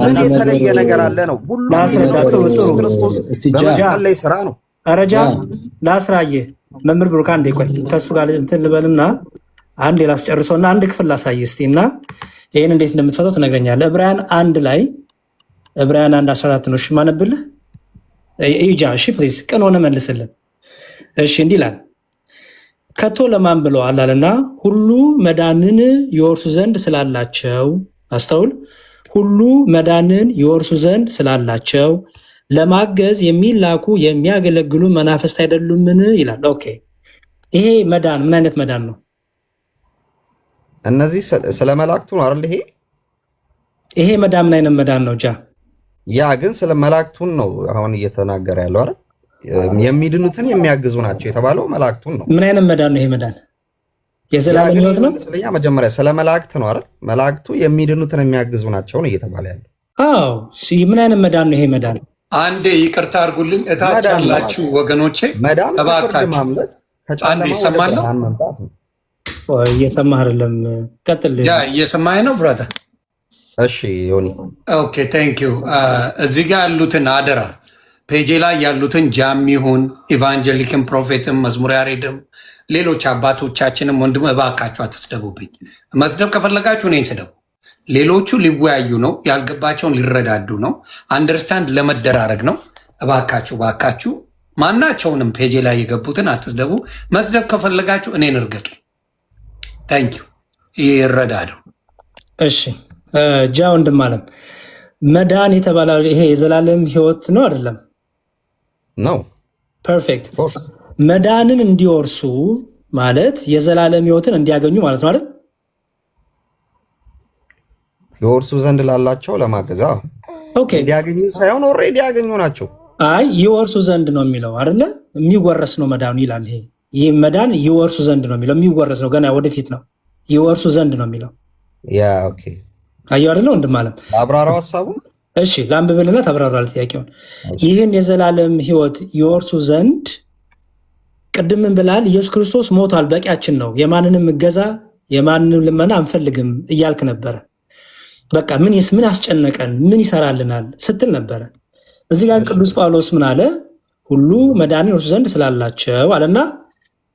ምን የተለየ ነገር አለ ነው? ሁሉ ክርስቶስ በመስቀል ላይ ስራ ነው። ረጃ ላስራየህ። መምህር ብሩክ አንዴ ቆይ፣ ከእሱ ጋር እንትን ልበልና አንዴ ላስጨርሰውና አንድ ክፍል ላሳይህ እስኪ እና ይህን እንዴት እንደምትፈተው ትነግረኛለህ። ዕብራውያን 1 ላይ ዕብራውያን 1:14 ነው። እሺ ማነብልህ ኢጃ እሺ ፕሊዝ ቅን ሆነ መልስልን። እሺ እንዲህ ይላል፣ ከቶ ለማን ብለዋል አለና ሁሉ መዳንን ይወርሱ ዘንድ ስላላቸው፣ አስተውል፣ ሁሉ መዳንን ይወርሱ ዘንድ ስላላቸው ለማገዝ የሚላኩ የሚያገለግሉ መናፍስት አይደሉምን ይላል። ኦኬ ይሄ መዳን ምን አይነት መዳን ነው? እነዚህ ስለ መላእክቱ ነው አይደል? ይሄ መዳን ምን አይነት መዳን ነው? ያ ግን ስለ መላእክቱን ነው አሁን እየተናገረ ያለው አይደል? የሚድኑትን የሚያግዙ ናቸው የተባለው መላእክቱን ነው። ምን አይነት መዳን ነው ይሄ መዳን? የዘላለም ሕይወት ነው። ስለኛ መጀመሪያ ስለ መላእክት ነው አይደል? መላእክቱ የሚድኑትን የሚያግዙ ናቸው ነው እየተባለ ያለው። አዎ ምን አይነት መዳን ነው ይሄ መዳን? አንዴ ይቅርታ አድርጉልኝ እታች ያላችሁ ወገኖቼ፣ መዳን ከፍርድ ማምለጥ አንዴ ይሰማል ነው? እየሰማህ አይደለም? ቀጥል። እየሰማህ ነው ብራታ? እሺ ዮኒ ኦኬ ቴንክ ዩ። እዚህ ጋር ያሉትን አደራ ፔጄ ላይ ያሉትን ጃሚሁን ኢቫንጀሊክን ፕሮፌትም መዝሙረ ያሬድም ሌሎች አባቶቻችንም ወንድም እባካችሁ አትስደቡብኝ። መስደብ ከፈለጋችሁ እኔን ስደቡ። ሌሎቹ ሊወያዩ ነው፣ ያልገባቸውን ሊረዳዱ ነው፣ አንደርስታንድ ለመደራረግ ነው። እባካችሁ ማናቸውንም ፔጄ ላይ የገቡትን አትስደቡ። መስደብ ከፈለጋችሁ እኔን እርገጡ። ታንክ ዩ። ይረዳዱ። እሺ ወንድም አለም መዳን የተባለ ይሄ የዘላለም ሕይወት ነው አይደለም? ነው። ፐርፌክት። መዳንን እንዲወርሱ ማለት የዘላለም ሕይወትን እንዲያገኙ ማለት ነው አይደል? የወርሱ ዘንድ ላላቸው ለማገዝ እንዲያገኙ ሳይሆን ኦልሬዲ ያገኙ ናቸው። አይ ይወርሱ ዘንድ ነው የሚለው አይደለ? የሚወረስ ነው መዳኑ ይላል። ይህ መዳን ይወርሱ ዘንድ ነው የሚለው፣ የሚወረስ ነው፣ ገና ወደፊት ነው። ይወርሱ ዘንድ ነው የሚለው። ያ ኦኬ አየሁ አይደለ ወንድም አለም? አብራራው ሐሳቡን። እሺ ላንብብልና ታብራራለህ ጥያቄውን። ይህን የዘላለም ሕይወት ይወርሱ ዘንድ ቅድም ምን ብለሃል? ኢየሱስ ክርስቶስ ሞቷል፣ በቂያችን ነው፣ የማንንም እገዛ የማንንም ልመና አንፈልግም እያልክ ነበረ። በቃ ምን አስጨነቀን፣ ምን ይሰራልናል ስትል ነበረ። እዚህ ጋር ቅዱስ ጳውሎስ ምን አለ? ሁሉ መዳንን ይወርሱ ዘንድ ስላላቸው አለና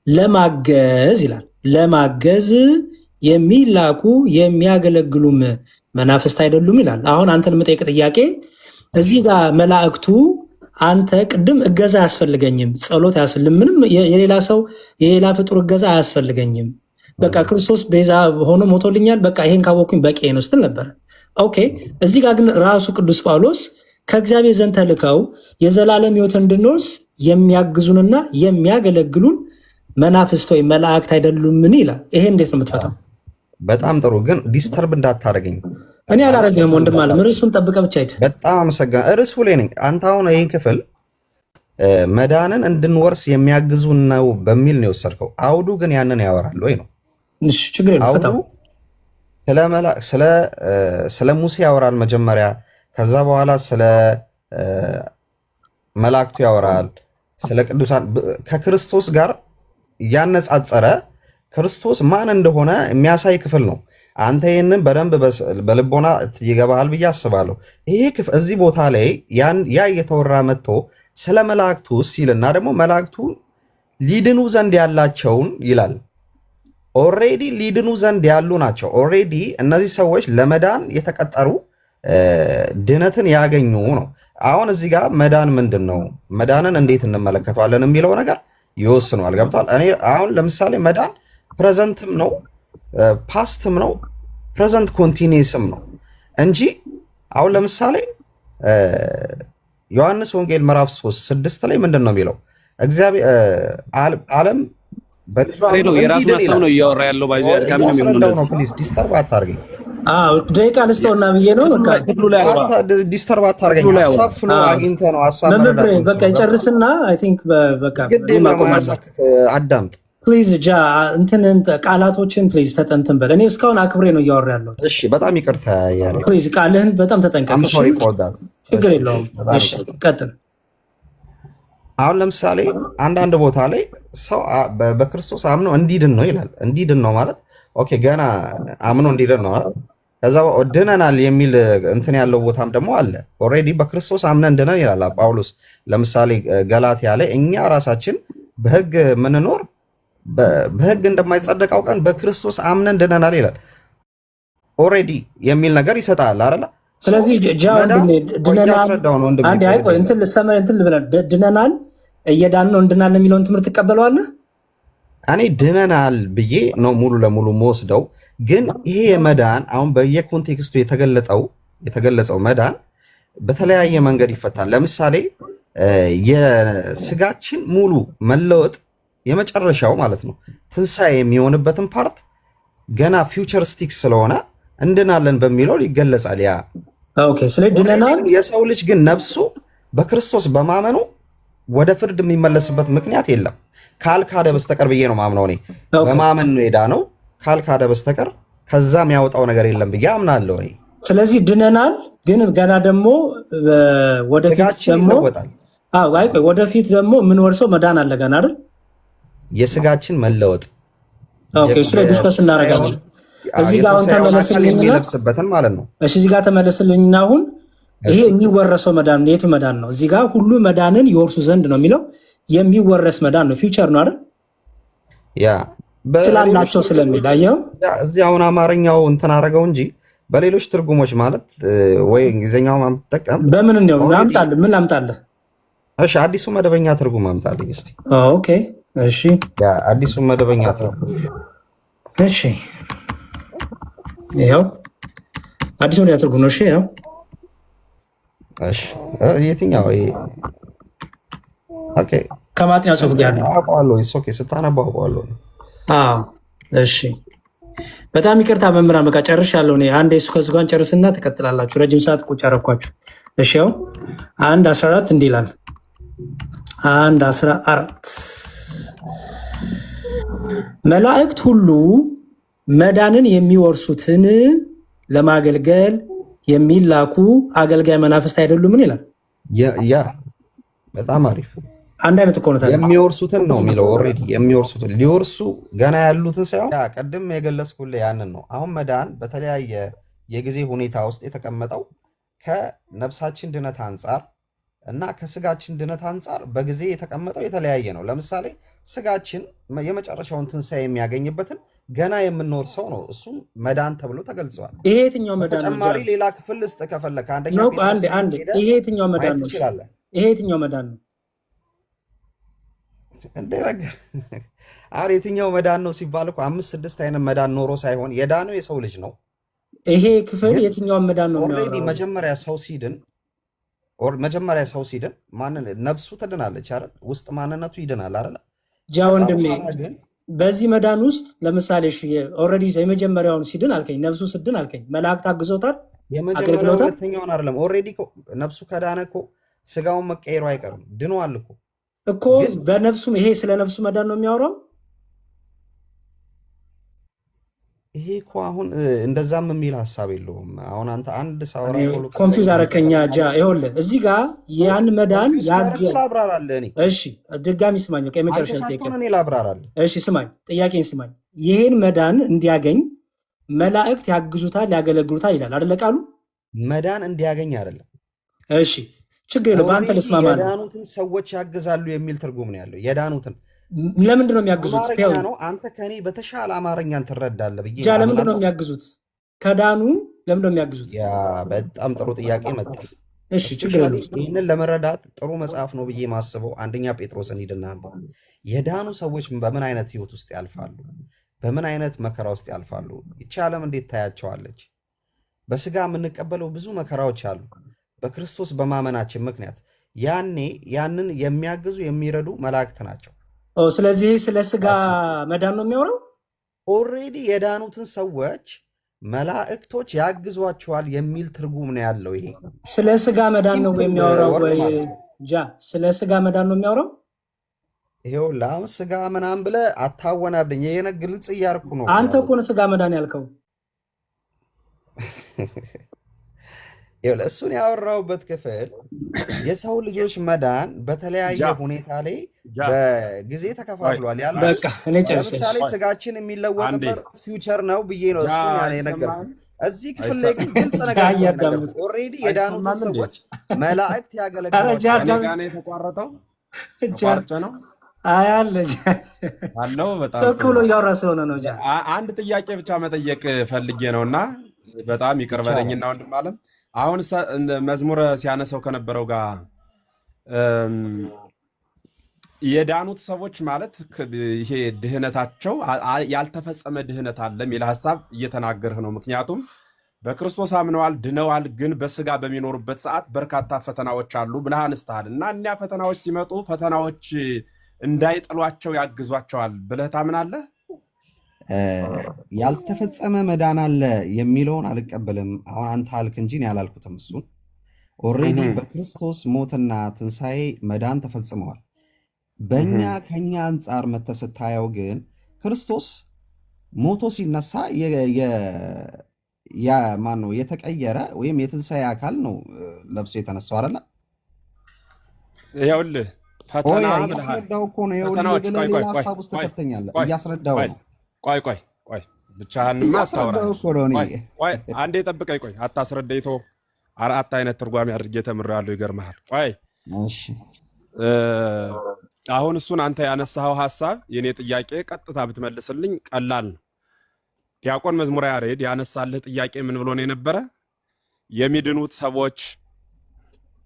ለማገዝ ይላል። ለማገዝ የሚላኩ የሚያገለግሉም መናፍስት አይደሉም ይላል። አሁን አንተን የምጠይቅ ጥያቄ እዚህ ጋር መላእክቱ አንተ ቅድም እገዛ አያስፈልገኝም፣ ጸሎት አያስፈልግም፣ ምንም የሌላ ሰው የሌላ ፍጡር እገዛ አያስፈልገኝም፣ በቃ ክርስቶስ ቤዛ ሆኖ ሞቶልኛል፣ በቃ ይሄን ካወቅኩኝ በቂ ነው ስትል ነበረ። ኦኬ። እዚህ ጋር ግን ራሱ ቅዱስ ጳውሎስ ከእግዚአብሔር ዘንድ ተልከው የዘላለም ሕይወት እንድንወርስ የሚያግዙንና የሚያገለግሉን መናፍስት ወይም መላእክት አይደሉምን ይላል። ይሄ እንዴት ነው የምትፈታው? በጣም ጥሩ ግን ዲስተርብ እንዳታደርገኝ። እኔ አላረግም ወንድም አለ። ርዕሱን ጠብቀህ ብቻ ሂድ። በጣም አመሰግናለሁ። ርዕሱ ላይ ነኝ። አንተ አሁን ይህን ክፍል መዳንን እንድንወርስ የሚያግዙ ነው በሚል ነው የወሰድከው። አውዱ ግን ያንን ያወራል ወይ ነው? ችግር የለም ፍታው። ስለ ሙሴ ያወራል መጀመሪያ፣ ከዛ በኋላ ስለ መላእክቱ ያወራል፣ ስለ ቅዱሳን ከክርስቶስ ጋር ያነጻጸረ ክርስቶስ ማን እንደሆነ የሚያሳይ ክፍል ነው። አንተ ይህንን በደንብ በልቦና ይገባሃል ብዬ አስባለሁ። ይሄ ክፍል እዚህ ቦታ ላይ ያ እየተወራ መጥቶ ስለ መላእክቱ ሲልና ደግሞ መላእክቱ ሊድኑ ዘንድ ያላቸውን ይላል። ኦሬዲ ሊድኑ ዘንድ ያሉ ናቸው። ኦሬዲ እነዚህ ሰዎች ለመዳን የተቀጠሩ ድነትን ያገኙ ነው። አሁን እዚህ ጋር መዳን ምንድን ነው፣ መዳንን እንዴት እንመለከተዋለን የሚለው ነገር ይወስኗል። ገብቷል? እኔ አሁን ለምሳሌ መዳን ፕሬዘንትም ነው ፓስትም ነው ፕሬዘንት ኮንቲኒየስም ነው እንጂ አሁን ለምሳሌ ዮሐንስ ወንጌል ምዕራፍ 3:6 ላይ ምንድን ነው የሚለው? እግዚአብሔር ዓለም በልጇ የራሱን ሀሳብ ነው እያወራ ያለው። ዲስተርብ አታርገኝ። ደቂቃ ልስጠውና ብዬ ነው። ዲስተርብ አታርገኝ። ሀሳብ ፍሎ አግኝተህ ነው ሀሳብ በቃ ይጨርስና አይ ቲንክ በቃ አዳምጥ ፕሊዝ። እንትን ቃላቶችን ፕሊዝ ተጠንትን በል። እኔ እስካሁን አክብሬ ነው እያወራ ያለሁት። እሺ በጣም ይቅርታ ያለ ፕሊዝ፣ ቃልህን በጣም ተጠንቀቅ። ችግር የለውም። እሺ ቀጥል። አሁን ለምሳሌ አንዳንድ ቦታ ላይ ሰው በክርስቶስ አምኖ እንዲድን ነው ይላል። እንዲድን ነው ማለት ኦኬ፣ ገና አምኖ እንዲድን ነው ማለት ከዛ ድነናል የሚል እንትን ያለው ቦታም ደግሞ አለ። ኦልሬዲ በክርስቶስ አምነን ድነን ይላል ጳውሎስ። ለምሳሌ ገላትያ ላይ እኛ ራሳችን በሕግ ምንኖር በሕግ እንደማይጸደቅ አውቀን በክርስቶስ አምነን ድነናል ይላል። ኦልሬዲ የሚል ነገር ይሰጣል አይደል? ስለዚህ ድነናል እየዳን ነው እንድናል የሚለውን ትምህርት ትቀበለዋለህ? እኔ ድነናል ብዬ ነው ሙሉ ለሙሉ መወስደው። ግን ይሄ መዳን አሁን በየኮንቴክስቱ የተገለጸው መዳን በተለያየ መንገድ ይፈታል። ለምሳሌ የስጋችን ሙሉ መለወጥ የመጨረሻው ማለት ነው ትንሣኤ የሚሆንበትን ፓርት ገና ፊውቸሪስቲክ ስለሆነ እንድናለን በሚለው ይገለጻል። ያ ኦኬ። ስለዚህ ድነናል። የሰው ልጅ ግን ነፍሱ በክርስቶስ በማመኑ ወደ ፍርድ የሚመለስበት ምክንያት የለም ካልካደ በስተቀር ብዬ ነው ማምነው። እኔ በማመን ነው የዳነው ካልካደ በስተቀር ከዛ የሚያወጣው ነገር የለም ብዬ አምናለሁ እኔ። ስለዚህ ድነናል፣ ግን ገና ደግሞ ወደፊት ደግሞ የምንወርሰው መዳን አለ ገና አይደል? የስጋችን መለወጥ ኦኬ። እሱ ላይ ዲስከስ እናደርጋለን። እዚህ ጋር አሁን ተመለስልኝና ማለት ነው። እሺ እዚህ ጋር ተመለስልኝና አሁን ይሄ የሚወረሰው መዳን የቱ መዳን ነው? እዚህ ጋር ሁሉ መዳንን ይወርሱ ዘንድ ነው የሚለው። የሚወረስ መዳን ነው፣ ፊውቸር ነው አይደል? ያ ስላላቸው ስለሚል አየው። እዚህ አሁን አማርኛው እንትን አደረገው እንጂ በሌሎች ትርጉሞች ማለት ወይ እንግሊዝኛው ማምጣቀም በምን ነው ላምጣልህ? ምን ላምጣልህ? እሺ አዲሱ መደበኛ ትርጉም አምጣልኝ እስቲ። ኦኬ እሺ፣ ያ አዲሱ መደበኛ ትርጉም እሺ፣ ይሄው አዲሱ መደበኛ ትርጉም ነው። እሺ ያው እሺ፣ የትኛው ይሄ? ኦኬ ከማጥኛው ጽሑፍ ጋር ነው አውቀዋለሁ። ኦኬ ስታነባው አውቀዋለሁ። እሺ በጣም ይቅርታ መምህራን፣ በቃ ጨርሻለሁ እኔ። አንዴ እሱ ከሱ ጋር ጨርስና ትቀጥላላችሁ። ረጅም ሰዓት ቁጭ አደረኳችሁ። እሺ ያው 1:14 እንዲህ ይላል። 1:14 መላእክት ሁሉ መዳንን የሚወርሱትን ለማገልገል የሚላኩ አገልጋይ መናፍስት አይደሉምን ይላል። ያ በጣም አሪፍ አንድ አይነት እኮ ነው። የሚወርሱትን ነው የሚለው። ኦልሬዲ የሚወርሱትን ሊወርሱ ገና ያሉትን ሳይሆን ቅድም የገለጽኩልህ ያንን ነው። አሁን መዳን በተለያየ የጊዜ ሁኔታ ውስጥ የተቀመጠው ከነፍሳችን ድነት አንጻር እና ከስጋችን ድነት አንጻር በጊዜ የተቀመጠው የተለያየ ነው። ለምሳሌ ስጋችን የመጨረሻውን ትንሣኤ የሚያገኝበትን ገና የምንወርሰው ነው። እሱም መዳን ተብሎ ተገልጸዋል። ይሄ የትኛው መዳን ነው? ተጨማሪ ሌላ ክፍል ልስጥ ከፈለክ አንደኛ ይሄ የትኛው መዳን ነው? ይሄ የትኛው መዳን ነው? እንደረገር አሁን የትኛው መዳን ነው ሲባል እኮ 5-6 አይነት መዳን ኖሮ ሳይሆን የዳነው የሰው ልጅ ነው። ይሄ ክፍል የትኛውን መዳን ነው? ኦልሬዲ መጀመሪያ ሰው ሲድን ነፍሱ ትድናለች አይደል? ውስጥ ማንነቱ ይድናል አይደል? ጃ ወንድሜ በዚህ መዳን ውስጥ ለምሳሌ ኦልሬዲ የመጀመሪያውን ሲድን አልከኝ፣ ነፍሱ ስድን አልከኝ፣ መላእክት አግዞታል። የመጀመሪያው ሁለተኛውን አይደለም። ኦልሬዲ ነፍሱ ከዳነ እኮ ስጋውን መቀየሩ አይቀርም። ድኗል እኮ በነፍሱም ይሄ ስለ ነፍሱ መዳን ነው የሚያወራው። ይሄ እኮ አሁን እንደዛም የሚል ሀሳብ የለውም። አሁን አንተ አንድ ሳወራ ኮንፊውዝ አረከኛ ጃ። ይኸውልህ እዚህ ጋር ያን መዳን ላብራራለህ። እሺ ድጋሚ ስማኝ። የመጨረሻ ላብራራለህ። እሺ ስማኝ፣ ጥያቄን ስማኝ። ይሄን መዳን እንዲያገኝ መላእክት ያግዙታል፣ ያገለግሉታል ይላል አይደለ ቃሉ? መዳን እንዲያገኝ አይደለም። እሺ ችግር የለው፣ በአንተ ልስማማ ነው። የዳኑትን ሰዎች ያግዛሉ የሚል ትርጉም ነው ያለው። የዳኑትን ለምንድን ነው የሚያግዙት? ነው አንተ ከኔ በተሻለ አማርኛን ትረዳለህ ብዬ ጃ። ለምንድን ነው የሚያግዙት? ከዳኑ ለምንድን ነው የሚያግዙት? ያ በጣም ጥሩ ጥያቄ መጣ። እሺ ችግር የለው። ይህንን ለመረዳት ጥሩ መጽሐፍ ነው ብዬ ማስበው አንደኛ ጴጥሮስን ሂድና የዳኑ ሰዎች በምን አይነት ህይወት ውስጥ ያልፋሉ? በምን አይነት መከራ ውስጥ ያልፋሉ? ይቺ ዓለም እንዴት ታያቸዋለች? በስጋ የምንቀበለው ብዙ መከራዎች አሉ። በክርስቶስ በማመናችን ምክንያት ያንን የሚያግዙ የሚረዱ መላእክት ናቸው። ስለዚህ ስለ ስጋ መዳን ነው የሚያወራው። ኦልሬዲ የዳኑትን ሰዎች መላእክቶች ያግዟቸዋል የሚል ትርጉም ነው ያለው። ይሄ ስለ ስጋ መዳን ነው የሚያወራው ወይ ጃ? ስለ ስጋ መዳን ነው የሚያወራው። ይሄው ላም ስጋ ምናምን ብለህ አታወናብኝ። ይሄ ግልጽ እያልኩ ነው። አንተ እኮ ነው ስጋ መዳን ያልከው። እሱን ያወራውበት ክፍል የሰው ልጆች መዳን በተለያየ ሁኔታ ላይ በጊዜ ተከፋፍሏል ያለው። ለምሳሌ ስጋችን የሚለወጥበት ፊውቸር ነው ብዬ ነው እሱን የነገርኩህ። እዚህ ክፍል ላይ ግን ግልጽ ነገር ኦልሬዲ የዳኑትን ሰዎች መላእክት ያገለግላሉ። የተቋረጠው ነው አለው። በጣም ብሎ እያወራ ስለሆነ ነው። አንድ ጥያቄ ብቻ መጠየቅ ፈልጌ ነውና በጣም ይቅር በለኝና ወንድም አለም አሁን መዝሙረ ሲያነሳው ከነበረው ጋር የዳኑት ሰዎች ማለት ይሄ ድህነታቸው ያልተፈጸመ ድህነት አለ የሚል ሀሳብ እየተናገርህ ነው። ምክንያቱም በክርስቶስ አምነዋል፣ ድነዋል፣ ግን በስጋ በሚኖሩበት ሰዓት በርካታ ፈተናዎች አሉ ብለህ አንስተሃል እና እኒያ ፈተናዎች ሲመጡ ፈተናዎች እንዳይጥሏቸው ያግዟቸዋል ብለህ ታምናለህ? ያልተፈጸመ መዳን አለ የሚለውን አልቀበልም። አሁን አንተ አልክ እንጂ እኔ አላልኩትም። እሱን ኦልሬዲ በክርስቶስ ሞትና ትንሣኤ መዳን ተፈጽመዋል። ከኛ አንጻር መተህ ስታየው ግን ክርስቶስ ሞቶ ሲነሳ ማን ነው የተቀየረ ወይም የትንሣኤ አካል ነው ለብሶ የተነሳው አይደለ? ይኸውልህ ፈተና እያስረዳው እኮ ነው። ይኸውልህ ብለህ ሌላ ሀሳብ ውስጥ ተከተኛለህ። እያስረዳው ነው። ቆይ ብቻህን ቆይ አንዴ ጠብቀኝ። ቆይ አታስረዳኝ። ተው 4 አይነት ትርጓሜ አድርጌ ተምሬያለሁ። ይገርምሃል። ቆይ አሁን እሱን አንተ ያነሳኸው ሀሳብ የኔ ጥያቄ ቀጥታ ብትመልስልኝ ቀላል ነው። ዲያቆን መዝሙረ ያሬድ ያነሳልህ ጥያቄ ምን ብሎ ነው የነበረ?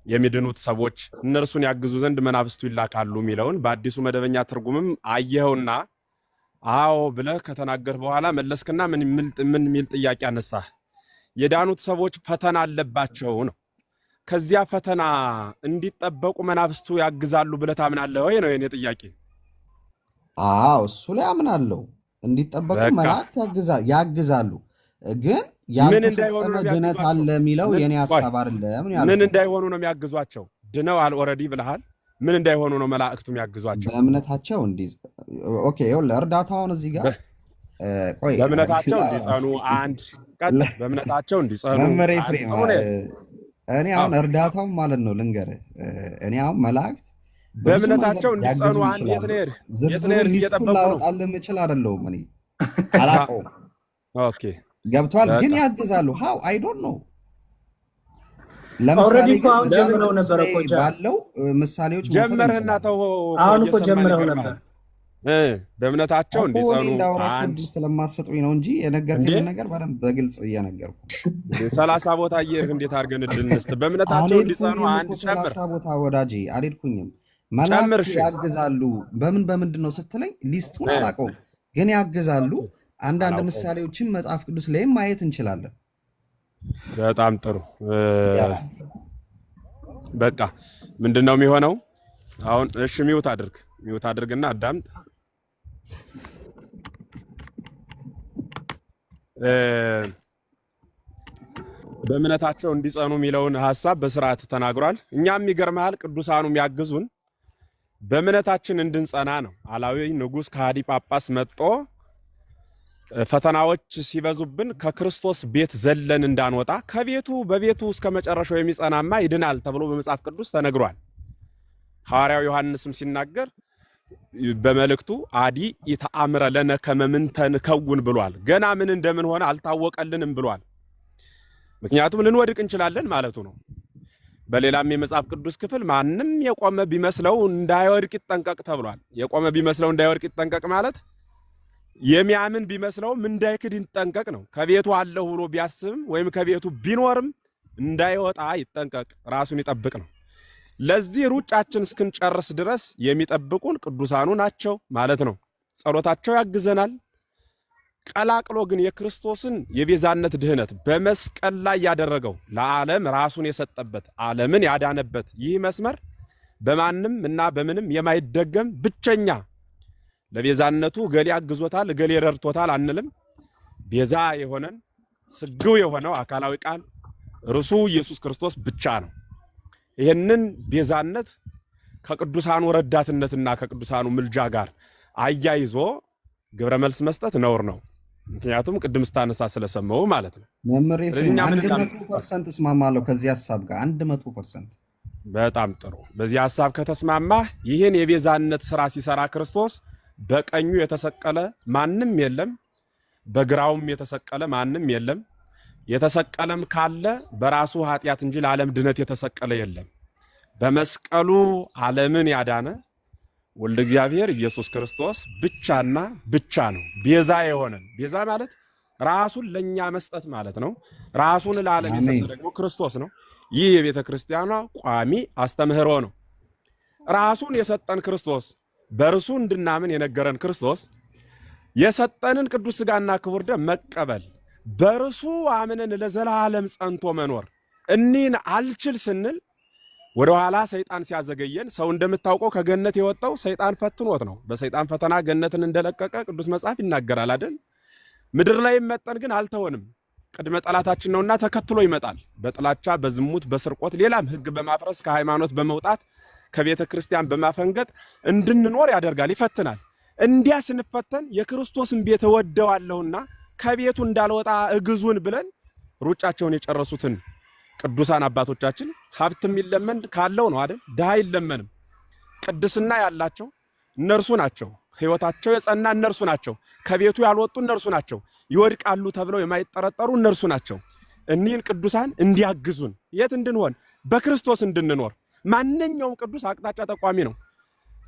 የሚድኑት ሰዎች እነርሱን ያግዙ ዘንድ መናፍስቱ ይላካሉ የሚለውን በአዲሱ መደበኛ ትርጉምም አየኸውና አዎ ብለህ ከተናገር በኋላ መለስክና ምን የሚል ጥያቄ አነሳህ? የዳኑት ሰዎች ፈተና አለባቸው ነው። ከዚያ ፈተና እንዲጠበቁ መናፍስቱ ያግዛሉ ብለህ ታምናለህ ወይ ነው የኔ ጥያቄ። አዎ እሱ ላይ አምናለሁ። እንዲጠበቁ መላእክት ያግዛሉ። ግን ያልተፈጸመ ድነት አለ የሚለው የኔ ሀሳብ አይደለም። ምን እንዳይሆኑ ነው የሚያግዟቸው? ድነዋል ኦልሬዲ ብለሃል። ምን እንዳይሆኑ ነው መላእክቱ የሚያግዟቸው? በእምነታቸው ኦኬ። ይኸውልህ እርዳታውን እዚህ ጋር ቆይ በእምነታቸው እንዲጸኑ አንድ ቀጥ በእምነታቸው እንዲጸኑ መምህር ኤፍሬም እኔ አሁን እርዳታው ማለት ነው ልንገርህ። እኔ አሁን መላእክት በእምነታቸው እንዲጸኑ አንድ ዝርዝሩን ሊስቱን ላወጣልህ የምችል አይደለሁም። እኔ አላውቀውም። ኦኬ ገብቷል። ግን ያግዛሉ። ሃው አይ ዶንት ኖ። ለምሳሌ ባለው ምሳሌዎች ጀመርህና ተው። አሁን እኮ ጀምረው ነበር። በእምነታቸው እንዲጸኑ አንድ ስለማሰጡኝ ነው እንጂ የነገርከኝ ነገር በደንብ በግልጽ እየነገርኩ 30 ቦታ እየሄድክ እንዴት አድርገን እንድንስት በእምነታቸው እንዲጸኑ አንድ ጨምር። 30 ቦታ ወዳጄ አልሄድኩኝም። መላእክት ያግዛሉ። በምንድን ነው ስትለኝ ሊስቱን አላውቀውም፣ ግን ያግዛሉ። አንዳንድ ምሳሌዎችን መጽሐፍ ቅዱስ ላይም ማየት እንችላለን። በጣም ጥሩ። በቃ ምንድነው የሚሆነው አሁን? እሺ ሚውት አድርግና አዳምጥ። በእምነታቸው እንዲጸኑ የሚለውን ሐሳብ በስርዓት ተናግሯል። እኛም ይገርማል ቅዱሳኑም ያግዙን በእምነታችን እንድንጸና ነው። አላዊ ንጉሥ ከሃዲ ጳጳስ መጥቶ ፈተናዎች ሲበዙብን ከክርስቶስ ቤት ዘለን እንዳንወጣ በቤቱ እስከ መጨረሻው የሚጸናማ ይድናል ተብሎ በመጽሐፍ ቅዱስ ተነግሯል። ሐዋርያው ዮሐንስም ሲናገር በመልእክቱ አዲ ኢተአምረ ለነ ከመምንተን ከውን ብሏል። ገና ምን እንደምን ሆነ አልታወቀልንም ብሏል። ምክንያቱም ልንወድቅ እንችላለን ማለቱ ነው። በሌላም የመጽሐፍ ቅዱስ ክፍል ማንም የቆመ ቢመስለው እንዳይወድቅ ይጠንቀቅ ተብሏል። የቆመ ቢመስለው እንዳይወድቅ ይጠንቀቅ ማለት የሚያምን ቢመስለውም እንዳይክድ ይጠንቀቅ ነው። ከቤቱ አለሁ ብሎ ቢያስብም ወይም ከቤቱ ቢኖርም እንዳይወጣ ይጠንቀቅ፣ ራሱን ይጠብቅ ነው። ለዚህ ሩጫችን እስክንጨርስ ድረስ የሚጠብቁን ቅዱሳኑ ናቸው ማለት ነው። ጸሎታቸው ያግዘናል። ቀላቅሎ ግን የክርስቶስን የቤዛነት ድህነት በመስቀል ላይ ያደረገው ለዓለም ራሱን የሰጠበት ዓለምን ያዳነበት ይህ መስመር በማንም እና በምንም የማይደገም ብቸኛ ለቤዛነቱ ገሌ አግዞታል ገሌ ረድቶታል አንልም። ቤዛ የሆነን ስግው የሆነው አካላዊ ቃል እርሱ ኢየሱስ ክርስቶስ ብቻ ነው። ይህንን ቤዛነት ከቅዱሳኑ ረዳትነትና ከቅዱሳኑ ምልጃ ጋር አያይዞ ግብረ መልስ መስጠት ነውር ነው። ምክንያቱም ቅድም ስታነሳ ስለሰማው ማለት ነው። መምህር 100% እስማማለሁ ከዚህ ሐሳብ ጋር 100%። በጣም ጥሩ። በዚህ ሐሳብ ከተስማማህ ይህን የቤዛነት ሥራ ሲሰራ ክርስቶስ በቀኙ የተሰቀለ ማንም የለም፣ በግራውም የተሰቀለ ማንም የለም። የተሰቀለም ካለ በራሱ ኃጢአት እንጂ ለዓለም ድነት የተሰቀለ የለም። በመስቀሉ ዓለምን ያዳነ ወልደ እግዚአብሔር ኢየሱስ ክርስቶስ ብቻና ብቻ ነው ቤዛ የሆነን። ቤዛ ማለት ራሱን ለኛ መስጠት ማለት ነው። ራሱን ለዓለም የሰጠ ደግሞ ክርስቶስ ነው። ይህ የቤተ ክርስቲያኗ ቋሚ አስተምህሮ ነው። ራሱን የሰጠን ክርስቶስ፣ በእርሱ እንድናምን የነገረን ክርስቶስ የሰጠንን ቅዱስ ሥጋና ክቡር ደም መቀበል፣ በእርሱ አምነን ለዘላለም ጸንቶ መኖር እኒን አልችል ስንል ወደ ኋላ ሰይጣን ሲያዘገየን፣ ሰው እንደምታውቀው ከገነት የወጣው ሰይጣን ፈትኖት ነው። በሰይጣን ፈተና ገነትን እንደለቀቀ ቅዱስ መጽሐፍ ይናገራል አይደል? ምድር ላይ መጠን ግን አልተወንም። ቅድመ ጠላታችን ነውና ተከትሎ ይመጣል። በጥላቻ በዝሙት በስርቆት ሌላም ሕግ በማፍረስ ከሃይማኖት በመውጣት ከቤተ ክርስቲያን በማፈንገጥ እንድንኖር ያደርጋል፣ ይፈትናል። እንዲያ ስንፈተን የክርስቶስን ቤት እወደዋለሁና ከቤቱ እንዳልወጣ እግዙን ብለን ሩጫቸውን የጨረሱትን ቅዱሳን አባቶቻችን ሀብት የሚለመን ካለው ነው አይደል? ድሃ አይለመንም። ቅድስና ያላቸው እነርሱ ናቸው። ሕይወታቸው የጸና እነርሱ ናቸው። ከቤቱ ያልወጡ እነርሱ ናቸው። ይወድቃሉ ተብለው የማይጠረጠሩ እነርሱ ናቸው። እኒህን ቅዱሳን እንዲያግዙን የት እንድንሆን በክርስቶስ እንድንኖር። ማንኛውም ቅዱስ አቅጣጫ ጠቋሚ ነው።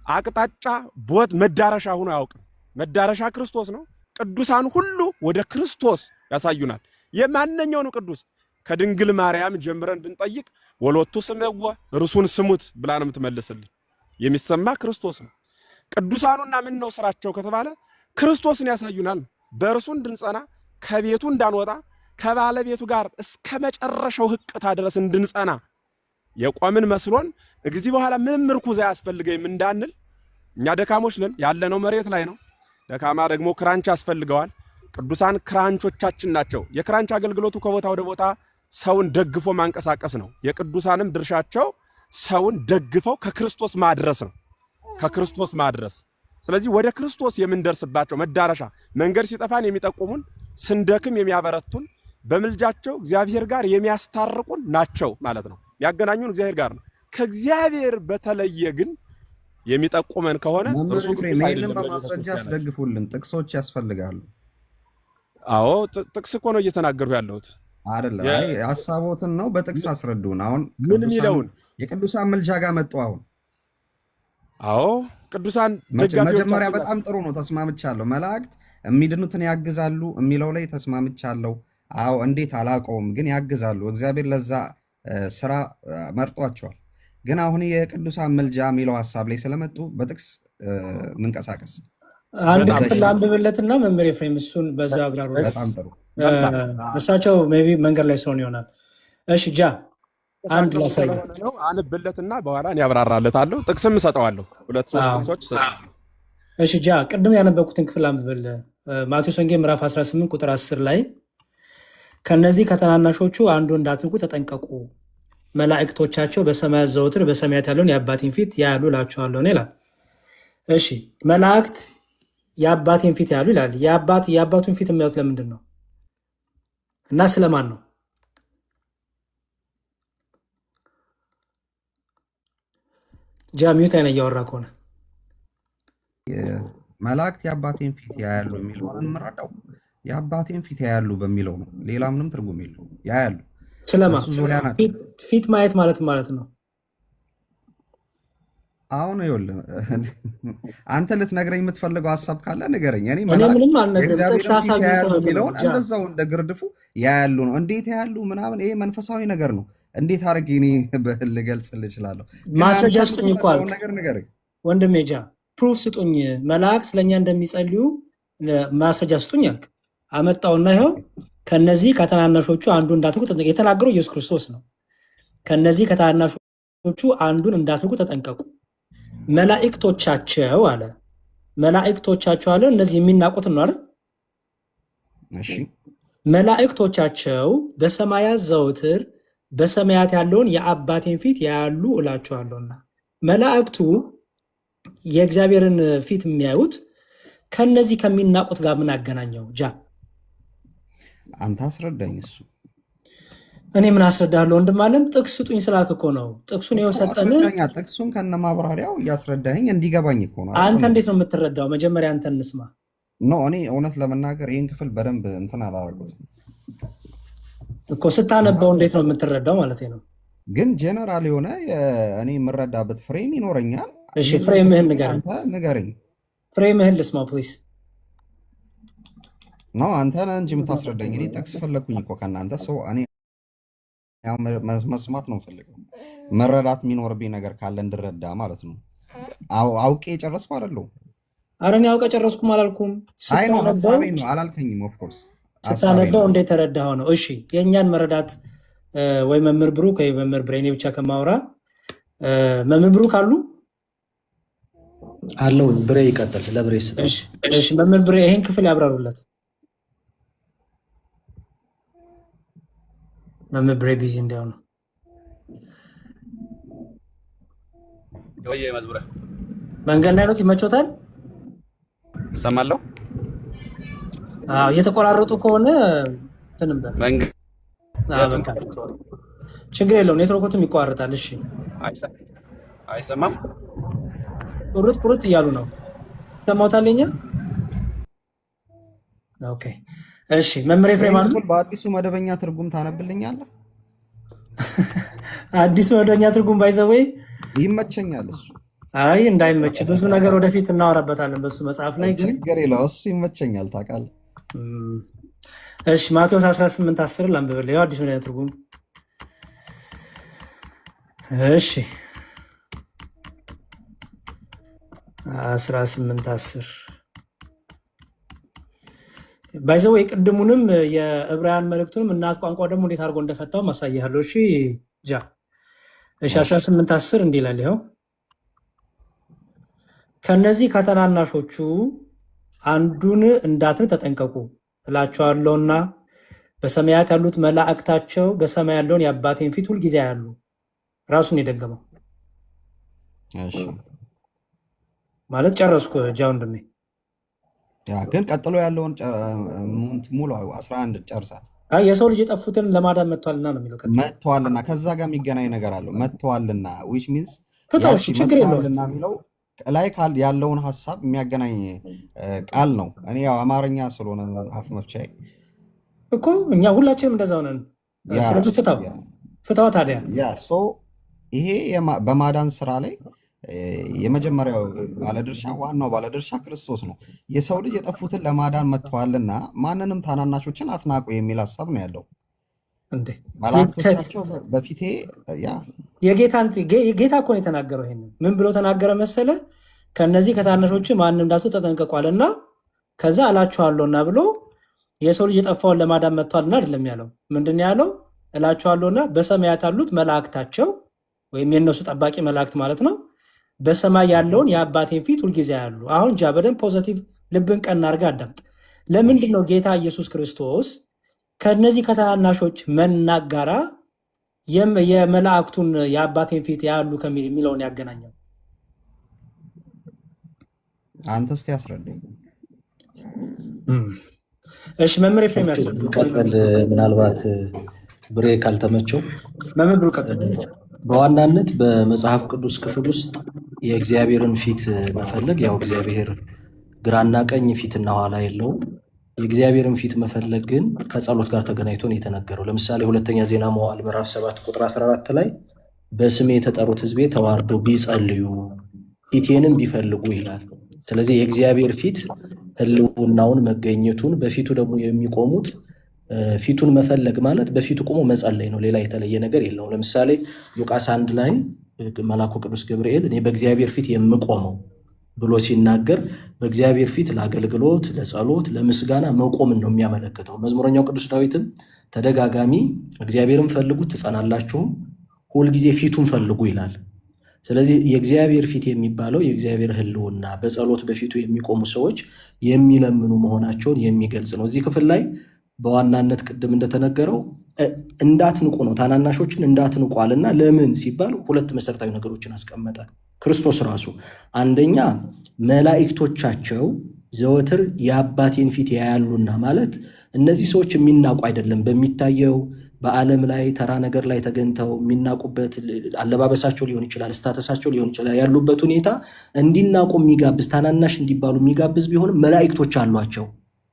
አቅጣጫ ቦት መዳረሻ ሆኖ አያውቅም። መዳረሻ ክርስቶስ ነው። ቅዱሳን ሁሉ ወደ ክርስቶስ ያሳዩናል። የማንኛውንም ቅዱስ ከድንግል ማርያም ጀምረን ብንጠይቅ ወሎቱ ስምዕወ እርሱን ስሙት ብላ ነው የምትመልስልን። የሚሰማ ክርስቶስ ነው። ቅዱሳኑና ምን ነው ስራቸው ከተባለ ክርስቶስን ያሳዩናል። በእርሱ እንድንጸና ከቤቱ እንዳንወጣ ከባለቤቱ ጋር እስከ መጨረሻው ሕቅታ ድረስ እንድንጸና የቆምን መስሎን እግዚእ በኋላ ምንም ምርኩዝ አያስፈልገኝም እንዳንል። እኛ ደካሞች ነን፣ ያለነው መሬት ላይ ነው። ደካማ ደግሞ ክራንች ያስፈልገዋል። ቅዱሳን ክራንቾቻችን ናቸው። የክራንች አገልግሎቱ ከቦታ ወደ ቦታ ሰውን ደግፎ ማንቀሳቀስ ነው። የቅዱሳንም ድርሻቸው ሰውን ደግፈው ከክርስቶስ ማድረስ ነው። ከክርስቶስ ማድረስ ስለዚህ ወደ ክርስቶስ የምንደርስባቸው መዳረሻ መንገድ ሲጠፋን የሚጠቁሙን፣ ስንደክም የሚያበረቱን፣ በምልጃቸው እግዚአብሔር ጋር የሚያስታርቁን ናቸው ማለት ነው። የሚያገናኙን እግዚአብሔር ጋር ነው። ከእግዚአብሔር በተለየ ግን የሚጠቁመን ከሆነ እርሱ ይህንን በማስረጃ ያስደግፉልን። ጥቅሶች ያስፈልጋሉ። አዎ ጥቅስ እኮ ነው እየተናገርኩ ያለሁት አይደለም። አይ ሐሳቦትን ነው በጥቅስ አስረዱን። አሁን ምን የሚለውን የቅዱሳን ምልጃ ጋር መጡ። አሁን አዎ ቅዱሳን መጀመሪያ በጣም ጥሩ ነው፣ ተስማምቻለሁ። መላእክት የሚድኑትን ያግዛሉ የሚለው ላይ ተስማምቻለሁ። አዎ እንዴት አላውቀውም፣ ግን ያግዛሉ። እግዚአብሔር ለዛ ስራ መርጧቸዋል። ግን አሁን የቅዱሳን ምልጃ የሚለው ሀሳብ ላይ ስለመጡ በጥቅስ እንንቀሳቀስ። አንድ ክፍል አንብብለትና መምህር ኤፍሬም እሱን በዛ አብራሩ። በጣም ጥሩ። እሳቸው ሜይ ቢ መንገድ ላይ ስለሆነ ይሆናል። እሺ ጃ አንድ ላሳይ ነው አንብለትና በኋላ እኔ ያብራራለታለሁ። ጥቅስም እሰጠዋለሁ። 2-3 ጥቅሶች እሰጠዋለሁ። እሺ ጃ ቅድም ያነበብኩትን ክፍል አንብብል። ማቴዎስ ወንጌል ምዕራፍ 18 ቁጥር 10 ላይ ከነዚህ ከተናናሾቹ አንዱ እንዳትንቁ ተጠንቀቁ፣ መላእክቶቻቸው በሰማያት ዘወትር በሰማያት ያለውን የአባቴን ፊት ያያሉ እላችኋለሁ ይላል። እሺ መላእክት የአባቴን ፊት ያያሉ ይላል። የአባቱን ፊት የሚያዩት ለምንድን ነው እና ስለማን ነው? ጃሚዩት ላይ እያወራ ከሆነ መላእክት የአባቴን ፊት ያያሉ የሚለውን እንረዳው። የአባቴን ፊት ያያሉ በሚለው ነው። ሌላ ምንም ትርጉም የለውም። ያያሉ ስለማ ፊት ማየት ማለት ነው። አሁን ይኸውልህ አንተ ልትነግረኝ የምትፈልገው ሀሳብ ካለ ንገረኝ። እኔ ምንም አልነግርህም። የሚለውን እንደዛው እንደ ግርድፉ ያያሉ ነው። እንዴት ያያሉ ምናምን፣ ይሄ መንፈሳዊ ነገር ነው። እንዴት አድርጌ እኔ ልገልጽልህ እችላለሁ? ማስረጃ ስጡኝ እኮ አልክ ወንድሜ ጃ፣ ፕሩፍ ስጡኝ። መላእክት ስለኛ እንደሚጸልዩ ማስረጃ ስጡኝ አልክ። አመጣውና ይኸው ከነዚህ ከተናናሾቹ አንዱ እንዳትንቁ የተናገረው ኢየሱስ ክርስቶስ ነው። ከነዚህ ከተናናሾቹ አንዱን እንዳትንቁ ተጠንቀቁ፣ መላእክቶቻቸው አለ። መላእክቶቻቸው አለ። እነዚህ የሚናቁት ነው አይደል? እሺ መላእክቶቻቸው በሰማያት ዘውትር በሰማያት ያለውን የአባቴን ፊት ያያሉ እላችኋለሁና። መላእክቱ የእግዚአብሔርን ፊት የሚያዩት ከነዚህ ከሚናቁት ጋር ምን አገናኘው? ጃ አንተ አስረዳኝ። እሱ እኔ ምን አስረዳለሁ? ወንድም አለም ጥቅስ ስጡኝ ስላልክ እኮ ነው። ጥቅሱን የወሰጠን ጥቅሱን ከነ ማብራሪያው እያስረዳኝ እንዲገባኝ እኮ ነው። አንተ እንዴት ነው የምትረዳው? መጀመሪያ አንተ እንስማ። ኖ እኔ እውነት ለመናገር ይህን ክፍል በደንብ እንትን አላደረጉትም እኮ። ስታነበው እንዴት ነው የምትረዳው ማለት ነው። ግን ጄነራል የሆነ እኔ የምረዳበት ፍሬም ይኖረኛል። እሺ ፍሬምህን ንገረኝ። ፍሬምህን ልስማ ፕሊስ። ኖ አንተ ነህ እንጂ የምታስረዳኝ። እኔ ጥቅስ ፈለግኩኝ እኮ ከእናንተ ሰው እኔ መስማት ነው ፈልገው። መረዳት የሚኖርብኝ ነገር ካለ እንድረዳ ማለት ነው። አውቄ የጨረስኩ አይደለሁም። ኧረ እኔ አውቄ ጨረስኩም አላልኩም። አይ ነው ሀሳቤን ነው አላልከኝም። ኦፍኮርስ ስታነበው እንዴት ተረዳኸው ነው። እሺ የእኛን መረዳት ወይ መምህር ብሩክ ወይ መምህር ብሬኔ ብቻ ከማውራ መምህር ብሩክ አሉ አለው። ብሬ ይቀጥል። ለብሬ እሺ መምህር ብሬ ይሄን ክፍል ያብራሩለት። መምህር ብሬ ቢዚ እንዳይሆን መንገድ ላይ ነው። ይመቾታል? እሰማለሁ። እየተቆራረጡ ከሆነ እንትንም ችግር የለውም። ኔትወርኮትም ይቋረጣል። እሺ አይሰማም? ቁርጥ ቁርጥ እያሉ ነው። ይሰማዎታል? የኛ ኦኬ። እሺ መምህር ኤፍሬም አሉ። በአዲሱ መደበኛ ትርጉም ታነብልኛለህ? አዲሱ መደበኛ ትርጉም ባይዘወይ ይመቸኛል እሱ። አይ እንዳይመች ብዙ ነገር ወደፊት እናወራበታለን በሱ መጽሐፍ ላይ ግን ችግር የለውም እሱ ይመቸኛል ታውቃለህ። እሺ ማቴዎስ 18:10 ላንብብልህ። ያው አዲስ መደበኛ ትርጉም። እሺ 18:10 ባይዘው የቅድሙንም የዕብራውያን መልእክቱንም እናት ቋንቋ ደግሞ እንዴት አድርጎ እንደፈታው ማሳያለሁ። እሺ ጃ እሺ 18:10 እንዲህ ይላል። ይኸው ከነዚህ ከተናናሾቹ አንዱን እንዳትን ተጠንቀቁ እላቸዋለሁና በሰማያት ያሉት መላእክታቸው በሰማይ ያለውን የአባቴን ፊት ሁልጊዜ ያሉ። ራሱን የደገመው ማለት ጨረስኩ ጃ ወንድሜ። ያ ግን ቀጥሎ ያለውን ሙሉ 11 ጨርሳት። የሰው ልጅ የጠፉትን ለማዳን መጥቷልና ነው የሚለው። መጥቷልና ከዛ ጋር የሚገናኝ ነገር አለው። መጥቷልና which means ፍታው። እሺ ችግር የለውም የሚለው ላይ ያለውን ሀሳብ የሚያገናኝ ቃል ነው። እኔ ያው አማርኛ ስለሆነ አፍ መፍቻዬ እኮ እኛ ሁላችንም እንደዛ ሆነን፣ ስለዚህ ፍታው ታዲያ። ያ ሶ ይሄ በማዳን ስራ ላይ የመጀመሪያው ባለድርሻ ዋናው ባለድርሻ ክርስቶስ ነው። የሰው ልጅ የጠፉትን ለማዳን መጥተዋልና ማንንም ታናናሾችን አትናቁ የሚል ሀሳብ ነው ያለው። መላእክቶቻቸው በፊቴ ጌታ እኮ ነው የተናገረው። ይሄንን ምን ብሎ ተናገረ መሰለ? ከነዚህ ከታናሾች ማንም እንዳትሉ ተጠንቀቋልና ከዛ እላችኋለሁና ብሎ የሰው ልጅ የጠፋውን ለማዳን መጥቷልና አይደለም ያለው። ምንድን ያለው? እላችኋለሁና በሰማያት ያሉት መላእክታቸው ወይም የነሱ ጠባቂ መላእክት ማለት ነው በሰማይ ያለውን የአባቴን ፊት ሁልጊዜ ያሉ። አሁን ጃ በደንብ ፖዘቲቭ ልብን ቀና አድርገህ አዳምጥ። ለምንድን ነው ጌታ ኢየሱስ ክርስቶስ ከነዚህ ከታናሾች መናቅ ጋራ የመላእክቱን የአባቴን ፊት ያሉ የሚለውን ያገናኘው? አንተ እስቲ ያስረዳኝ። እሺ መምህር ኤፍሬም ያስረዱ። ምናልባት ብሬ ካልተመቸው መምህር ብሩ ቀጥል። በዋናነት በመጽሐፍ ቅዱስ ክፍል ውስጥ የእግዚአብሔርን ፊት መፈለግ፣ ያው እግዚአብሔር ግራና ቀኝ ፊትና ኋላ የለውም። የእግዚአብሔርን ፊት መፈለግ ግን ከጸሎት ጋር ተገናኝቶ ነው የተነገረው። ለምሳሌ ሁለተኛ ዜና መዋዕል ምዕራፍ 7 ቁጥር 14 ላይ በስሜ የተጠሩት ሕዝቤ ተዋርዶ ቢጸልዩ ፊቴንም ቢፈልጉ ይላል። ስለዚህ የእግዚአብሔር ፊት ህልውናውን መገኘቱን በፊቱ ደግሞ የሚቆሙት ፊቱን መፈለግ ማለት በፊቱ ቆሞ መጸለይ ነው። ሌላ የተለየ ነገር የለውም። ለምሳሌ ሉቃስ 1 ላይ መልአኩ ቅዱስ ገብርኤል እኔ በእግዚአብሔር ፊት የምቆመው ብሎ ሲናገር በእግዚአብሔር ፊት ለአገልግሎት፣ ለጸሎት፣ ለምስጋና መቆምን ነው የሚያመለክተው። መዝሙረኛው ቅዱስ ዳዊትም ተደጋጋሚ እግዚአብሔርን ፈልጉት ትጸናላችሁም፣ ሁልጊዜ ፊቱን ፈልጉ ይላል። ስለዚህ የእግዚአብሔር ፊት የሚባለው የእግዚአብሔር ህልውና በጸሎት በፊቱ የሚቆሙ ሰዎች የሚለምኑ መሆናቸውን የሚገልጽ ነው። እዚህ ክፍል ላይ በዋናነት ቅድም እንደተነገረው እንዳትንቁ ነው። ታናናሾችን እንዳትንቁ አለና ለምን ሲባል ሁለት መሰረታዊ ነገሮችን አስቀመጠ ክርስቶስ ራሱ። አንደኛ መላእክቶቻቸው ዘወትር የአባቴን ፊት ያያሉና ማለት እነዚህ ሰዎች የሚናቁ አይደለም። በሚታየው በዓለም ላይ ተራ ነገር ላይ ተገንተው የሚናቁበት አለባበሳቸው ሊሆን ይችላል፣ ስታተሳቸው ሊሆን ይችላል። ያሉበት ሁኔታ እንዲናቁ የሚጋብዝ ታናናሽ እንዲባሉ የሚጋብዝ ቢሆንም መላእክቶች አሏቸው።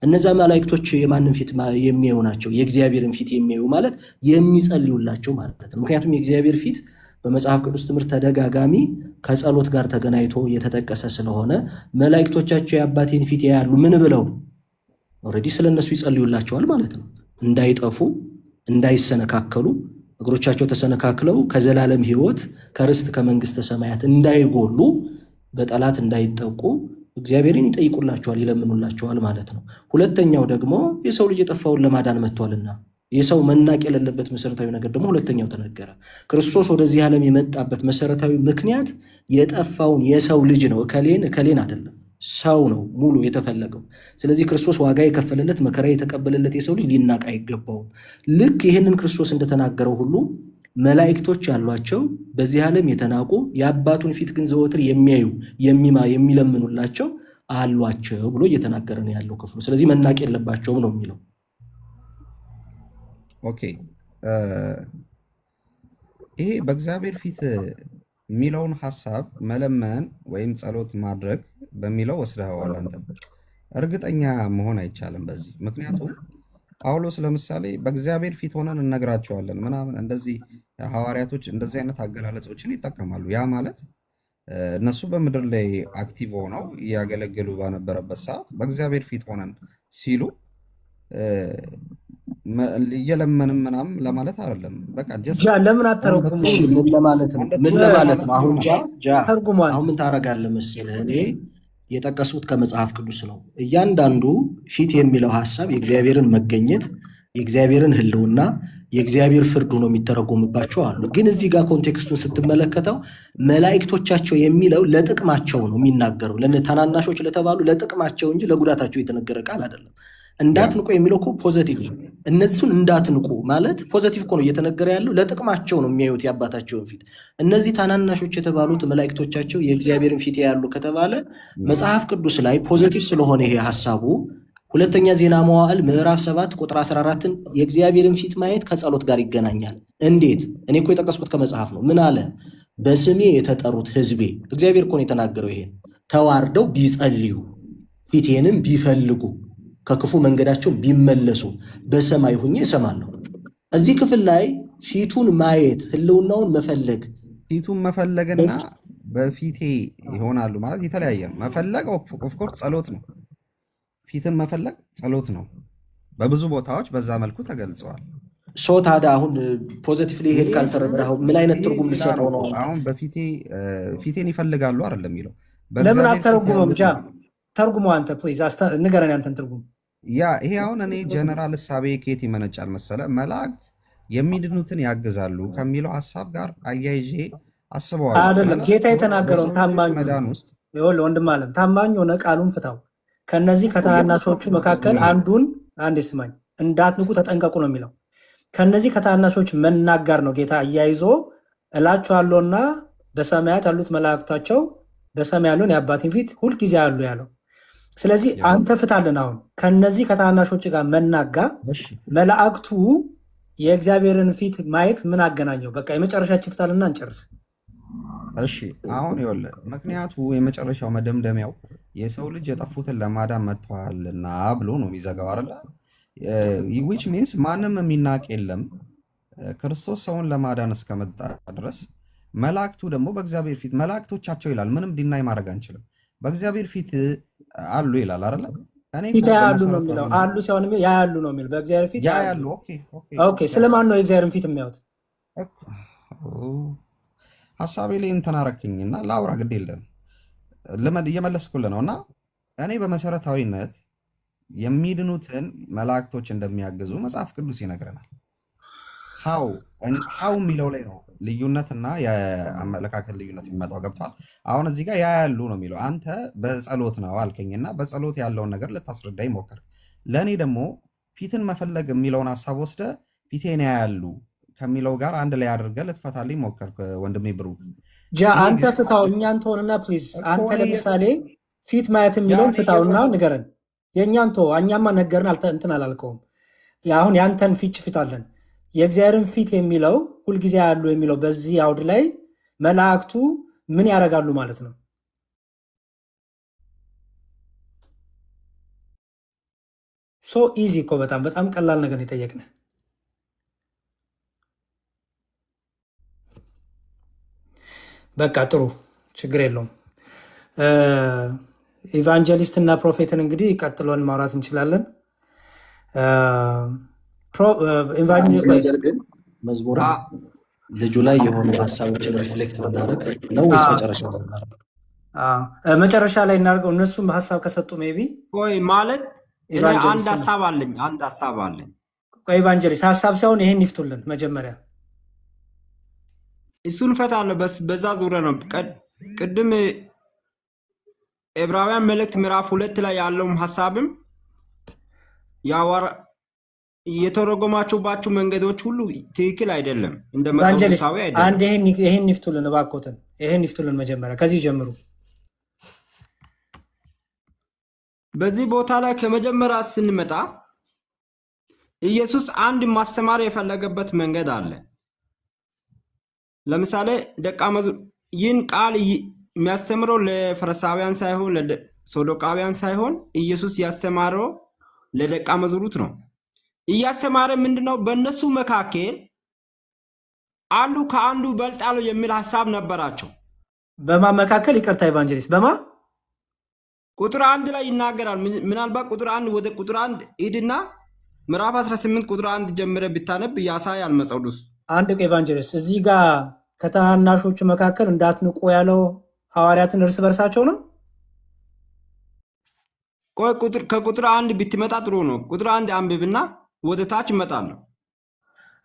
እነዛ መላእክቶች የማንን ፊት የሚያዩ ናቸው? የእግዚአብሔርን ፊት የሚያዩ ማለት የሚጸልዩላቸው ማለት ነው። ምክንያቱም የእግዚአብሔር ፊት በመጽሐፍ ቅዱስ ትምህርት ተደጋጋሚ ከጸሎት ጋር ተገናኝቶ የተጠቀሰ ስለሆነ መላእክቶቻቸው የአባቴን ፊት ያያሉ ምን ብለው? ኦልሬዲ ስለነሱ ይጸልዩላቸዋል ማለት ነው። እንዳይጠፉ፣ እንዳይሰነካከሉ፣ እግሮቻቸው ተሰነካክለው ከዘላለም ሕይወት ከርስት ከመንግስተ ሰማያት እንዳይጎሉ፣ በጠላት እንዳይጠቁ እግዚአብሔርን ይጠይቁላቸዋል፣ ይለምኑላቸዋል ማለት ነው። ሁለተኛው ደግሞ የሰው ልጅ የጠፋውን ለማዳን መጥቷልና የሰው መናቅ የሌለበት መሰረታዊ ነገር ደግሞ ሁለተኛው ተነገረ። ክርስቶስ ወደዚህ ዓለም የመጣበት መሰረታዊ ምክንያት የጠፋውን የሰው ልጅ ነው። እከሌን አይደለም፣ ሰው ነው ሙሉ የተፈለገው። ስለዚህ ክርስቶስ ዋጋ የከፈለለት መከራ የተቀበለለት የሰው ልጅ ሊናቅ አይገባውም። ልክ ይህንን ክርስቶስ እንደተናገረው ሁሉ መላእክቶች ያሏቸው በዚህ ዓለም የተናቁ የአባቱን ፊት ግን ዘወትር የሚያዩ የሚለምኑላቸው አሏቸው ብሎ እየተናገረ ነው ያለው ክፍሉ። ስለዚህ መናቅ የለባቸውም ነው የሚለው። ኦኬ ይሄ በእግዚአብሔር ፊት የሚለውን ሐሳብ መለመን ወይም ጸሎት ማድረግ በሚለው ወስደኸዋል አንተ። እርግጠኛ መሆን አይቻልም በዚህ ምክንያቱም ጳውሎስ ለምሳሌ በእግዚአብሔር ፊት ሆነን እነግራቸዋለን ምናምን እንደዚህ ሐዋርያቶች እንደዚህ አይነት አገላለጾችን ይጠቀማሉ። ያ ማለት እነሱ በምድር ላይ አክቲቭ ሆነው እያገለገሉ ባነበረበት ሰዓት በእግዚአብሔር ፊት ሆነን ሲሉ እየለመንም ምናምን ለማለት አይደለም። በቃ ለምን አተረጉሙ? ምን ለማለት ነው? አሁን ምን ታደርጋለህ መሰለህ? እኔ የጠቀሱት ከመጽሐፍ ቅዱስ ነው። እያንዳንዱ ፊት የሚለው ሐሳብ የእግዚአብሔርን መገኘት፣ የእግዚአብሔርን ህልውና፣ የእግዚአብሔር ፍርዱ ነው የሚተረጎምባቸው አሉ። ግን እዚህ ጋር ኮንቴክስቱን ስትመለከተው መላእክቶቻቸው የሚለው ለጥቅማቸው ነው የሚናገረው። ታናናሾች ለተባሉ ለጥቅማቸው እንጂ ለጉዳታቸው የተነገረ ቃል አይደለም። እንዳትንቁ የሚለው እኮ ፖዘቲቭ ነው። እነዚህን እንዳትንቁ ማለት ፖዘቲቭ እኮ ነው እየተነገረ ያለው። ለጥቅማቸው ነው የሚያዩት የአባታቸውን ፊት። እነዚህ ታናናሾች የተባሉት መላእክቶቻቸው የእግዚአብሔርን ፊት ያሉ ከተባለ መጽሐፍ ቅዱስ ላይ ፖዘቲቭ ስለሆነ ይሄ ሐሳቡ ሁለተኛ ዜና መዋዕል ምዕራፍ 7 ቁጥር 14ን የእግዚአብሔርን ፊት ማየት ከጸሎት ጋር ይገናኛል። እንዴት? እኔ እኮ የጠቀስኩት ከመጽሐፍ ነው። ምን አለ? በስሜ የተጠሩት ሕዝቤ እግዚአብሔር እኮ ነው የተናገረው። ይሄን ተዋርደው ቢጸልዩ ፊቴንም ቢፈልጉ ከክፉ መንገዳቸው ቢመለሱ በሰማይ ሁኜ እሰማለሁ። እዚህ ክፍል ላይ ፊቱን ማየት ህልውናውን መፈለግ ፊቱን መፈለግና በፊቴ ይሆናሉ ማለት የተለያየ ነው። መፈለግ ኦፍኮርስ ጸሎት ነው። ፊትን መፈለግ ጸሎት ነው። በብዙ ቦታዎች በዛ መልኩ ተገልጸዋል። ሶ ታዲያ አሁን ፖዚቲቭሊ ይሄን ካልተረዳኸው ምን አይነት ትርጉም ሊሰጠው ነው? አሁን ፊቴን ይፈልጋሉ አይደለም የሚለው። ለምን አተረጉመም? ጃ ተርጉሞ አንተ ፕሊዝ ንገረን ያንተን ትርጉም። ይሄ አሁን እኔ ጀነራል እሳቤ ከየት ይመነጫል መሰለ? መላእክት የሚድኑትን ያግዛሉ ከሚለው ሀሳብ ጋር አያይዤ አስበዋለሁ። አይደለም ጌታ የተናገረው ታማኝ መዳን ውስጥ ወንድም አለም ታማኝ ሆነ ቃሉን ፍታው። ከነዚህ ከታናናሾቹ መካከል አንዱን አንድ ስማኝ እንዳትንቁ ተጠንቀቁ ነው የሚለው። ከነዚህ ከታናናሾች መናገር ነው ጌታ አያይዞ እላችኋለሁና በሰማያት ያሉት መላእክታቸው በሰማይ ያሉን የአባቴን ፊት ሁልጊዜ ያሉ ያለው። ስለዚህ አንተ ፍታልን። አሁን ከነዚህ ከታናናሾች ጋር መናጋ መላእክቱ የእግዚአብሔርን ፊት ማየት ምን አገናኘው? በቃ የመጨረሻችን ፍታልና እንጨርስ። እሺ አሁን ይኸውልህ ምክንያቱ የመጨረሻው መደምደሚያው የሰው ልጅ የጠፉትን ለማዳን መጥተዋልና ብሎ ነው የሚዘጋው አይደለ? ዊች ሚንስ ማንም የሚናቅ የለም ክርስቶስ ሰውን ለማዳን እስከመጣ ድረስ። መላእክቱ ደግሞ በእግዚአብሔር ፊት መላእክቶቻቸው ይላል። ምንም ዲናይ ማድረግ አንችልም። በእግዚአብሔር ፊት አሉ ይላል አይደለ? ፊት ያያሉ ነው የሚለው። አሉ ሲሆን ያያሉ ነው የሚለው። በእግዚአብሔር ፊት ያያሉ። ኦኬ ስለማን ነው የእግዚአብሔርን ፊት የሚያዩት? ሀሳቤ ላይ እንትን አደረክኝና ላውራ ግድ የለም እየመለስኩልህ ነው። እና እኔ በመሰረታዊነት የሚድኑትን መላእክቶች እንደሚያግዙ መጽሐፍ ቅዱስ ይነግረናል። ሀው የሚለው ላይ ነው ልዩነትና የአመለካከት ልዩነት የሚመጣው። ገብቷል? አሁን እዚህ ጋር ያያሉ ነው የሚለው። አንተ በጸሎት ነው አልከኝና በጸሎት ያለውን ነገር ልታስረዳኝ ሞክር። ለእኔ ደግሞ ፊትን መፈለግ የሚለውን ሀሳብ ወስደ ፊቴን ያያሉ ከሚለው ጋር አንድ ላይ አድርገህ ልትፈታልኝ ሞከር ወንድሜ ብሩክ። አንተ ፍታው እኛን ትሆንና ፕሊዝ። አንተ ለምሳሌ ፊት ማየት የሚለውን ፍታውና ንገረን። የእኛን ቶ እኛማ ነገርን እንትን አላልከውም። አሁን ያንተን ፊት ፍታለን። የእግዚአብሔርን ፊት የሚለው ሁልጊዜ ያሉ የሚለው በዚህ አውድ ላይ መላእክቱ ምን ያደርጋሉ ማለት ነው? ሶ ኢዚ እኮ በጣም ቀላል ነገር የጠየቅነ። በቃ ጥሩ ችግር የለውም። ኢቫንጀሊስት እና ፕሮፌትን እንግዲህ ቀጥሎን ማውራት እንችላለን። ነገር ግን መዝሙር ልጁ ላይ የሆኑ ሀሳቦችን ሪፍሌክት ብናደርግ ነው ወይስ መጨረሻ ላይ እናደርገው? እነሱም ሀሳብ ከሰጡ ሜይ ቢ ቆይ ማለት አንድ ሀሳብ አለኝ። ቆይ ኢቫንጀሊስት ሀሳብ ሳይሆን ይሄን ይፍቱልን መጀመሪያ። እሱን ፈታለሁ። በዛ ዙሪያ ነው ቅድም ዕብራውያን መልእክት ምዕራፍ 2 ላይ ያለውም ሀሳብም የተረጎማችሁባችሁ መንገዶች ሁሉ ትክክል አይደለም፣ እንደ መሰረታዊ አይደለም። አንድ ይሄን ይፍቱልን እባክዎትን፣ ይሄን ይፍቱልን መጀመሪያ ከዚህ ጀምሩ። በዚህ ቦታ ላይ ከመጀመሪያ ስንመጣ ኢየሱስ አንድ ማስተማር የፈለገበት መንገድ አለ። ለምሳሌ ይህን ቃል የሚያስተምረው ለፈሪሳውያን ሳይሆን ለሰዱቃውያን ሳይሆን ኢየሱስ ያስተማረው ለደቀ መዛሙርት ነው። እያስተማረ ምንድነው? በእነሱ መካከል አንዱ ከአንዱ ይበልጣል የሚል ሀሳብ ነበራቸው። በማ መካከል? ይቅርታ ኢቫንጀሊስት በማ ቁጥር 1 ላይ ይናገራል። ምናልባት ቁጥር 1 ወደ ቁጥር 1 ሂድና ምዕራፍ 18 ቁጥር 1 ጀምረ ብታነብ ያሳያል መጽሐፍ ቅዱስ። አንድ ኢቫንጀሊስት እዚህ ጋር ከታናናሾቹ መካከል እንዳትንቁ ያለው ሐዋርያትን እርስ በርሳቸው ነው። ቆይ ከቁጥር 1 ብትመጣ ጥሩ ነው። ቁጥር 1 አንብብና ወደ ታች እመጣለሁ።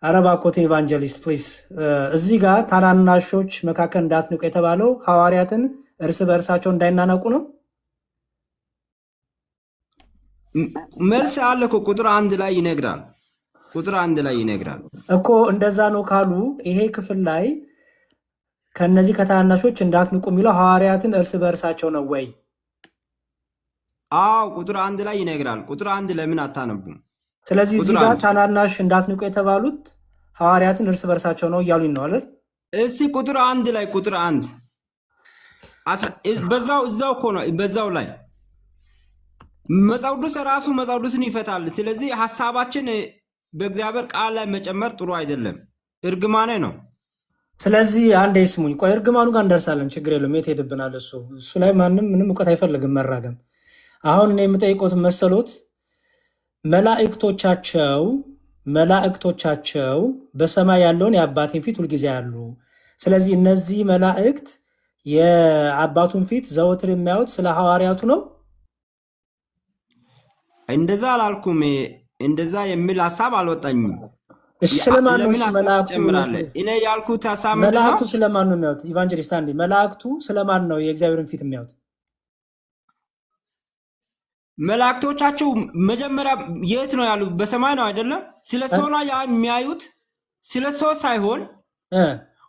ኧረ እባክዎትን ኢቫንጀሊስት ፕሊዝ። እዚህ ጋር ታናናሾች መካከል እንዳትንቁ የተባለው ሐዋርያትን እርስ በርሳቸው እንዳይናነቁ ነው። መልስ አለ እኮ ቁጥር 1 ላይ ይነግራል። ቁጥር 1 ላይ ይነግራል እኮ እንደዛ ነው ካሉ ይሄ ክፍል ላይ ከነዚህ ከታናናሾች እንዳትንቁ የሚለው ሐዋርያትን እርስ በእርሳቸው ነው ወይ? አዎ ቁጥር 1 ላይ ይነግራል። ቁጥር 1 ለምን አታነቡም? ስለዚህ እዚህ ጋር ታናናሽ እንዳትንቁ የተባሉት ሐዋርያትን እርስ በእርሳቸው ነው እያሉኝ ነው አይደል? እስኪ ቁጥር 1 ላይ ቁጥር 1 እዛው እኮ ነው። በዛው ላይ መጽሐፍ ቅዱስ ራሱ መጽሐፍ ቅዱስን ይፈታል። ስለዚህ ሐሳባችን በእግዚአብሔር ቃል ላይ መጨመር ጥሩ አይደለም፣ እርግማኔ ነው። ስለዚህ አንዴ ስሙኝ፣ ቆይ እርግማኑ ጋር እንደርሳለን፣ ችግር የለውም። የት ሄድብናል? እሱ ላይ ማንም ምንም እውቀት አይፈልግም መራገም። አሁን እኔ የምጠይቆት መሰሎት መላእክቶቻቸው በሰማይ ያለውን የአባቴን ፊት ሁልጊዜ ያሉ። ስለዚህ እነዚህ መላእክት የአባቱን ፊት ዘወትር የሚያዩት ስለ ሐዋርያቱ ነው። እንደዛ አላልኩም። እንደዛ የሚል ሐሳብ አልወጣኝም። እሺ ስለማን ነው መላእክቱ? እኔ ያልኩት ሐሳብ ምንድነው? መላእክቱ ስለማን ነው የሚያዩት? ኢቫንጀሊስት አንዴ፣ መላእክቱ ስለማን ነው የእግዚአብሔርን ፊት የሚያዩት? መላእክቶቻቸው መጀመሪያ የት ነው ያሉት? በሰማይ ነው አይደለም? ስለ ሰው ነው የሚያዩት፣ ስለ ሰው ሳይሆን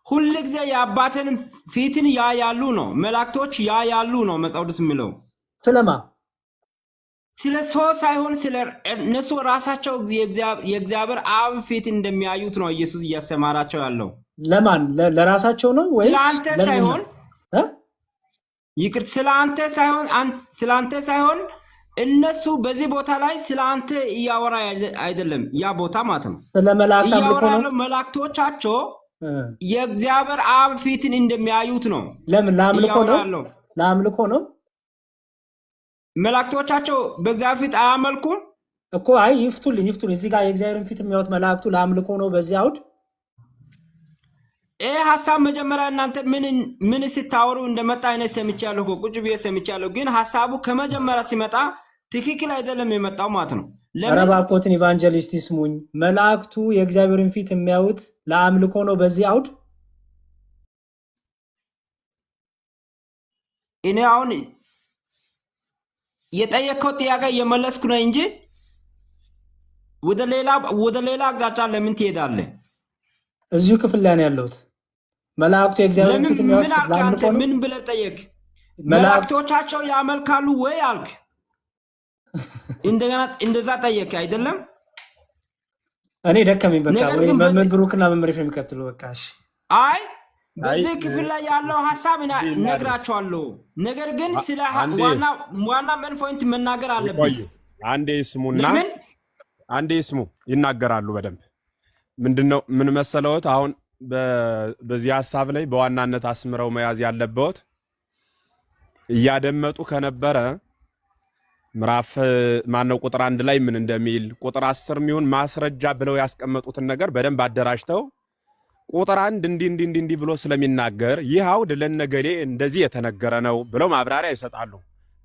ሁል ጊዜ የአባትን ፊትን ያያሉ ነው። መላእክቶች ያያሉ ነው መጽሐፍ ቅዱስ የሚለው። ስለማ ስለ ሰው ሳይሆን ስለ እነሱ ራሳቸው የእግዚአብሔር አብ ፊት እንደሚያዩት ነው ኢየሱስ እያስተማራቸው ያለው። ለማን? ለራሳቸው ነው ወይስ ስለአንተ ሳይሆን ስለአንተ ሳይሆን እነሱ በዚህ ቦታ ላይ ስለአንተ እያወራ አይደለም። ያ ቦታ ማለት ነው ስለ መላእክት እያወራ ያለው መላእክቶቻቸው የእግዚአብሔር አብ ፊትን እንደሚያዩት ነው። ለምን? ለአምልኮ ነው። መላእክቶቻቸው በእግዚአብሔር ፊት አያመልኩም እኮ። አይ ይፍቱልኝ። እዚህ ጋር የእግዚአብሔርን ፊት የሚያዩት መላእክቱ ለአምልኮ ነው በዚህ አውድ። ይህ ሐሳብ መጀመሪያ እናንተ ምን ስታወሩ እንደመጣ አይነት ሰምቻለሁ እኮ ቁጭ ብዬ ሰምቻለሁ። ግን ሐሳቡ ከመጀመሪያ ሲመጣ ትክክል አይደለም የመጣው ማለት ነው። ኧረ እባክዎትን ኢቫንጀሊስት ይስሙኝ። መላእክቱ የእግዚአብሔርን ፊት የሚያዩት ለአምልኮ ነው በዚህ አውድ። እኔ አሁን የጠየቀው ጥያቄ እየመለስኩ ነው እንጂ ወደ ሌላ አቅጣጫ ለምን ትሄዳለህ? እዚሁ ክፍል ላይ ነው ያለሁት። መላእክቱ የእግዚአብሔርን ፊት የሚያዩት ለአምልኮ ነው። ምን ብለህ ጠየቅ? መላእክቶቻቸው ያመልካሉ ወይ አልክ? እንደገና እንደዛ ጠየቅ አይደለም? እኔ ደከመኝ በቃ። ወይ መምህር ብሩክና መምህር የሚከተሉ በቃ። እሺ አይ በዚህ ክፍል ላይ ያለው ሐሳብ እነግራቸዋለሁ። ነገር ግን ስለ ዋና ሜን ፖይንት መናገር አለብን። አንዴ ስሙ ይናገራሉ በደንብ። ምንድነው ምን መሰለዎት? አሁን በዚህ ሐሳብ ላይ በዋናነት አስምረው መያዝ ያለበት እያደመጡ ከነበረ ምዕራፍ ቁጥር 1 ላይ ምን እንደሚል ቁጥር 10 ሚሆን ማስረጃ ብለው ያስቀመጡትን ነገር በደንብ አደራጅተው ቁጥር 1 እንዲህ ብሎ ስለሚናገር ይህ አውድ ለነገሌ እንደዚህ የተነገረ ነው ብለው ማብራሪያ ይሰጣሉ።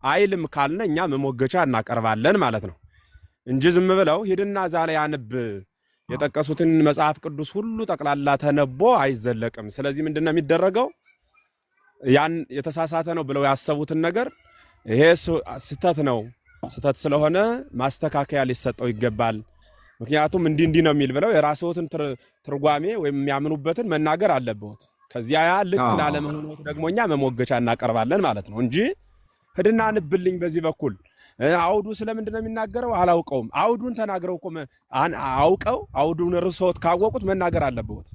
አይልም ካልነ እኛ መሞገቻ እናቀርባለን ማለት ነው እንጂ ዝም ብለው ሂድና ዛሬ አንብ የጠቀሱትን መጽሐፍ ቅዱስ ሁሉ ጠቅላላ ተነቦ አይዘለቅም። ስለዚህ ምንድነው የሚደረገው? ያን የተሳሳተ ነው ብለው ያሰቡትን ነገር ይሄ ስህተት ስለሆነ ማስተካከያ ሊሰጠው ይገባል። ምክንያቱም እንዲህ ነው የሚል ብለው የራስዎትን ትርጓሜ ወይም የሚያምኑበትን መናገር አለበት። ከዚያ ያ ልክ ላለመሆኑ ደግሞ እኛ መሞገቻ እናቀርባለን ማለት ነው እንጂ ሂድና አንብልኝ በዚህ በኩል አውዱ ስለምንድነው የሚናገረው አላውቀውም። አውዱን ተናግረው አውቀው አውዱን ርሶት ካወቁት መናገር አለበት።